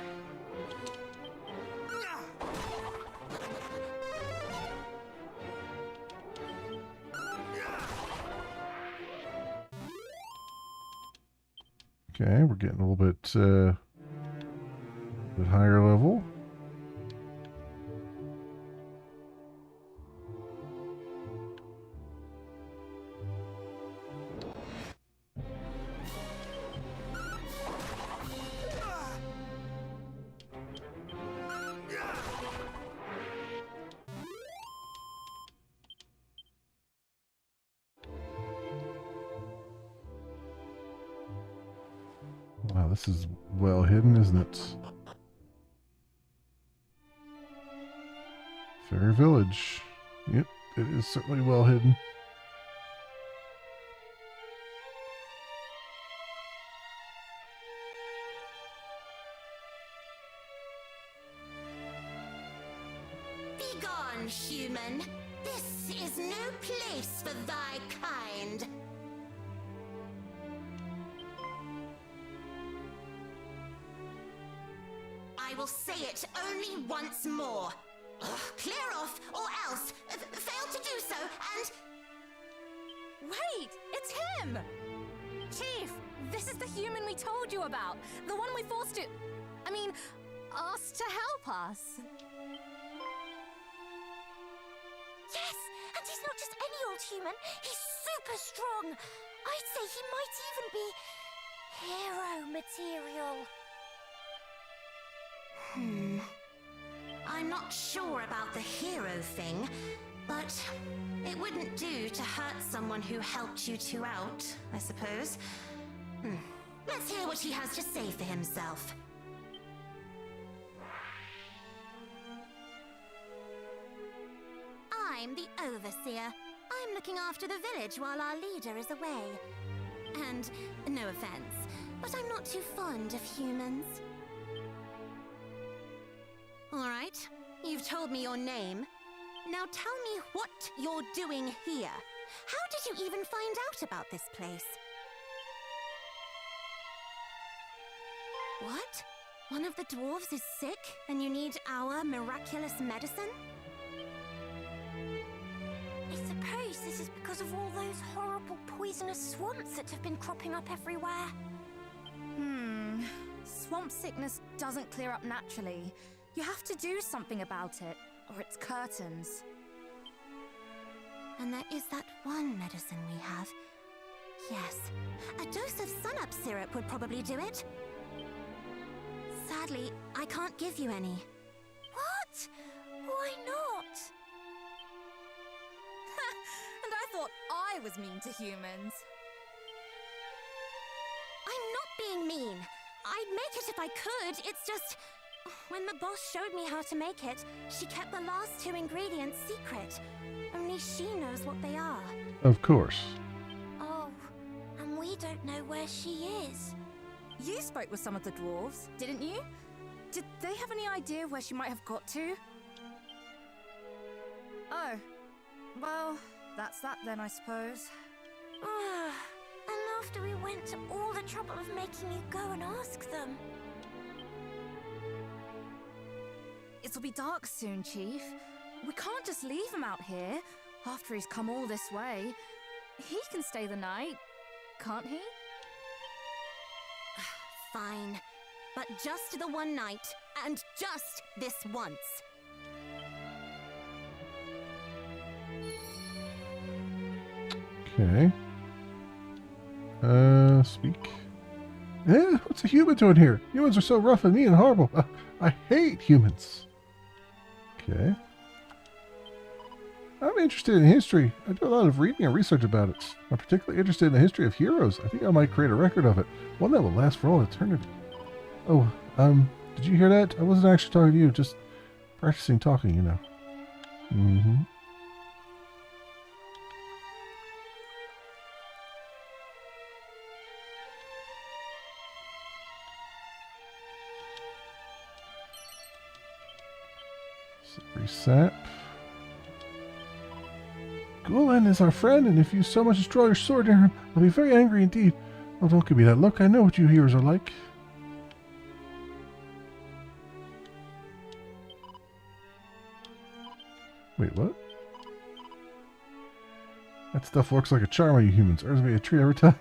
Okay, we're getting a little bit higher level. Wow, this is well hidden, isn't it? Fairy Village. Yep, it is certainly well hidden. Begone, human! This is no place for thy kind! I will say it only once more. Ugh, clear off, or else. Fail to do so, and... Wait, it's him! Chief, this is the human we told you about. The one we forced to... asked to help us. Yes, and he's not just any old human. He's super strong. I'd say he might even be hero material. I'm not sure about the hero thing, but it wouldn't do to hurt someone who helped you two out, I suppose. Let's hear what he has to say for himself. I'm the Overseer. I'm looking after the village while our leader is away. And, no offense, but I'm not too fond of humans. Alright, you've told me your name. Now tell me what you're doing here. How did you even find out about this place? What? One of the dwarves is sick, and you need our miraculous medicine? I suppose this is because of all those horrible poisonous swamps that have been cropping up everywhere. Swamp sickness doesn't clear up naturally. You have to do something about it, or it's curtains. And there is that one medicine we have. Yes, a dose of sun-up syrup would probably do it. Sadly, I can't give you any. What? Why not? And I thought I was mean to humans. I'm not being mean. I'd make it if I could, it's just... When the boss showed me how to make it, she kept the last two ingredients secret. Only she knows what they are. Of course. Oh, and we don't know where she is. You spoke with some of the dwarves, didn't you? Did they have any idea where she might have got to? Oh, well, that's that then, I suppose. And after we went to all the trouble of making you go and ask them. It'll be dark soon, Chief. We can't just leave him out here, after he's come all this way. He can stay the night, can't he? Fine. But just the one night, and just this once. Okay. Speak. What's a human doing here? Humans are so rough and mean and horrible. I hate humans. Okay. I'm interested in history. I do a lot of reading and research about it. I'm particularly interested in the history of heroes. I think I might create a record of it. One that will last for all eternity. Oh, did you hear that? I wasn't actually talking to you, just practicing talking, you know. Mm-hmm. Slippery sap. Gulen is our friend, and if you so much as draw your sword near him, I'll be very angry indeed. Oh, don't give me that look. I know what you heroes are like. Wait, what? That stuff works like a charm on you humans. Earns me a treat every time.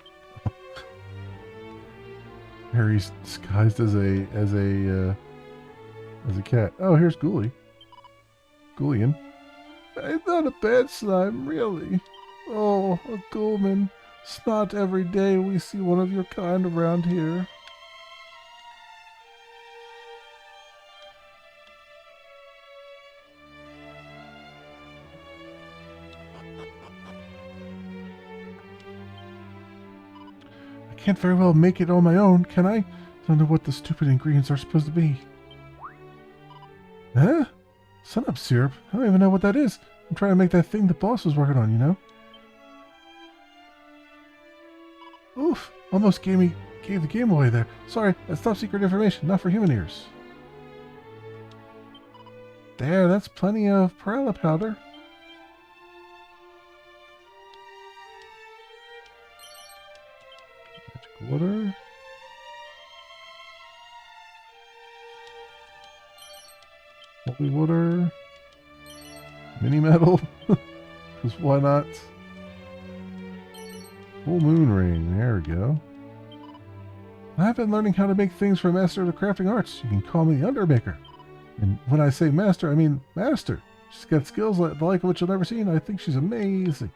Harry's disguised as a cat. Oh, here's Ghoulie. Ghoulian. It's not a bad slime, really. Oh, a Ghoulman. It's not every day we see one of your kind around here. I can't very well make it on my own, can I? Don't know what the stupid ingredients are supposed to be. Huh? Sun-up syrup? I don't even know what that is. I'm trying to make that thing the boss was working on, you know? Oof! Almost gave the game away there. Sorry, that's top secret information, not for human ears. There, that's plenty of Perla powder. Magic water. Holy water. Mini metal. Because why not? Full moon ring. There we go. I've been learning how to make things for Master of the Crafting Arts. You can call me the Undermaker. And when I say master, I mean master. She's got skills the like of which you'll never see, and I think she's amazing.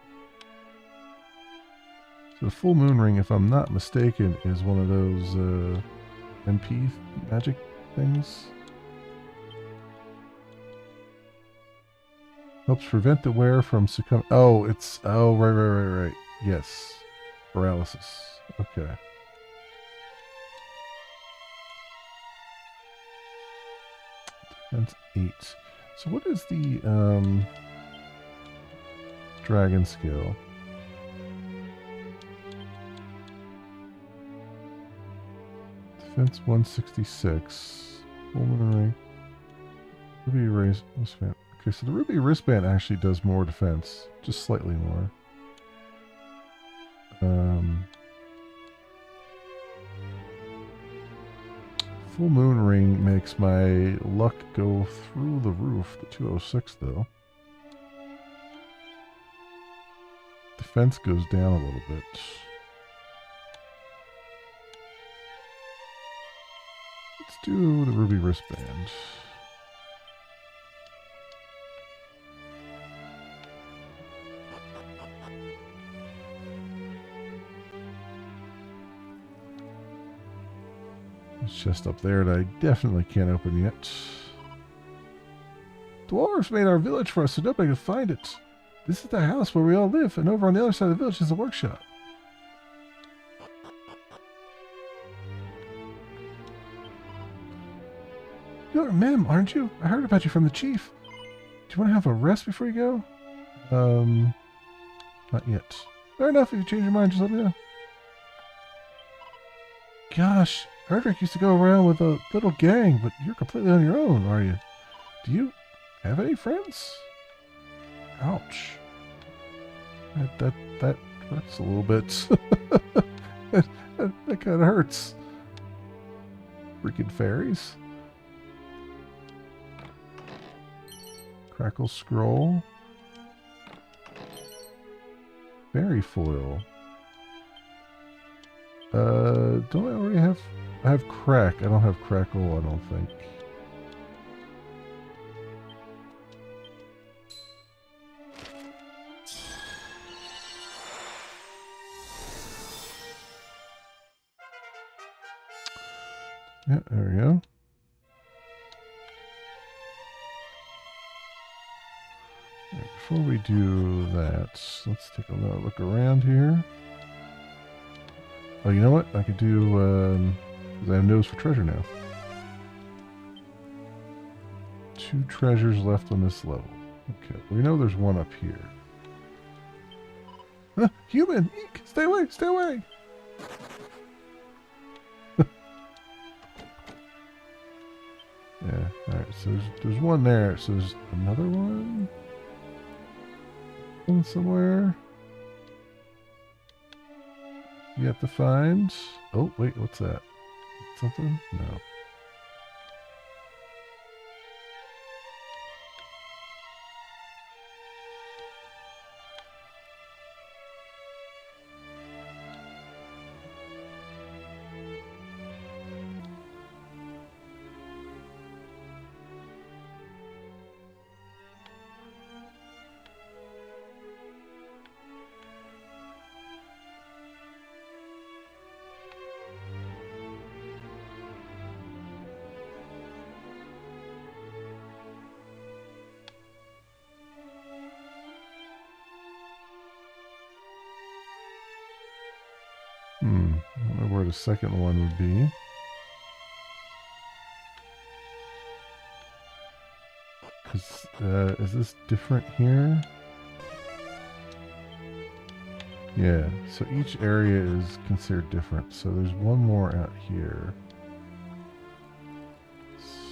So the full moon ring, if I'm not mistaken, is one of those MP magic things. Helps prevent the wearer from succumbing. Oh, it's... Oh, right. Yes. Paralysis. Okay. Defense 8. So what is the dragon skill? Defense 166. Pulmonary. Ruby wristband. Okay, so the ruby wristband actually does more defense. Just slightly more. Full moon ring makes my luck go through the roof. The 206 though. Defense goes down a little bit. Let's do the ruby wristband. It's just up there that I definitely can't open yet. Dwarves made our village for us so nobody could find it. This is the house where we all live, and over on the other side of the village is a workshop. You're Mem, aren't you? I heard about you from the chief. Do you want to have a rest before you go? Not yet. Fair enough, if you change your mind, just let me know. Gosh, Erdrick used to go around with a little gang, but you're completely on your own, are you? Do you have any friends? Ouch. That hurts a little bit. that kind of hurts. Freaking fairies. Crackle scroll. Fairy foil. Don't I already have... I have crack. I don't have crackle, I don't think. Yeah, there we go. Right, before we do that, let's take a look around here. Oh, you know what? I could do, because I have nose for treasure now. 2 treasures left on this level. Okay, we know there's one up here. Human! Eek! Stay away! Stay away! Yeah, alright, so there's one there. So there's another one? One somewhere? You have to find... Oh, wait, what's that? Something? No. I don't know where the second one would be. Is this different here? Yeah, so each area is considered different. So there's one more out here.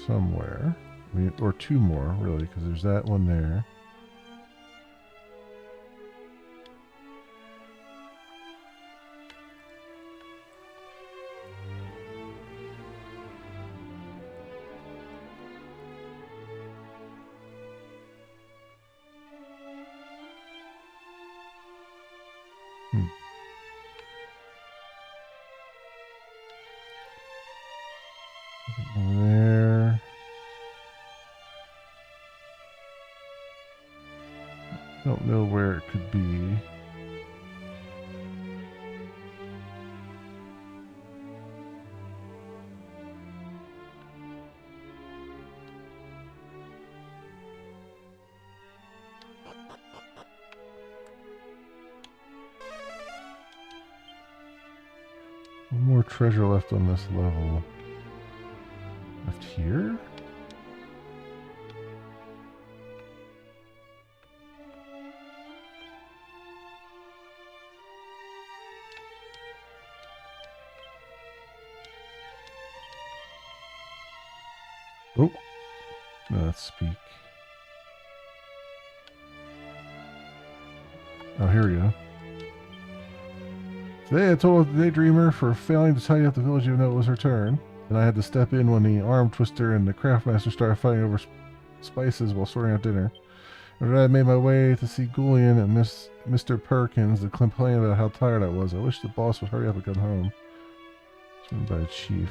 Somewhere. I mean, or 2 more, really, because there's that one there. Over there. Don't know where it could be. One more treasure left on this level. Left here? Oh, no, let's speak. Oh, here we go. Today I told the Daydreamer for failing to tidy up the village even though it was her turn. And I had to step in when the Arm Twister and the Craftmaster started fighting over spices while sorting out dinner. After that, I made my way to see Goulian and Mr. Perkins to complain about how tired I was. I wish the boss would hurry up and come home. It's written by a chief.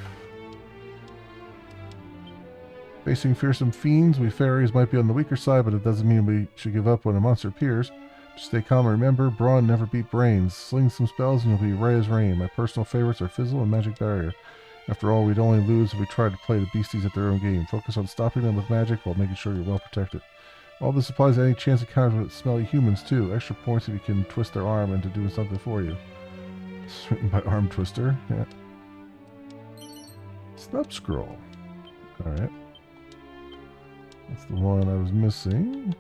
Facing fearsome fiends, we fairies might be on the weaker side, but it doesn't mean we should give up when a monster appears. Just stay calm and remember, brawn never beat brains. Sling some spells and you'll be right as rain. My personal favorites are Fizzle and Magic Barrier. After all, we'd only lose if we tried to play the beasties at their own game. Focus on stopping them with magic while making sure you're well protected. All this applies to any chance encounter with smelly humans, too. Extra points if you can twist their arm into doing something for you. It's written by Arm Twister. Yeah. Snub Scroll. Alright. That's the one I was missing.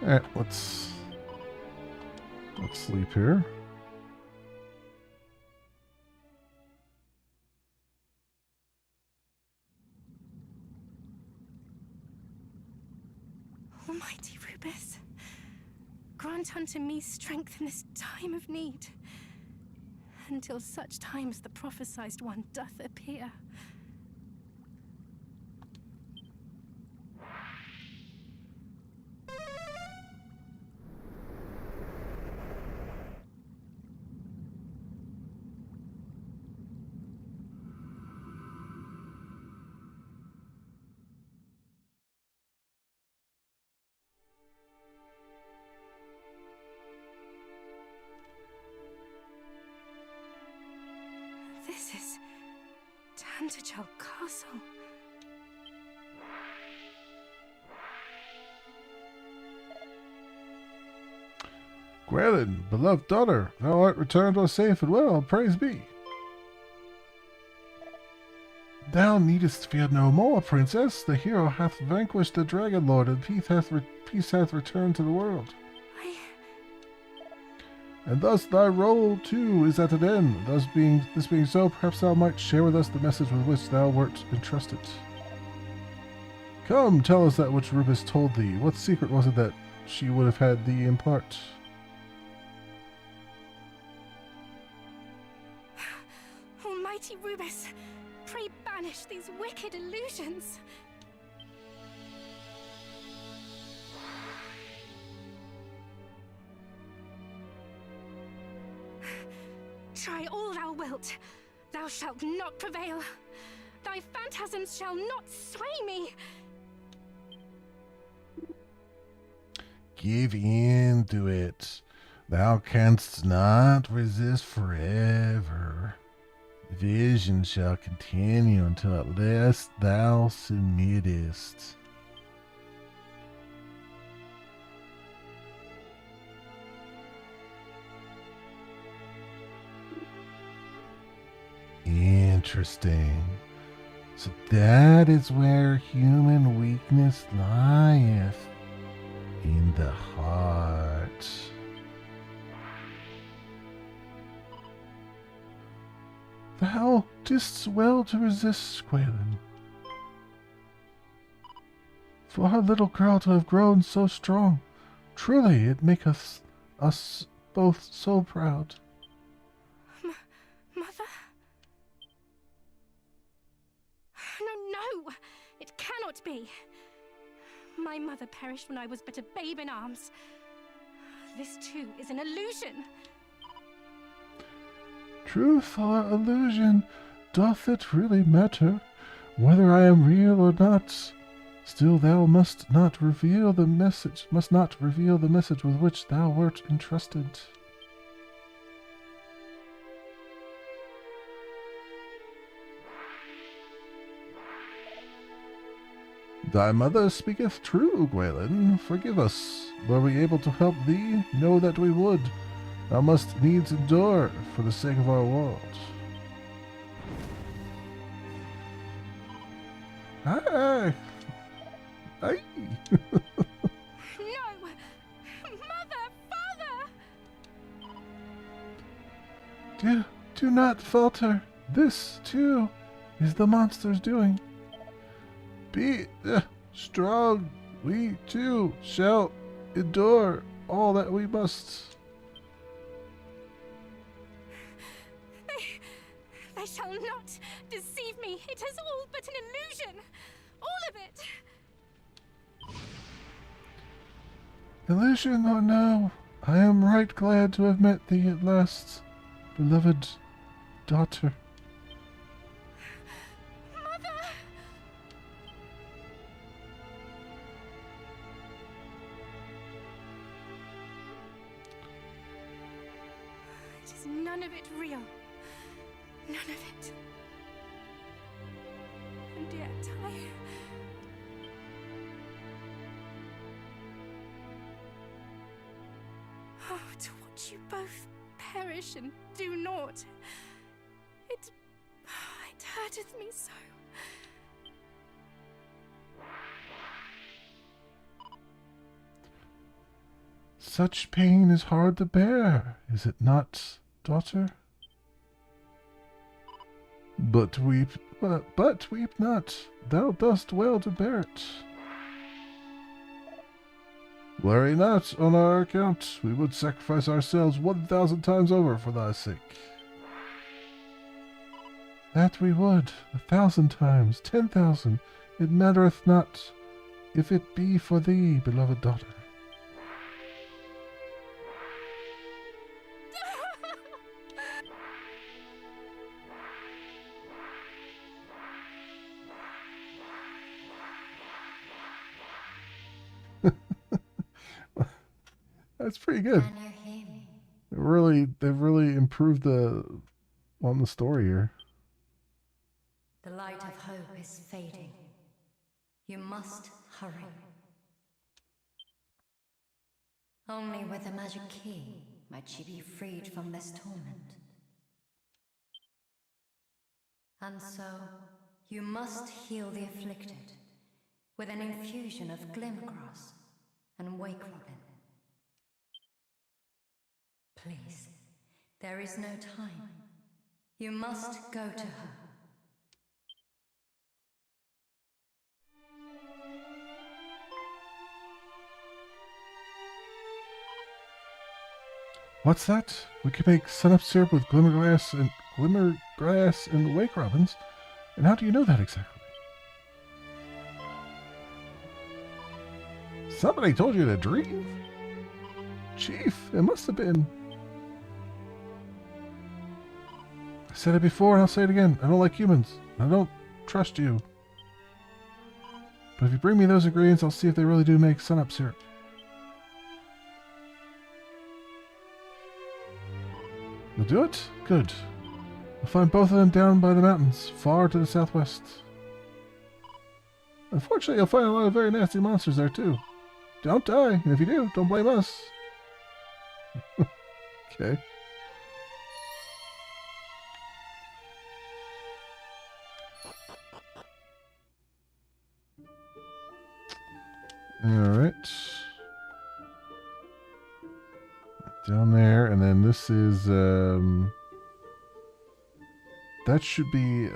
Alright, let's sleep here. Almighty Rubus, grant unto me strength in this time of need, until such time as the prophesied one doth appear. This is Tantagel Castle. Gwelyn, beloved daughter, thou art returned all safe and well, praise be. Thou needest fear no more, princess. The hero hath vanquished the dragon lord, and peace hath returned to the world. And thus thy role, too, is at an end. This being so, perhaps thou might share with us the message with which thou wert entrusted. Come, tell us that which Rubus told thee. What secret was it that she would have had thee impart? Almighty Rubus, pray banish these wicked illusions. Try all thou wilt, thou shalt not prevail. Thy phantasms shall not sway me. Give in to it. Thou canst not resist forever. Vision shall continue until at last thou submittest. Interesting. So that is where human weakness lieth. In the heart. Thou didst well to resist, Gwelyn. For our little girl to have grown so strong, truly it maketh us both so proud. My mother perished when I was but a babe in arms. This too is an illusion. Truth or illusion, doth it really matter, whether I am real or not? Still thou must not reveal the message with which thou wert entrusted. Thy mother speaketh true, Gwaelin. Forgive us. Were we able to help thee? Know that we would. Thou must needs endure for the sake of our world. Hi! Hi! No! Mother! Father! Do not falter. This, too, is the monster's doing. Be strong. We, too, shall endure all that we must. They shall not deceive me. It is all but an illusion. All of it. Illusion or no, I am right glad to have met thee at last, beloved daughter. Mother! It is none of it real. None of it. And yet Oh, to watch you both perish and do naught. It hurteth me so. Such pain is hard to bear, is it not, daughter? But weep not. Thou dost well to bear it. Worry not on our account. We would sacrifice ourselves 1,000 times over for thy sake. That we would, 1,000 times, 10,000. It mattereth not, if it be for thee, beloved daughter. That's pretty good. Can you hear me? They've really improved on the story here. The light of hope is fading. You must hurry. Only with a magic key might she be freed from this torment. And so, you must heal the afflicted with an infusion of glimmergrass and wake robin. Please, there is no time. You must go to her. What's that? We can make sun-up syrup with glimmergrass and wake robins. And how do you know that exactly? Somebody told you to dream? Chief, it must have been. I said it before and I'll say it again. I don't like humans. I don't trust you. But if you bring me those ingredients, I'll see if they really do make sun-up syrup. You'll do it? Good. We'll find both of them down by the mountains, far to the southwest. Unfortunately, you'll find a lot of very nasty monsters there, too. Don't die, and if you do, don't blame us. Okay. Alright. Down there, and then this is, that should be,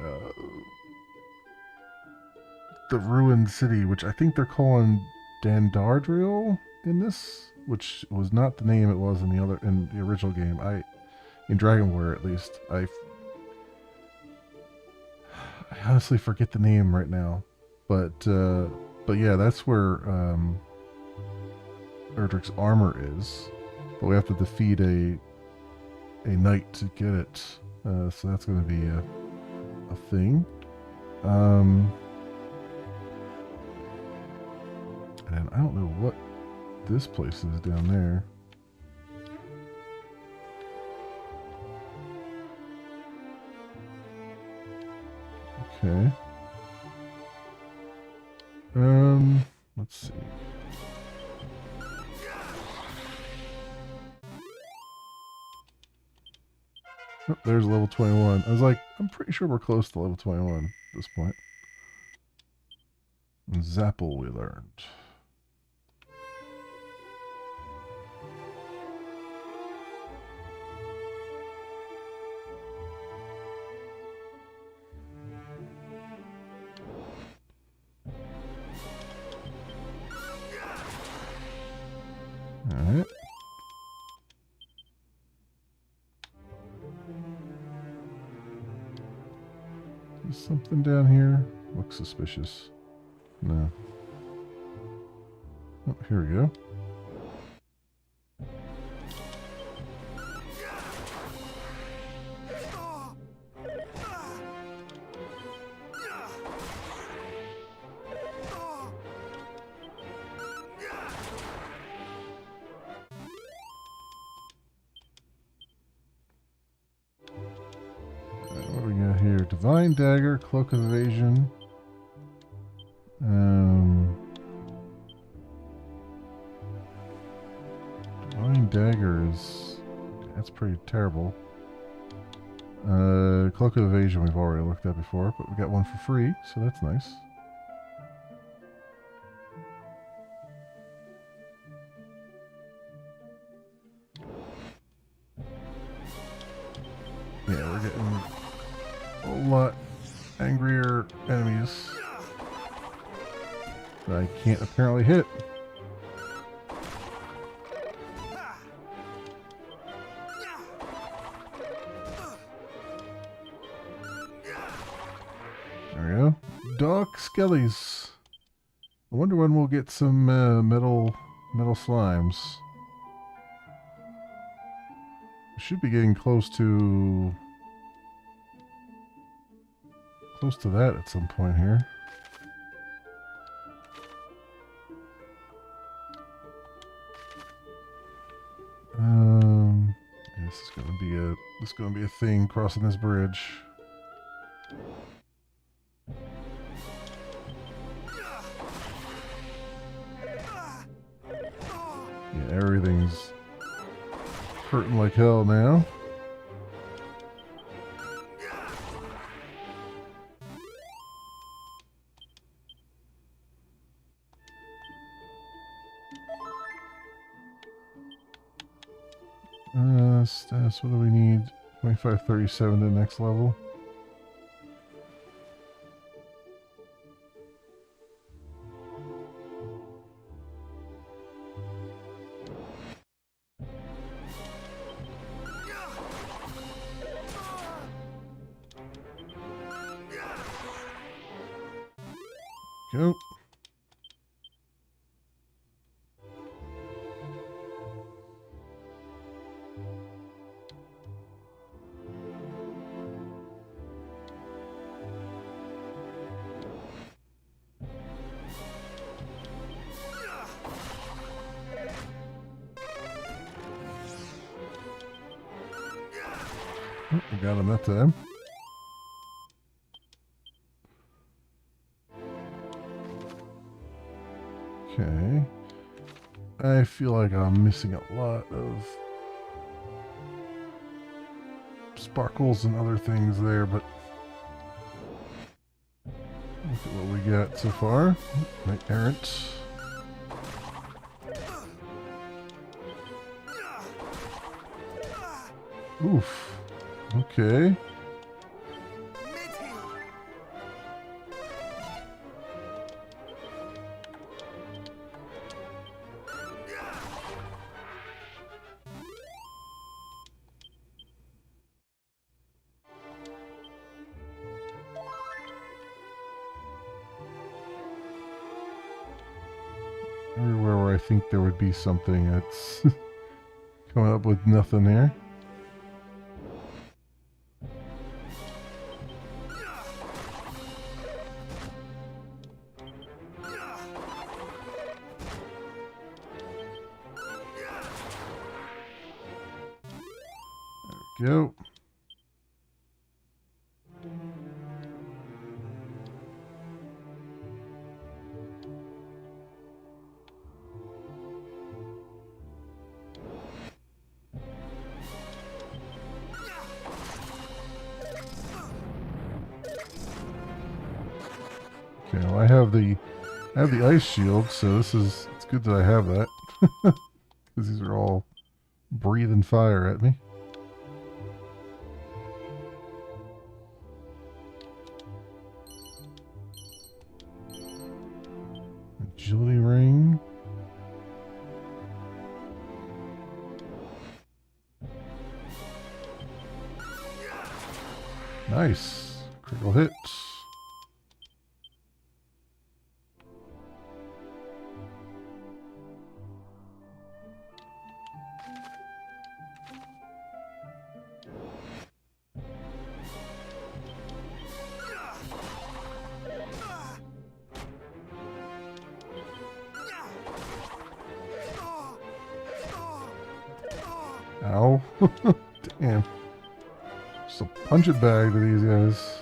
the ruined city, which I think they're calling Dandardriel in this, which was not the name it was in the original game. In Dragon Warrior at least. I honestly forget the name right now, but But yeah, that's where Erdrick's armor is. But we have to defeat a knight to get it. So that's going to be a thing. And I don't know what this place is down there. Okay. Let's see. Oh, there's level 21. I was like, I'm pretty sure we're close to level 21 at this point. And Zapple we learned. Alright. There's something down here. Looks suspicious. No. Oh, here we go. What do we got here? Divine Dagger, Cloak of Evasion. Divine Dagger is... that's pretty terrible. Cloak of Evasion we've already looked at before, but we got one for free, so that's nice. Yeah, we're getting a lot angrier enemies that I can't apparently hit. There we go. Dark Skellies. I wonder when we'll get some metal slimes. Should be getting close to that at some point here. Yeah, this is gonna be a thing crossing this bridge. Yeah, everything's hurting like hell now. Status, what do we need? 2537 to the next level. Go. Oh, we got him that time. Okay. I feel like I'm missing a lot of sparkles and other things there, but look at what we got so far. Right, errant. Oof. Okay. everywhere where I think there would be something. It's coming up with nothing here. Go. Okay, well, I have the ice shield, so it's good that I have that. Because these are all breathing fire at me. Agility ring. Nice. Critical hit. Ow. Damn. Just a punch it bag to these guys.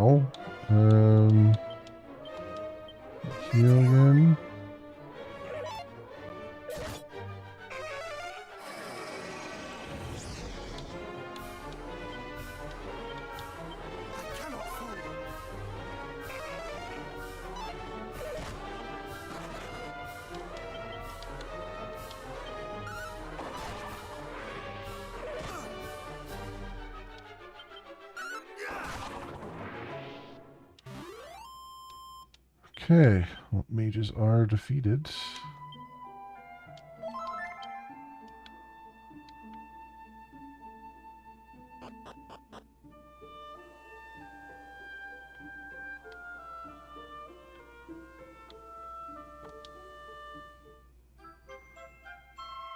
Oh, heal again. Cannot fall. Okay, well, mages are defeated.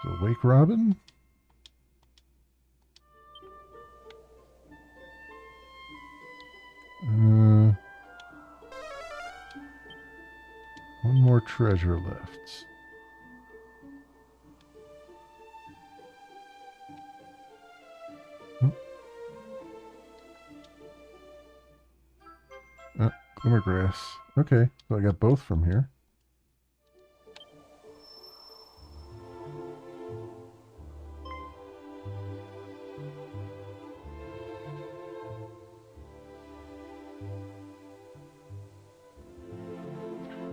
So wake Robin. One more treasure left. Glimmergrass. Okay, so I got both from here.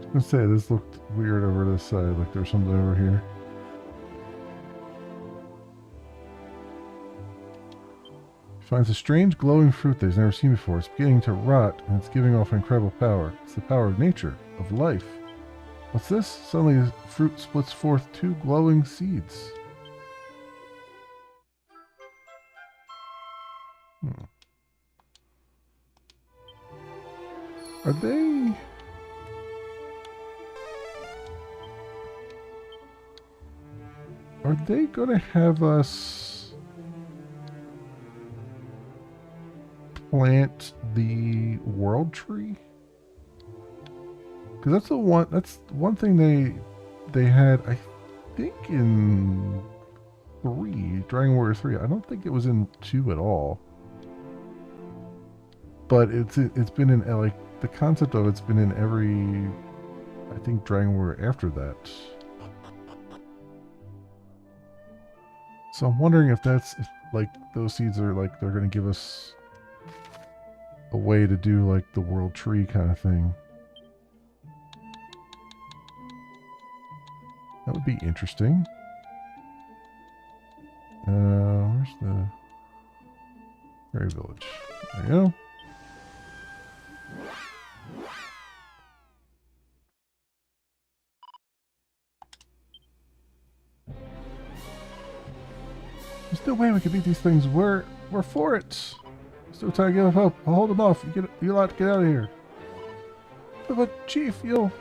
I was gonna say, this looked weird over this side, like there's something over here. He finds a strange glowing fruit that he's never seen before. It's beginning to rot, and it's giving off incredible power. It's the power of nature, of life. What's this? Suddenly the fruit splits forth 2 glowing seeds. Are they... Are they going to have us plant the world tree? Because that's one thing they had, I think, in 3, Dragon Warrior 3. I don't think it was in 2 at all. But it's been in, like, the concept of it's been in every, I think, Dragon Warrior after that. So I'm wondering if that's, like, those seeds are, like, they're going to give us a way to do like the world tree kind of thing. That would be interesting. Where's the Fairy Village? There you go. There's no way we can beat these things. We're for it. Still trying to give up. I'll hold them off. You lot to get out of here. But Chief, don't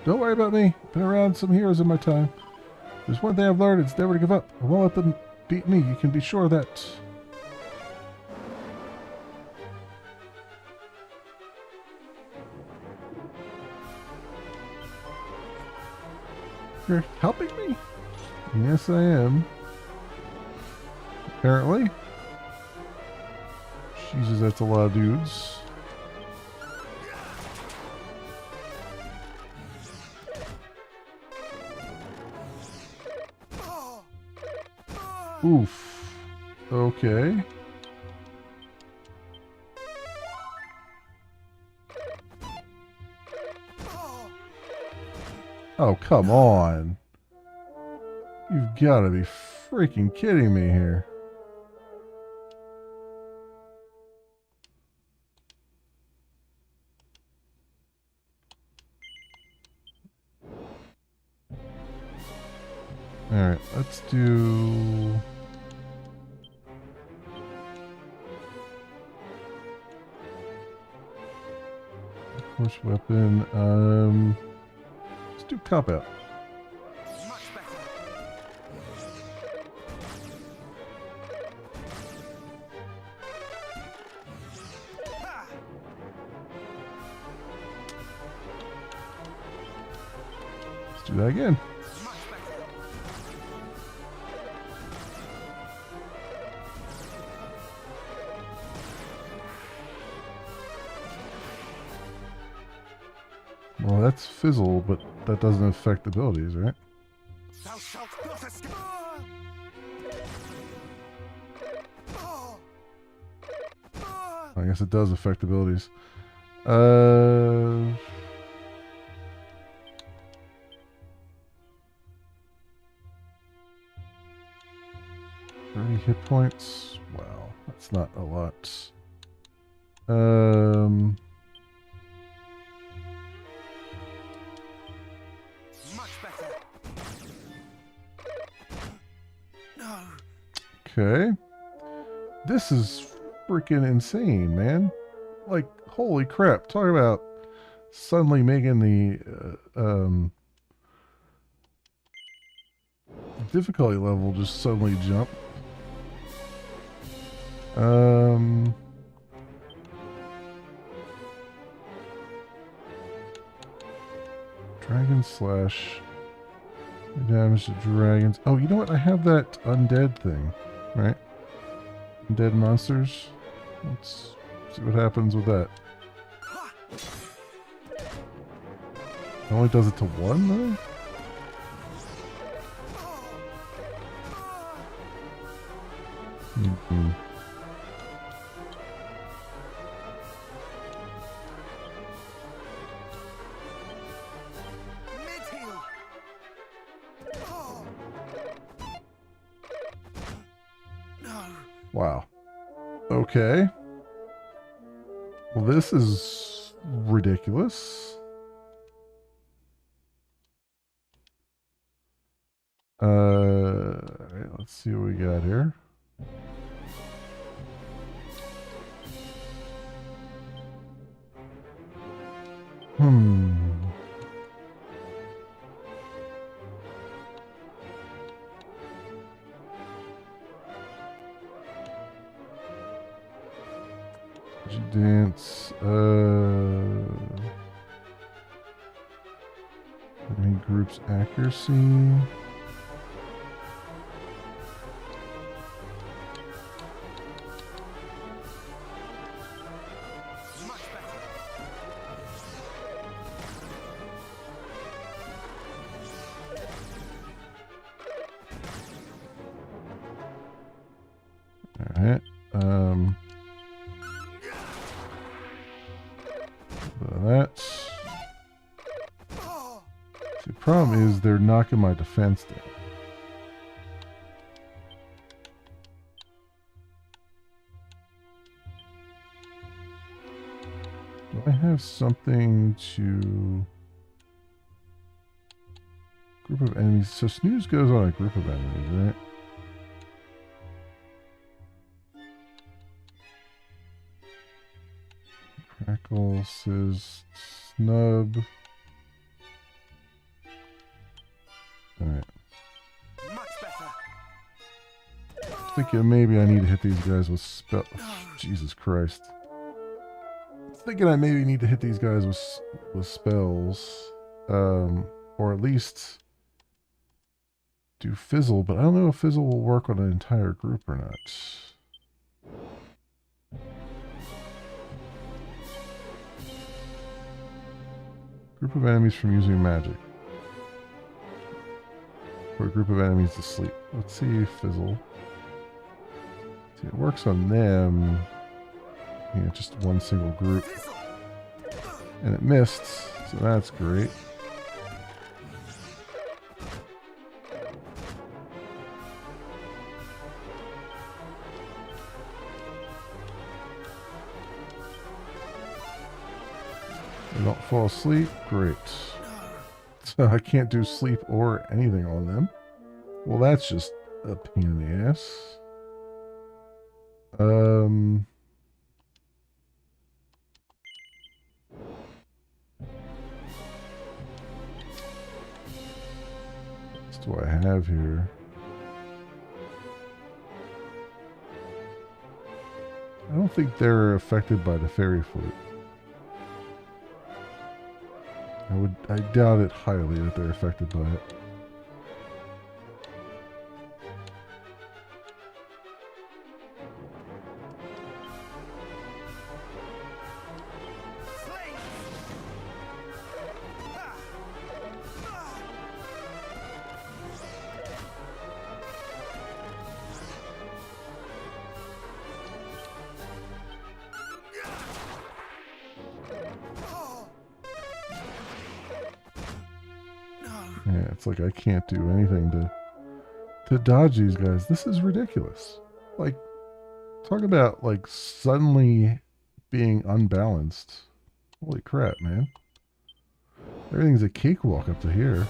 worry about me. Been around some heroes in my time. There's one thing I've learned, it's never to give up. I won't let them beat me. You can be sure of that. You're helping me? Yes, I am. Apparently. Jesus, that's a lot of dudes. Oof. Okay. Oh, come on. You've got to be freaking kidding me here. Alright, let's do... Force weapon, let's do cop out. Much better. Ha! Let's do that again. Much better. Well, that's fizzle, but that doesn't affect abilities, right? Thou shalt not escape. I guess it does affect abilities. 30 hit points. Wow, that's not a lot. Much better. No. Okay. This is freaking insane, man. Like, holy crap. Talk about suddenly making the difficulty level just suddenly jump. Dragon Slash. Damage to dragons. Oh, you know what? I have that undead thing, right? Undead monsters. Let's see what happens with that. It only does it to one, though? Mm-hmm. Mid-heal. No. Wow. Okay. Well, this is ridiculous. Alright, let's see what we got here. Dance, enemy group's accuracy. Much better. Alright, of that. See, the problem is they're knocking my defense down. Do I have something to... Group of enemies. So snooze goes on a group of enemies, right? Crackle, Sizz, Snub. Alright. Much better. Thinking maybe I need to hit these guys with spell. Jesus Christ. Thinking I maybe need to hit these guys with spells. Or at least do Fizzle, but I don't know if Fizzle will work on an entire group or not. Group of enemies from using magic. Or a group of enemies to sleep. Let's see Fizzle. See, it works on them. Yeah, just one single group. And it missed, so that's great. They don't fall asleep. Great. So I can't do sleep or anything on them. Well, that's just a pain in the ass. What do I have here? I don't think they're affected by the fairy flute. I doubt it highly that they're affected by it. Yeah, it's like I can't do anything to dodge these guys. This is ridiculous. Like, talk about like suddenly being unbalanced. Holy crap, man. Everything's a cakewalk up to here.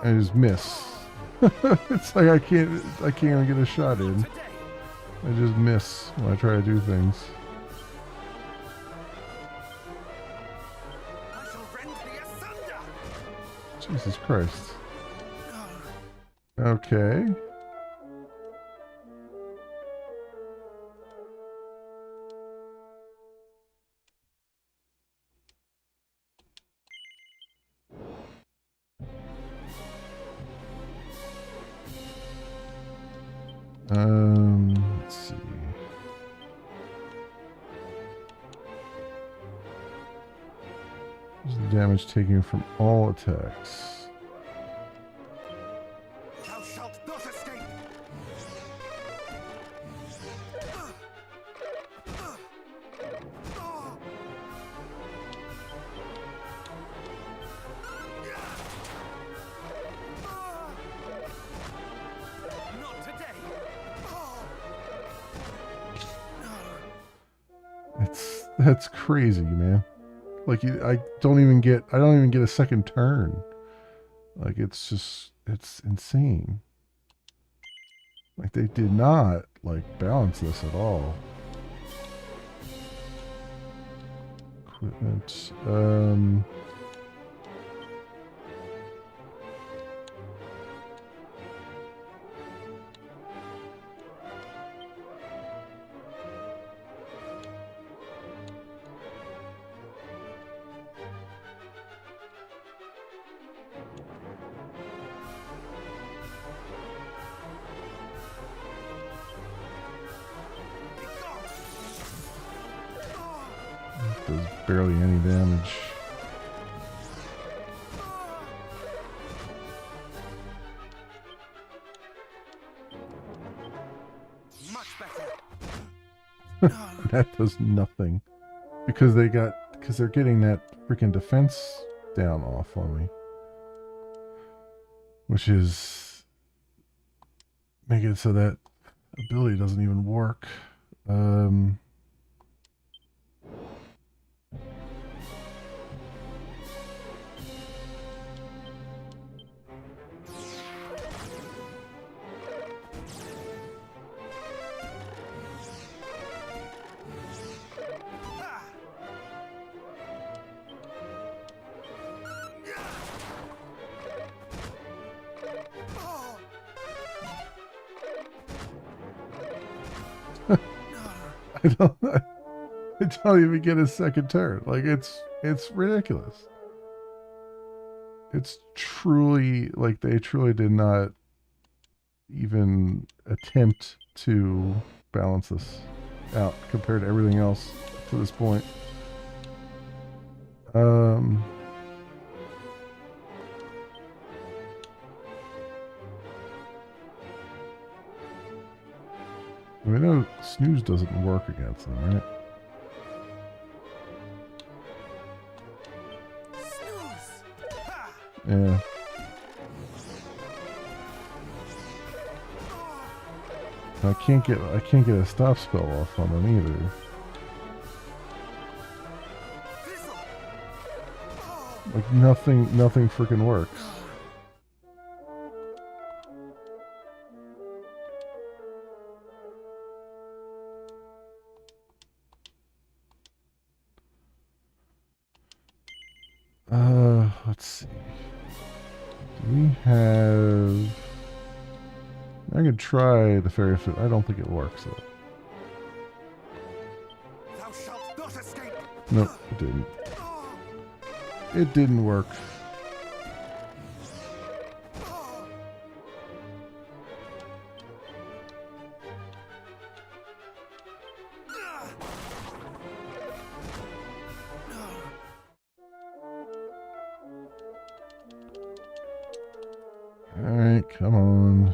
I just miss. It's like I can't even get a shot in. I just miss when I try to do things. Jesus Christ. Okay. Let's see. There's the damage taken from all attacks. Thou shalt not escape. Not today. That's crazy, man. Like I don't even get a second turn. Like it's insane. Like they did not like balance this at all. Equipment. does barely any damage. Much better. That does nothing. Because they're getting that freaking defense down off on me. Which is making it so that ability doesn't even work. I don't even get a second turn. Like it's ridiculous. It's truly like they truly did not even attempt to balance this out compared to everything else to this point. I know snooze doesn't work against them, right? Snooze. Ha! Yeah. I can't get a stop spell off on them either. Fizzle. Like nothing freaking works. Let's see. Do we have... I could try the fairy foot. I don't think it works though. Thou shalt not escape. Nope, it didn't. It didn't work. Alright, come on.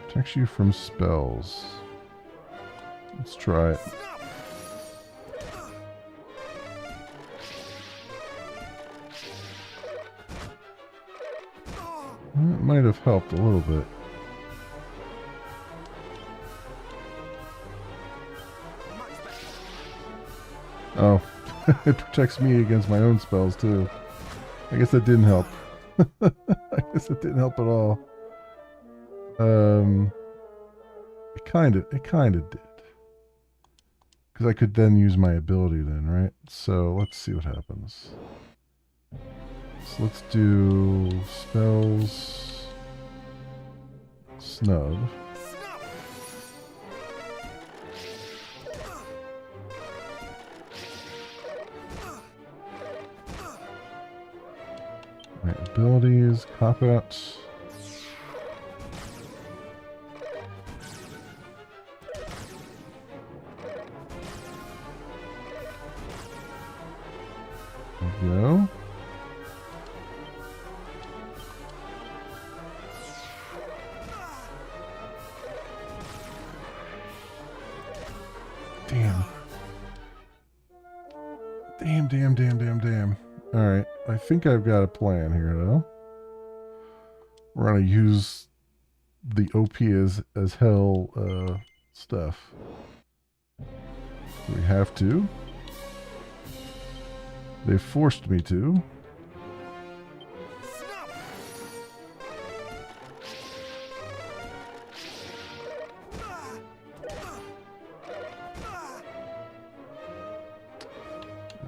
Protects you from spells. Let's try it. That might have helped a little bit. Oh, it protects me against my own spells too. I guess that didn't help. I guess it didn't help at all. It kind of did. Because I could then use my ability then, right? So let's see what happens. So let's do spells, snub. My abilities, cop out. There we go. Damn. Alright, I think I've got a plan here, though. We're gonna use the OP as hell stuff. We have to. They forced me to.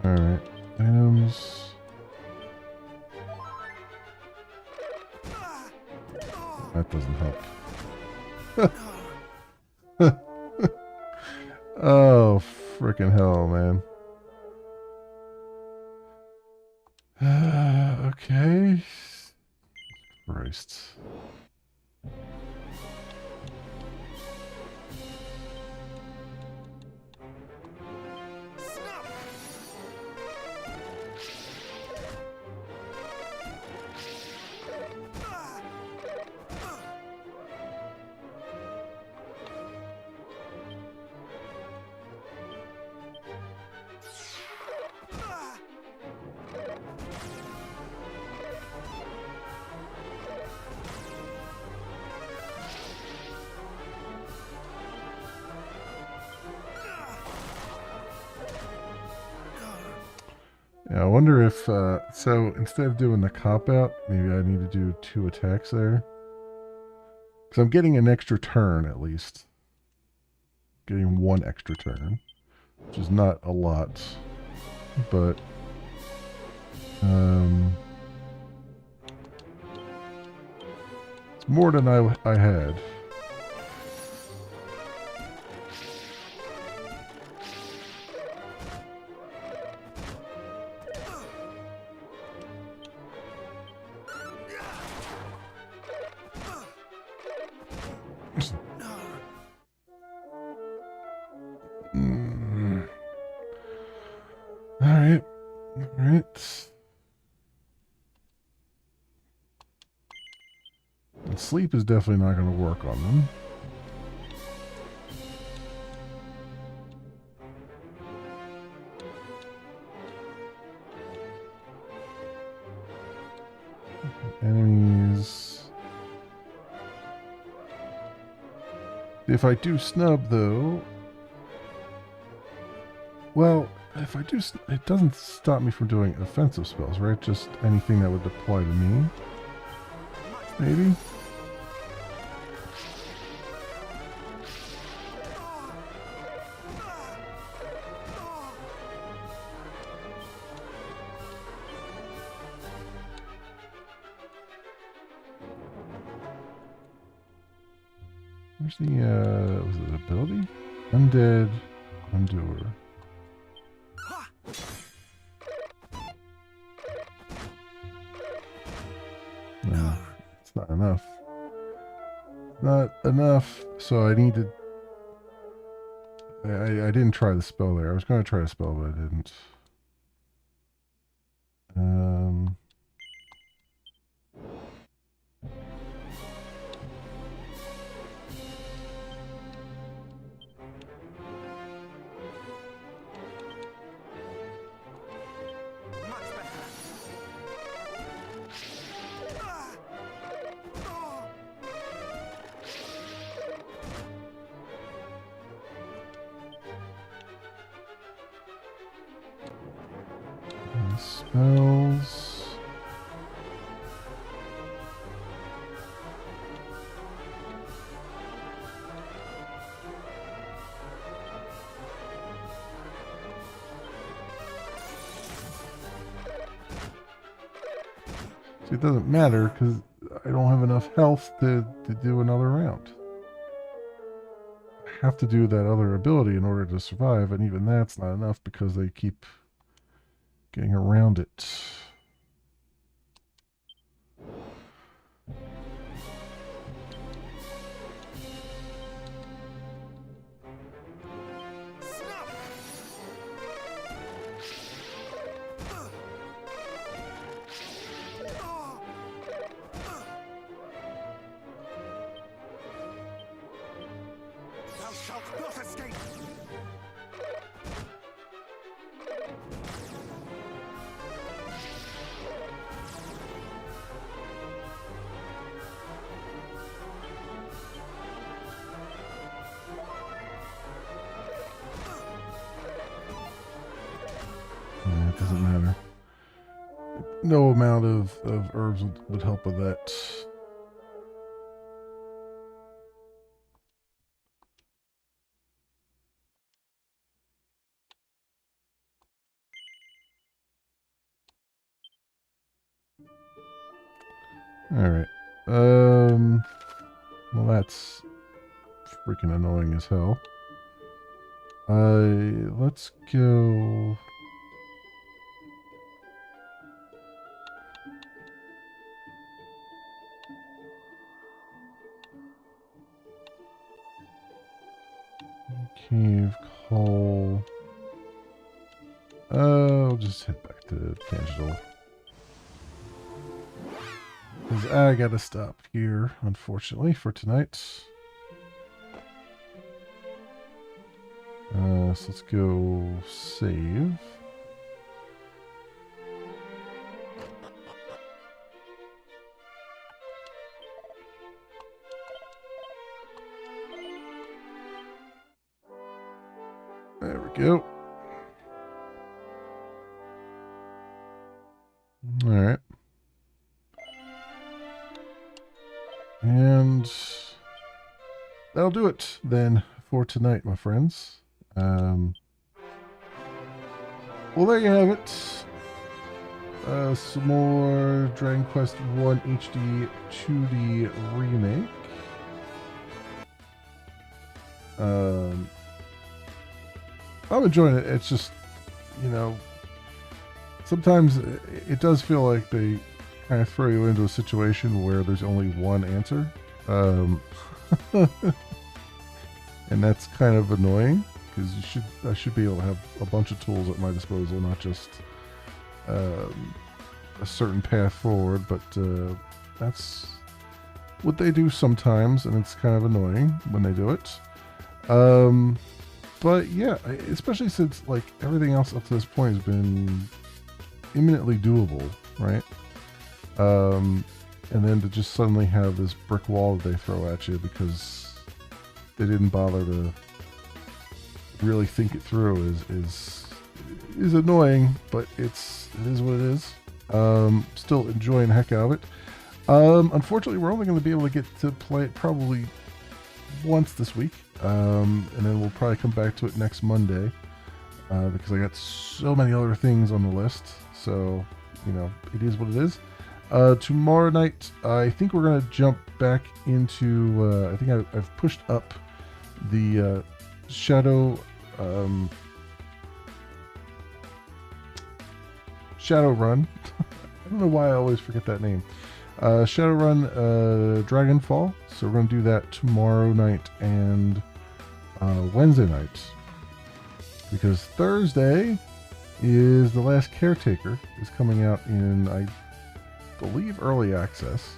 Alright, items. That doesn't help. Oh freaking hell, man. Okay. Christ. Snap! Yeah, I wonder if, so instead of doing the cop-out, maybe I need to do 2 attacks there. Because I'm getting an extra turn, at least. Getting 1 extra turn. Which is not a lot. But, it's more than I had. Alright. Alright. And sleep is definitely not going to work on them. Enemies. If I do snub, though... Well, if I do... It doesn't stop me from doing offensive spells, right? Just anything that would apply to me. Maybe? Where's the, was it ability? Undead Undoer. No, it's not enough. Not enough, so I need to... I didn't try the spell there. I was going to try a spell, but I didn't. Much better. Spells. See, it doesn't matter because I don't have enough health to do another round. I have to do that other ability in order to survive, and even that's not enough because they keep getting around it. Snap! Thou shalt not escape! Yeah, it doesn't matter. No amount of herbs would help with that. Alright. Well, that's freaking annoying as hell. Let's go. Cave Call. I'll just head back to Tangential. Because I gotta stop here, unfortunately, for tonight. So let's go save. There we go. All right. And that'll do it then for tonight, my friends. Well, there you have it. Some more Dragon Quest 1 HD-2D remake. I'm enjoying it. It's just, you know, sometimes it does feel like they kind of throw you into a situation where there's only one answer. And that's kind of annoying because I should be able to have a bunch of tools at my disposal, not just a certain path forward. But that's what they do sometimes, and it's kind of annoying when they do it. But yeah, especially since like everything else up to this point has been imminently doable, right? And then to just suddenly have this brick wall that they throw at you because they didn't bother to really think it through is annoying, but it is what it is. Still enjoying the heck out of it. Unfortunately, we're only going to be able to get to play it probably once this week, and then we'll probably come back to it next Monday because I got so many other things on the list. So, you know, it is what it is. Tomorrow night, I think we're going to jump back into, I think I've pushed up the Shadowrun. I don't know why I always forget that name. Shadowrun Dragonfall. So we're going to do that tomorrow night and Wednesday night. Because Thursday is The Last Caretaker. Is coming out in, I believe, early access.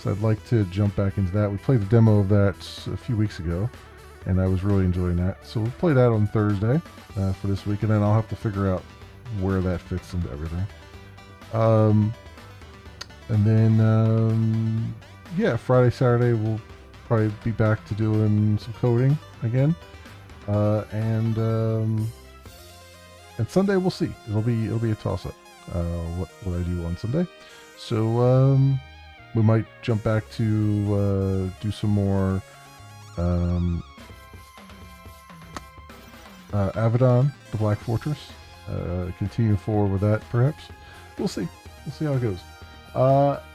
So I'd like to jump back into that. We played the demo of that a few weeks ago, and I was really enjoying that. So we'll play that on Thursday for this week, and then I'll have to figure out where that fits into everything. And then, yeah, Friday, Saturday, we'll probably be back to doing some coding again. And Sunday, we'll see. It'll be a toss-up, what I do on Sunday. So, we might jump back to do some more Avedon, the Black Fortress. Continue forward with that, perhaps. We'll see. We'll see how it goes.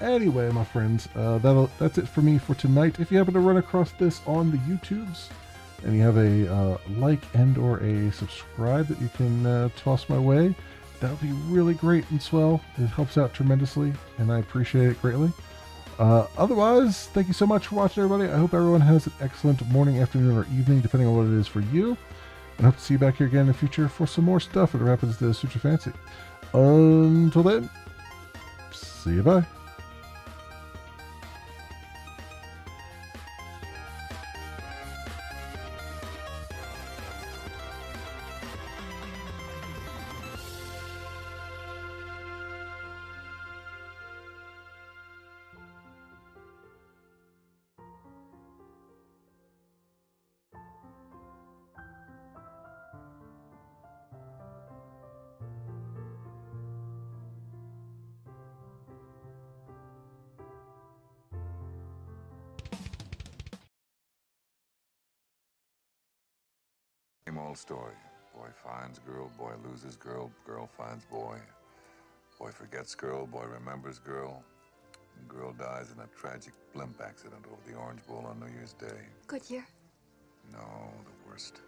Anyway, my friends, that's it for me for tonight. If you happen to run across this on the YouTubes and you have a like and or a subscribe that you can toss my way, that would be really great and swell. It helps out tremendously, and I appreciate it greatly. Otherwise, thank you so much for watching, everybody. I hope everyone has an excellent morning, afternoon, or evening, depending on what it is for you. And I hope to see you back here again in the future for some more stuff that happens to suit your fancy. Until then, see you, bye. Same old story. Boy finds girl, boy loses girl, girl finds boy. Boy forgets girl, boy remembers girl. And girl dies in a tragic blimp accident over the Orange Bowl on New Year's Day. Good year. No, the worst.